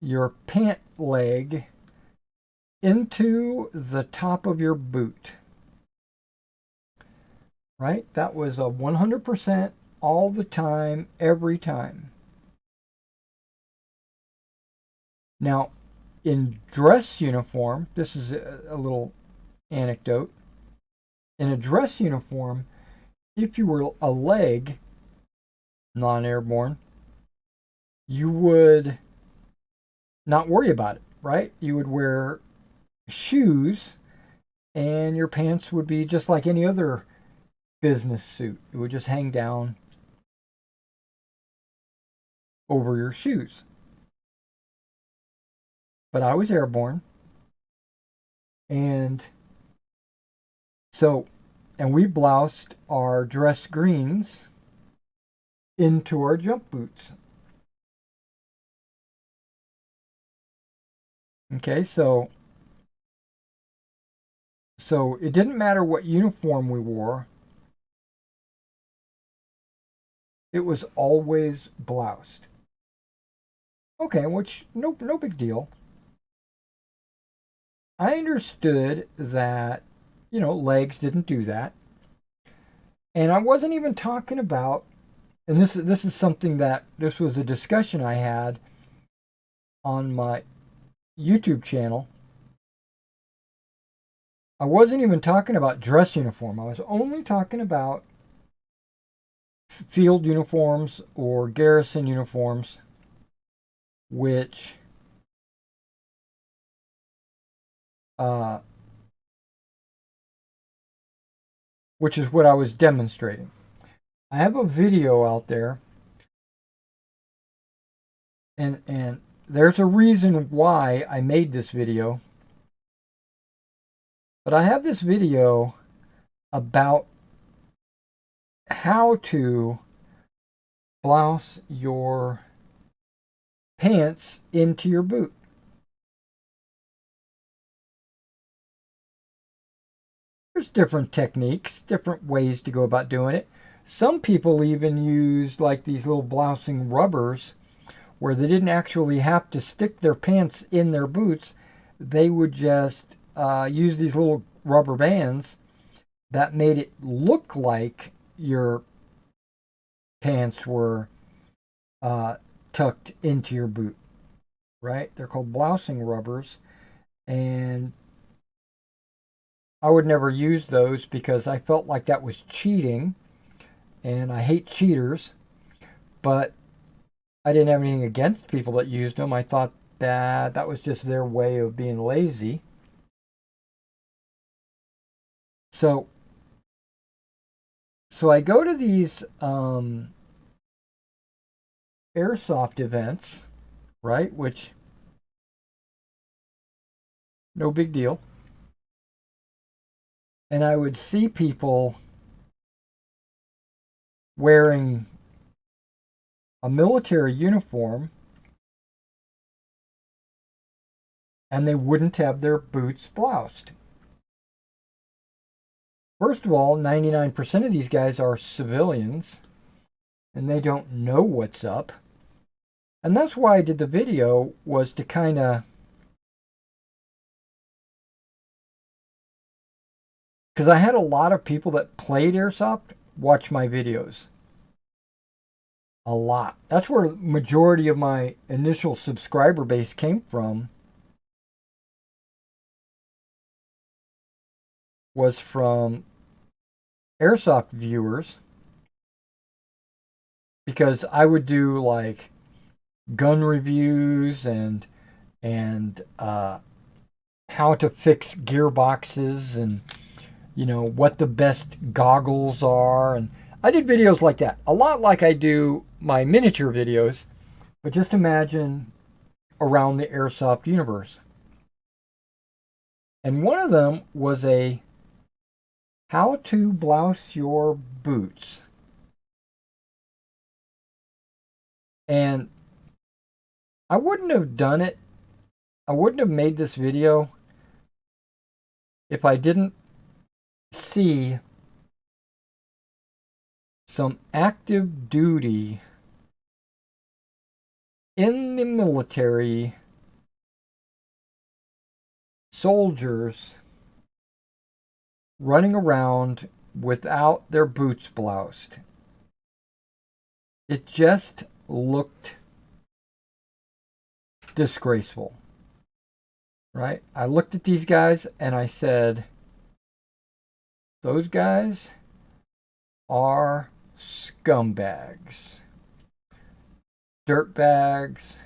your pant leg into the top of your boot. Right? That was a 100% all the time, every time. Now, in dress uniform, this is a little anecdote. In a dress uniform, if you were a leg, non-airborne, you would not worry about it, right? You would wear shoes, and your pants would be just like any other business suit. It would just hang down over your shoes. But I was airborne, and we bloused our dress greens into our jump boots. Okay, so it didn't matter what uniform we wore. It was always bloused. Okay, which no big deal. I understood that, you know, legs didn't do that. And I wasn't even talking about, and this is something that, this was a discussion I had on my YouTube channel. I wasn't even talking about dress uniform. I was only talking about field uniforms or garrison uniforms, which is what I was demonstrating. I have a video out there, and there's a reason why I made this video. But I have this video about how to blouse your pants into your boot. There's different techniques, different ways to go about doing it. Some people even use like these little blousing rubbers where they didn't actually have to stick their pants in their boots. They would just use these little rubber bands that made it look like your pants were tucked into your boot, right? They're called blousing rubbers, and I would never use those because I felt like that was cheating, and I hate cheaters, but I didn't have anything against people that used them. I thought that was just their way of being lazy. So I go to these airsoft events, right? Which, no big deal. And I would see people wearing a military uniform, and they wouldn't have their boots bloused. First of all, 99% of these guys are civilians, and they don't know what's up. And that's why I did the video, was to kind of, because I had a lot of people that played airsoft watch my videos. A lot. That's where the majority of my initial subscriber base came from. Was from airsoft viewers, because I would do like gun reviews and how to fix gearboxes, and what the best goggles are, and I did videos like that, a lot like I do my miniature videos, but just imagine around the airsoft universe. And one of them was a how to blouse your boots. And I wouldn't have done it, I wouldn't have made this video if I didn't see some active duty in the military soldiers running around without their boots bloused. It just looked disgraceful, right? I looked at these guys and I said, those guys are scumbags, dirtbags.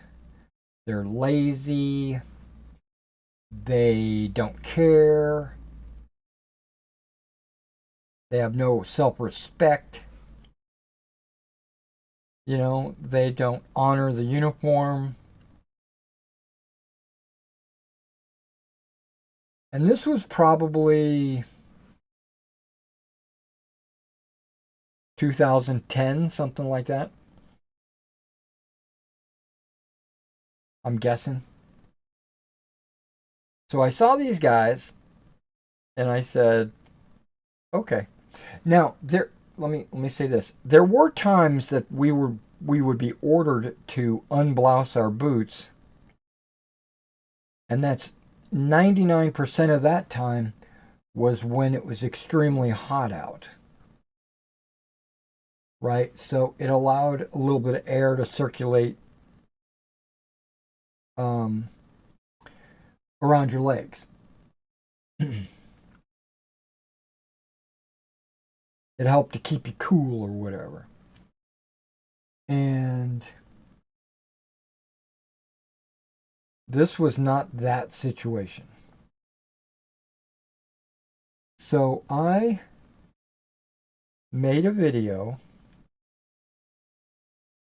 They're lazy. They don't care. They have no self-respect. They don't honor the uniform. And this was probably 2010, something like that. I'm guessing. So I saw these guys and I said, okay. Now, let me say this. There were times that we would be ordered to unblouse our boots, and that's 99% of that time was when it was extremely hot out. Right? So it allowed a little bit of air to circulate around your legs. It helped to keep you cool or whatever. And this was not that situation. So I made a video,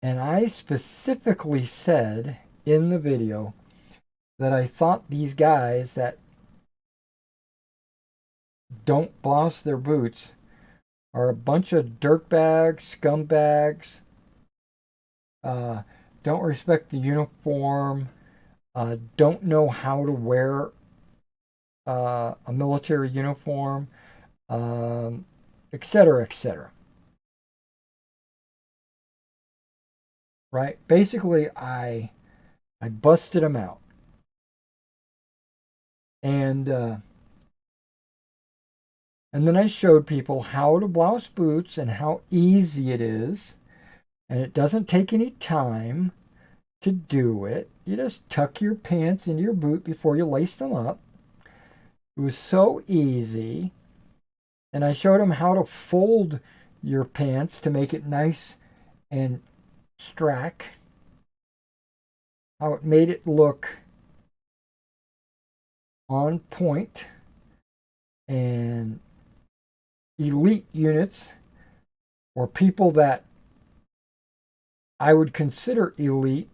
and I specifically said in the video that I thought these guys that don't blouse their boots are a bunch of dirtbags, scumbags, don't respect the uniform, don't know how to wear a military uniform, etc., etc. Right? Basically, I busted them out. And And then I showed people how to blouse boots and how easy it is. And it doesn't take any time to do it. You just tuck your pants into your boot before you lace them up. It was so easy. And I showed them how to fold your pants to make it nice and strack. How it made it look on point. And elite units, or people that I would consider elite,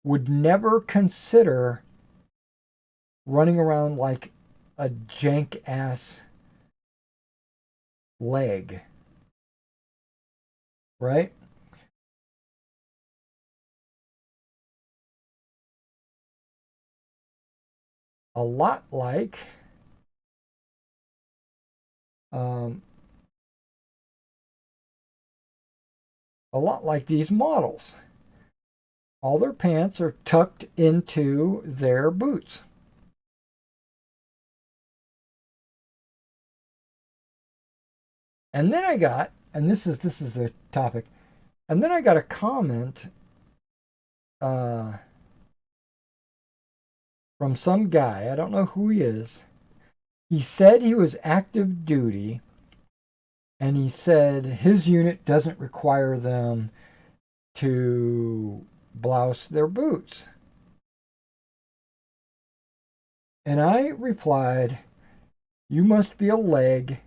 would never consider running around like a jank ass leg. Right? A lot like these models. All their pants are tucked into their boots. And then I got, and this is the topic, and then I got a comment from some guy. I don't know who he is. He said he was active duty, and he said his unit doesn't require them to blouse their boots. And I replied, you must be a leg,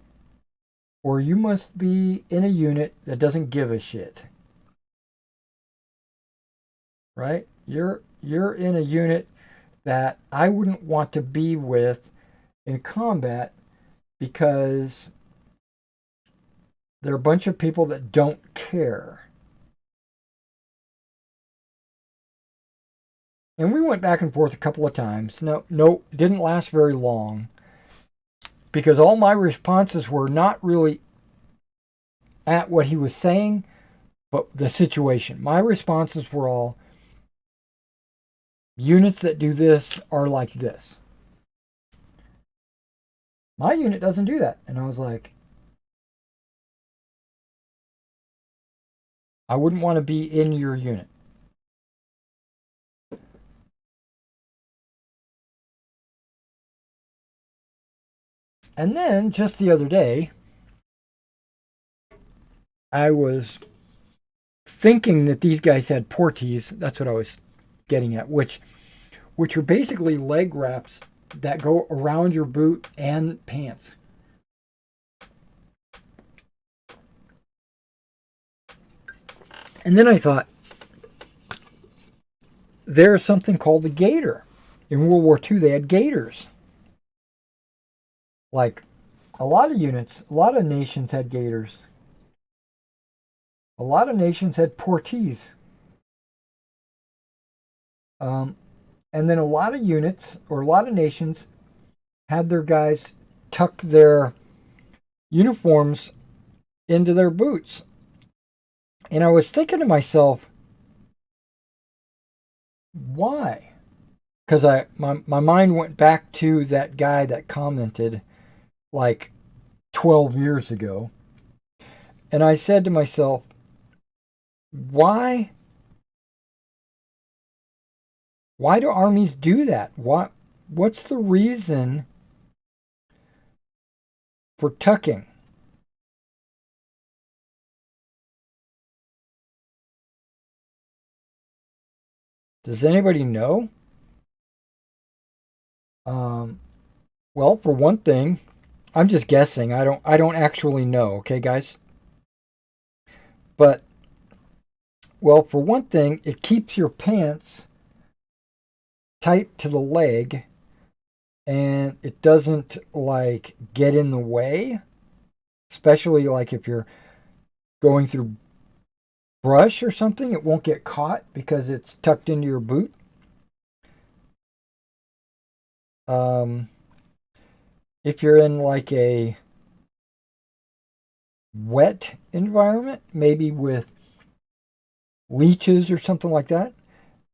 or you must be in a unit that doesn't give a shit. Right? You're in a unit that I wouldn't want to be with in combat, because they're a bunch of people that don't care. And we went back and forth a couple of times. No, it didn't last very long, because all my responses were not really at what he was saying, but the situation. My responses were all, units that do this are like this. My unit doesn't do that. And I was like, I wouldn't want to be in your unit. And then just the other day, I was thinking that these guys had porties. That's what I was getting at, which are basically leg wraps that go around your boot and pants. And then I thought, there's something called a gaiter. In World War II, they had gaiters. Like, a lot of units, a lot of nations had gaiters. A lot of nations had portees. And then a lot of units, or a lot of nations, had their guys tuck their uniforms into their boots. And I was thinking to myself, why? Because my mind went back to that guy that commented like 12 years ago. And I said to myself, why do armies do that? What's the reason for tucking? Does anybody know? Well, for one thing, I'm just guessing. I don't actually know, okay, guys? But, well, for one thing, it keeps your pants tight to the leg, and it doesn't like get in the way, especially like if you're going through brush or something. It won't get caught because it's tucked into your boot. If you're in like a wet environment, maybe with leeches or something like that,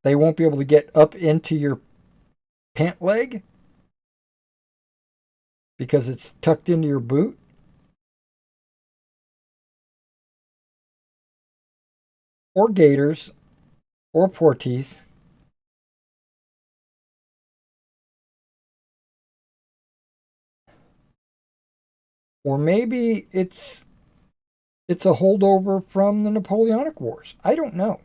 they won't be able to get up into your pant leg because it's tucked into your boot. or gaiters or porties. Or maybe it's a holdover from the Napoleonic Wars. I don't know.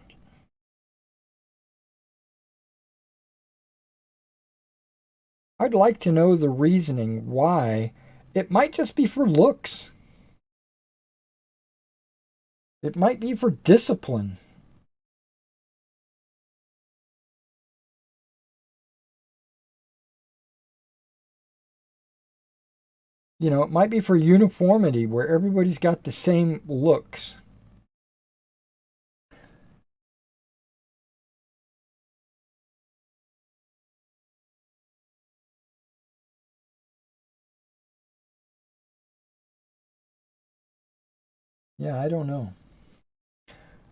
I'd like to know the reasoning why. It might just be for looks. It might be for discipline. You know, it might be for uniformity where everybody's got the same looks. Yeah, I don't know.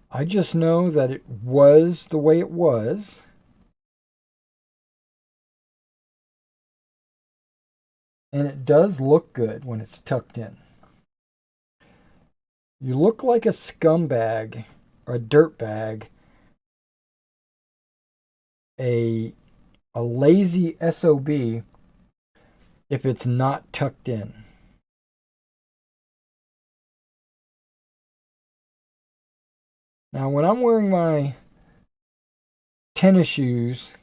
I just know that it was the way it was. And it does look good when it's tucked in. You look like a scumbag or a dirtbag, a lazy SOB if it's not tucked in. Now, when I'm wearing my tennis shoes,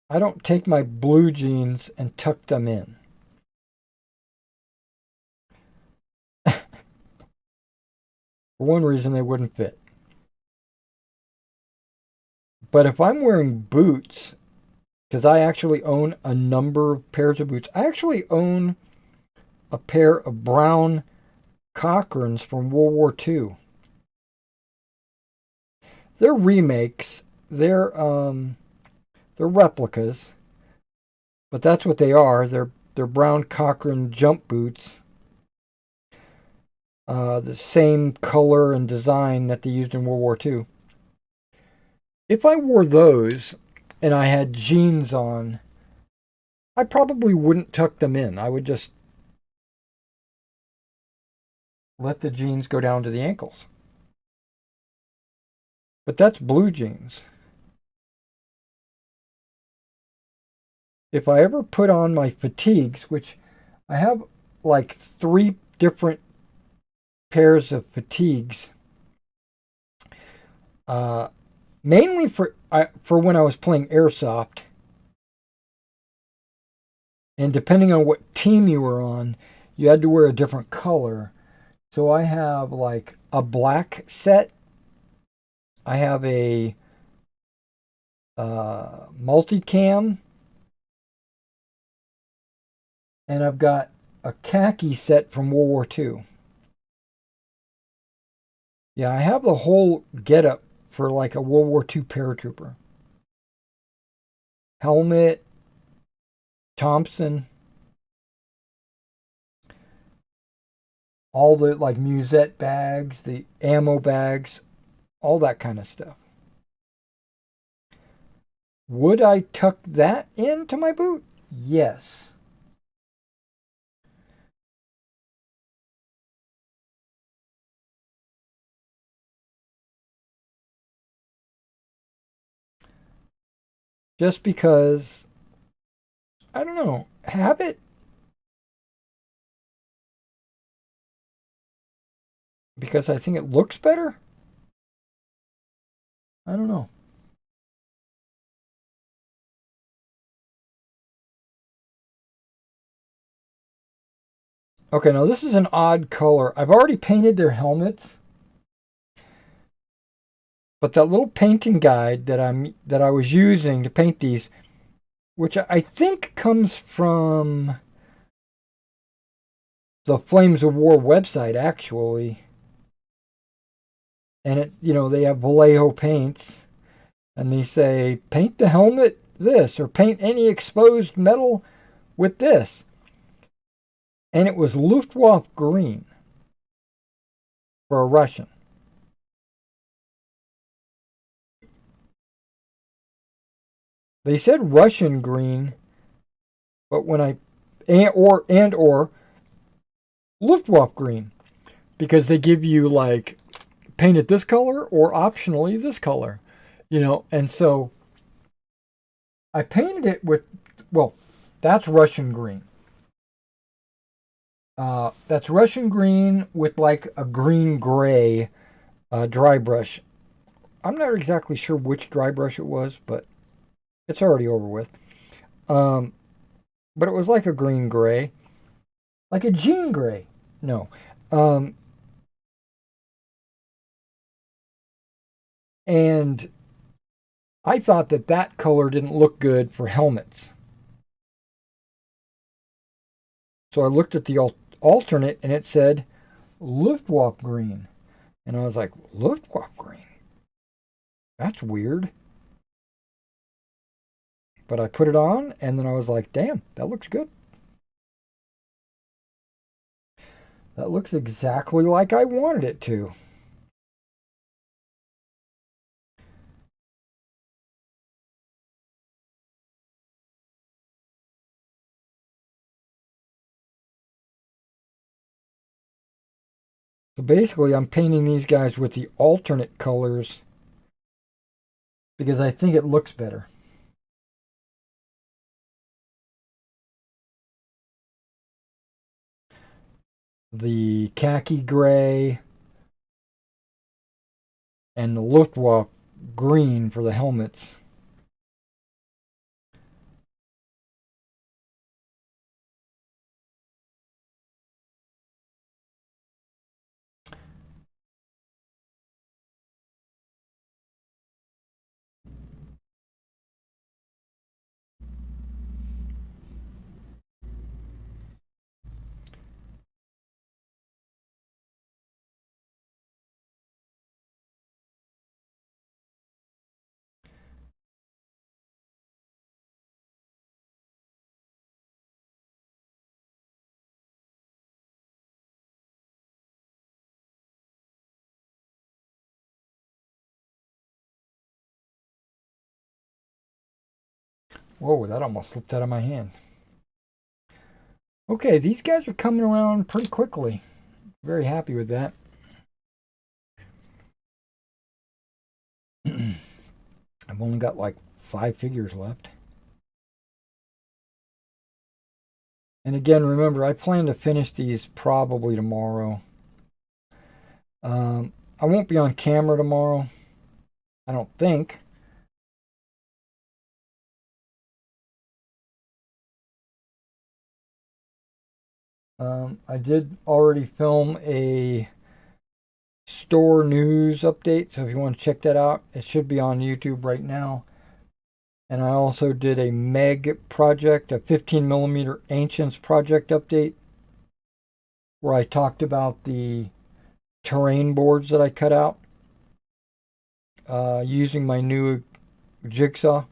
I don't take my blue jeans and tuck them in. For one reason, they wouldn't fit. But if I'm wearing boots, because I actually own a number of pairs of boots, I actually own a pair of brown Cochranes from World War II. They're remakes. They're replicas, but that's what they are. They're brown Cochrane jump boots. The same color and design that they used in World War II. If I wore those and I had jeans on, I probably wouldn't tuck them in. I would just let the jeans go down to the ankles. But that's blue jeans. If I ever put on my fatigues, which I have like 3 different pairs of fatigues, mainly for when I was playing airsoft, and depending on what team you were on, you had to wear a different color. So I have like a black set. I have a multicam, and I've got a khaki set from World War II. Yeah, I have the whole getup for like a World War II paratrooper. Helmet, Thompson, all the like musette bags, the ammo bags, all that kind of stuff. Would I tuck that into my boot? Yes. Just because, I don't know, habit? Because I think it looks better? I don't know. Okay, now this is an odd color. I've already painted their helmets, but that little painting guide that I was using to paint these, which I think comes from the Flames of War website actually, and it's, you know, they have Vallejo paints, and they say paint the helmet this or paint any exposed metal with this, and it was Luftwaffe green for a Russian. They said Russian green, but when I or Luftwaffe green, because they give you like paint it this color or optionally this color, and so I painted it with, well, that's Russian green. That's Russian green with like a green gray dry brush. I'm not exactly sure which dry brush it was, but it's already over with. But it was like a green gray, like a jean gray. No. And I thought that color didn't look good for helmets. So I looked at the alternate and it said Luftwaffe green. And I was like, Luftwaffe green? That's weird. But I put it on and then I was like, damn, that looks good. That looks exactly like I wanted it to. So basically, I'm painting these guys with the alternate colors because I think it looks better. The khaki gray and the Luftwaffe green for the helmets. Whoa, that almost slipped out of my hand. Okay, these guys are coming around pretty quickly. Very happy with that. I've only got like 5 figures left. And again, remember, I plan to finish these probably tomorrow. I won't be on camera tomorrow. I don't think. I did already film a store news update, so if you want to check that out, it should be on YouTube right now. And I also did a Meg project, a 15mm Ancients project update, where I talked about the terrain boards that I cut out using my new jigsaw.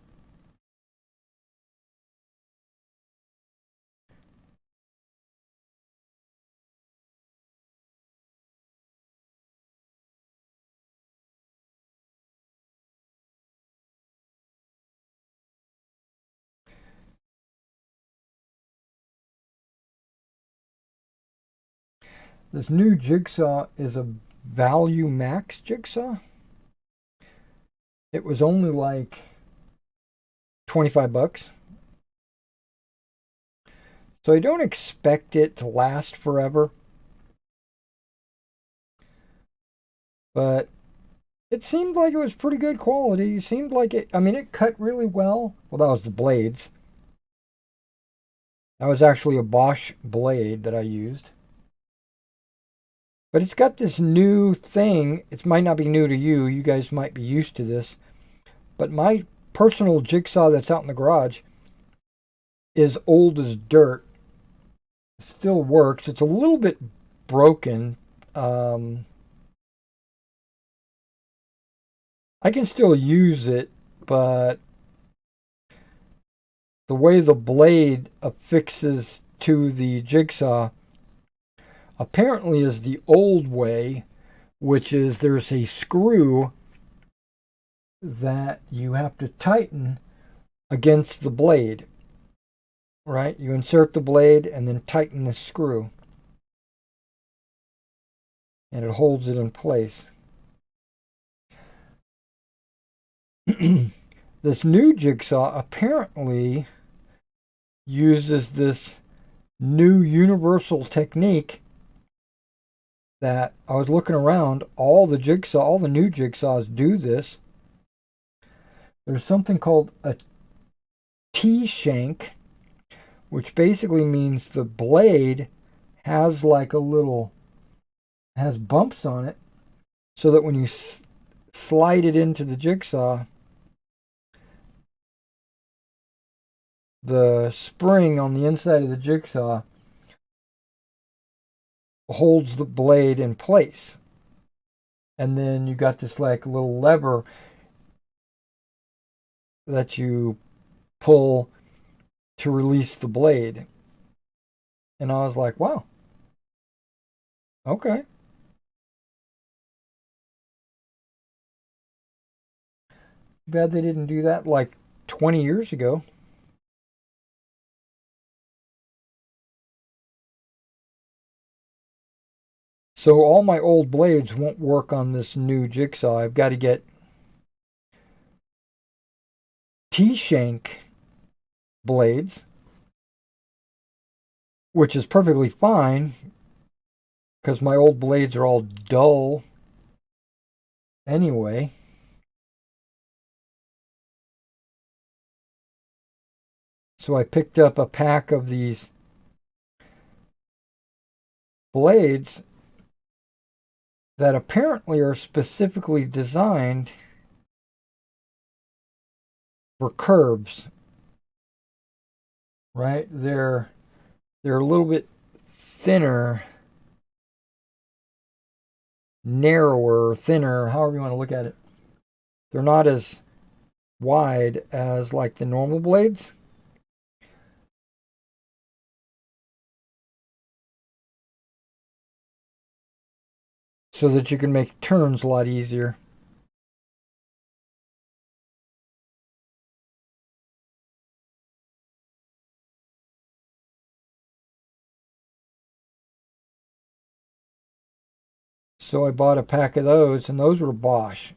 This new jigsaw is a Value Max jigsaw. It was only like 25 bucks. So I don't expect it to last forever. But it seemed like it was pretty good quality. It seemed like it, I mean, it cut really well. Well, that was the blades. That was actually a Bosch blade that I used. But it's got this new thing. It might not be new to you. You guys might be used to this. But my personal jigsaw that's out in the garage is old as dirt. It still works. It's a little bit broken. I can still use it, but the way the blade affixes to the jigsaw apparently is the old way, which is there's a screw that you have to tighten against the blade, right? You insert the blade and then tighten the screw, and it holds it in place. This new jigsaw apparently uses this new universal technique that I was looking around. All the new jigsaws do this. There's something called a T-shank, which basically means the blade has like has bumps on it, so that when you slide it into the jigsaw, the spring on the inside of the jigsaw holds the blade in place. And then you got this like little lever that you pull to release the blade. And I was like, wow, okay. Bad they didn't do that like 20 years ago. So all my old blades won't work on this new jigsaw. I've got to get T-shank blades, which is perfectly fine because my old blades are all dull anyway. So I picked up a pack of these blades that apparently are specifically designed for curves, right? They're a little bit thinner, narrower, thinner, however you want to look at it. They're not as wide as like the normal blades. So that you can make turns a lot easier. So I bought a pack of those, and those were Bosch.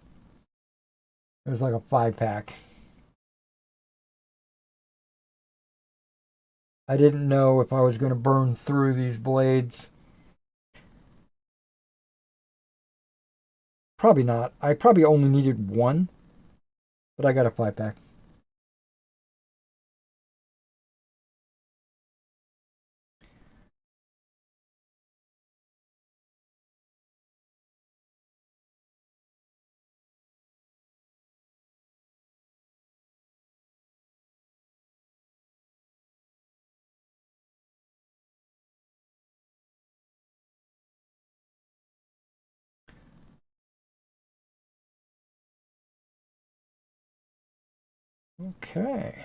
It was like a 5-pack. I didn't know if I was going to burn through these blades. Probably not. I probably only needed one, but I got a 5-pack. Okay.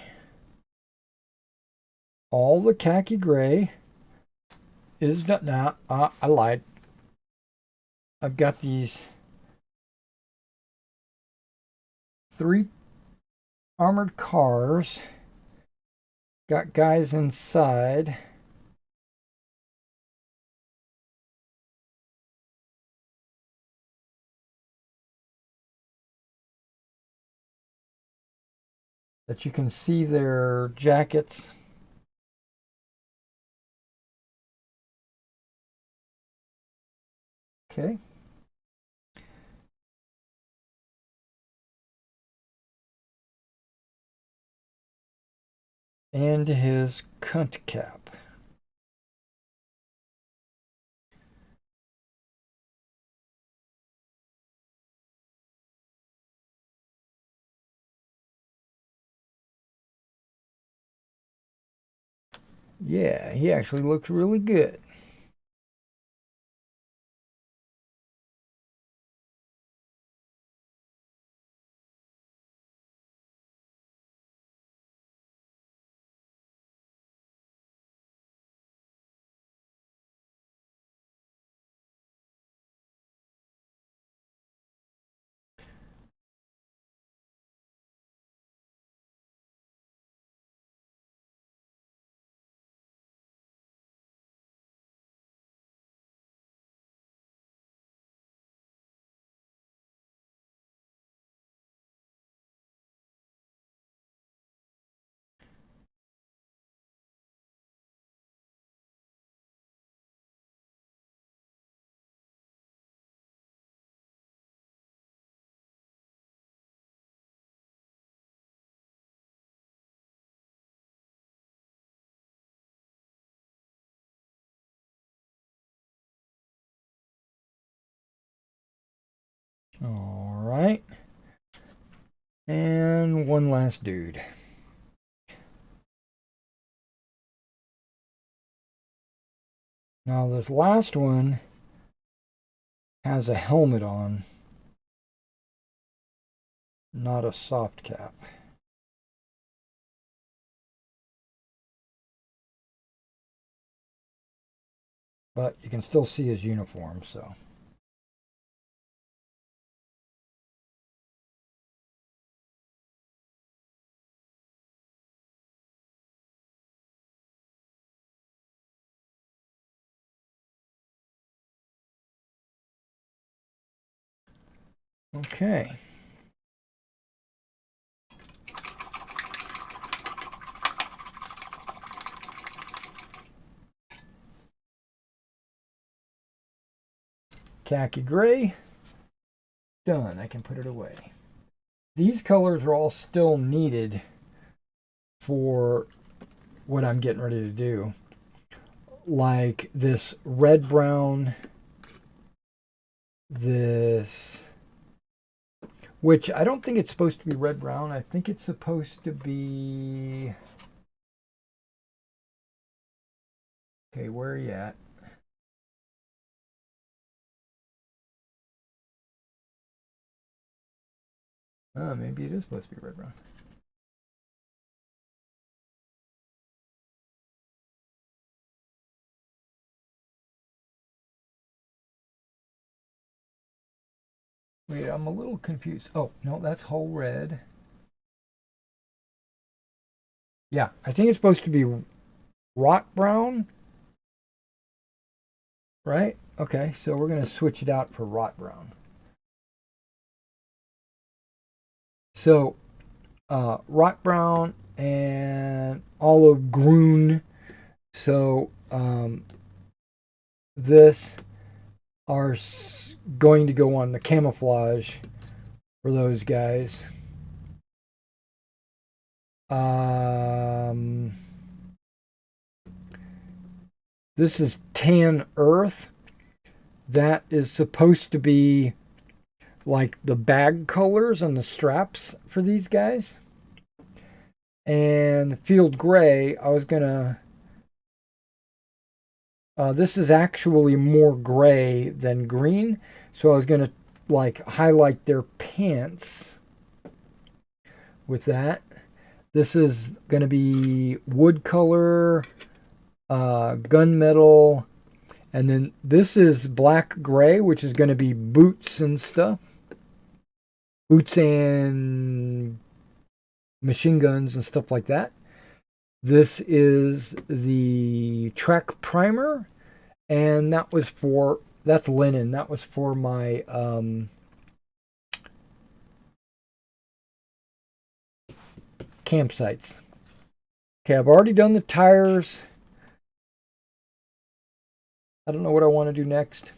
All the khaki gray is done. Now, I lied. I've got these 3 armored cars. Got guys inside. That you can see their jackets. Okay. And his cunt cap. Yeah, he actually looks really good. All right. And one last dude. Now this last one has a helmet on, not a soft cap. But you can still see his uniform, so. Okay. Khaki gray. Done. I can put it away. These colors are all still needed for what I'm getting ready to do. Like this red brown, this, which I don't think it's supposed to be red brown. I think it's supposed to be, okay, where are you at? Oh, maybe it is supposed to be red brown. Wait, I'm a little confused. Oh, no, that's whole red. Yeah, I think it's supposed to be rock brown, right? Okay, so we're going to switch it out for rock brown. So, rock brown and olive green. So, this are going to go on the camouflage for those guys. This is tan earth. That is supposed to be like the bag colors on the straps for these guys. And field gray, I was gonna, this is actually more gray than green, so I was gonna like highlight their pants with that. This is gonna be wood color, gunmetal, and then this is black gray, which is gonna be boots and stuff. Boots and machine guns and stuff like that. This is the track primer, and that was for, that's linen. That was for my campsites. Okay, I've already done the tires. I don't know what I want to do next.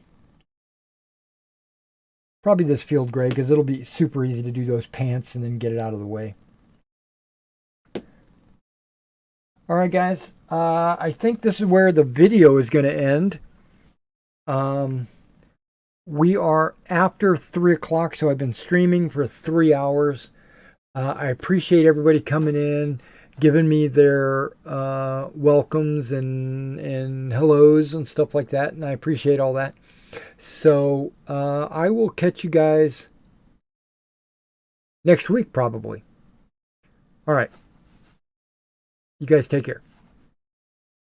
Probably this field gray, because it'll be super easy to do those pants and then get it out of the way. All right, guys. I think this is where the video is going to end. We are after 3 o'clock, so I've been streaming for 3 hours. I appreciate everybody coming in, giving me their welcomes and hellos and stuff like that, and I appreciate all that. So I will catch you guys next week, probably. All right. You guys take care.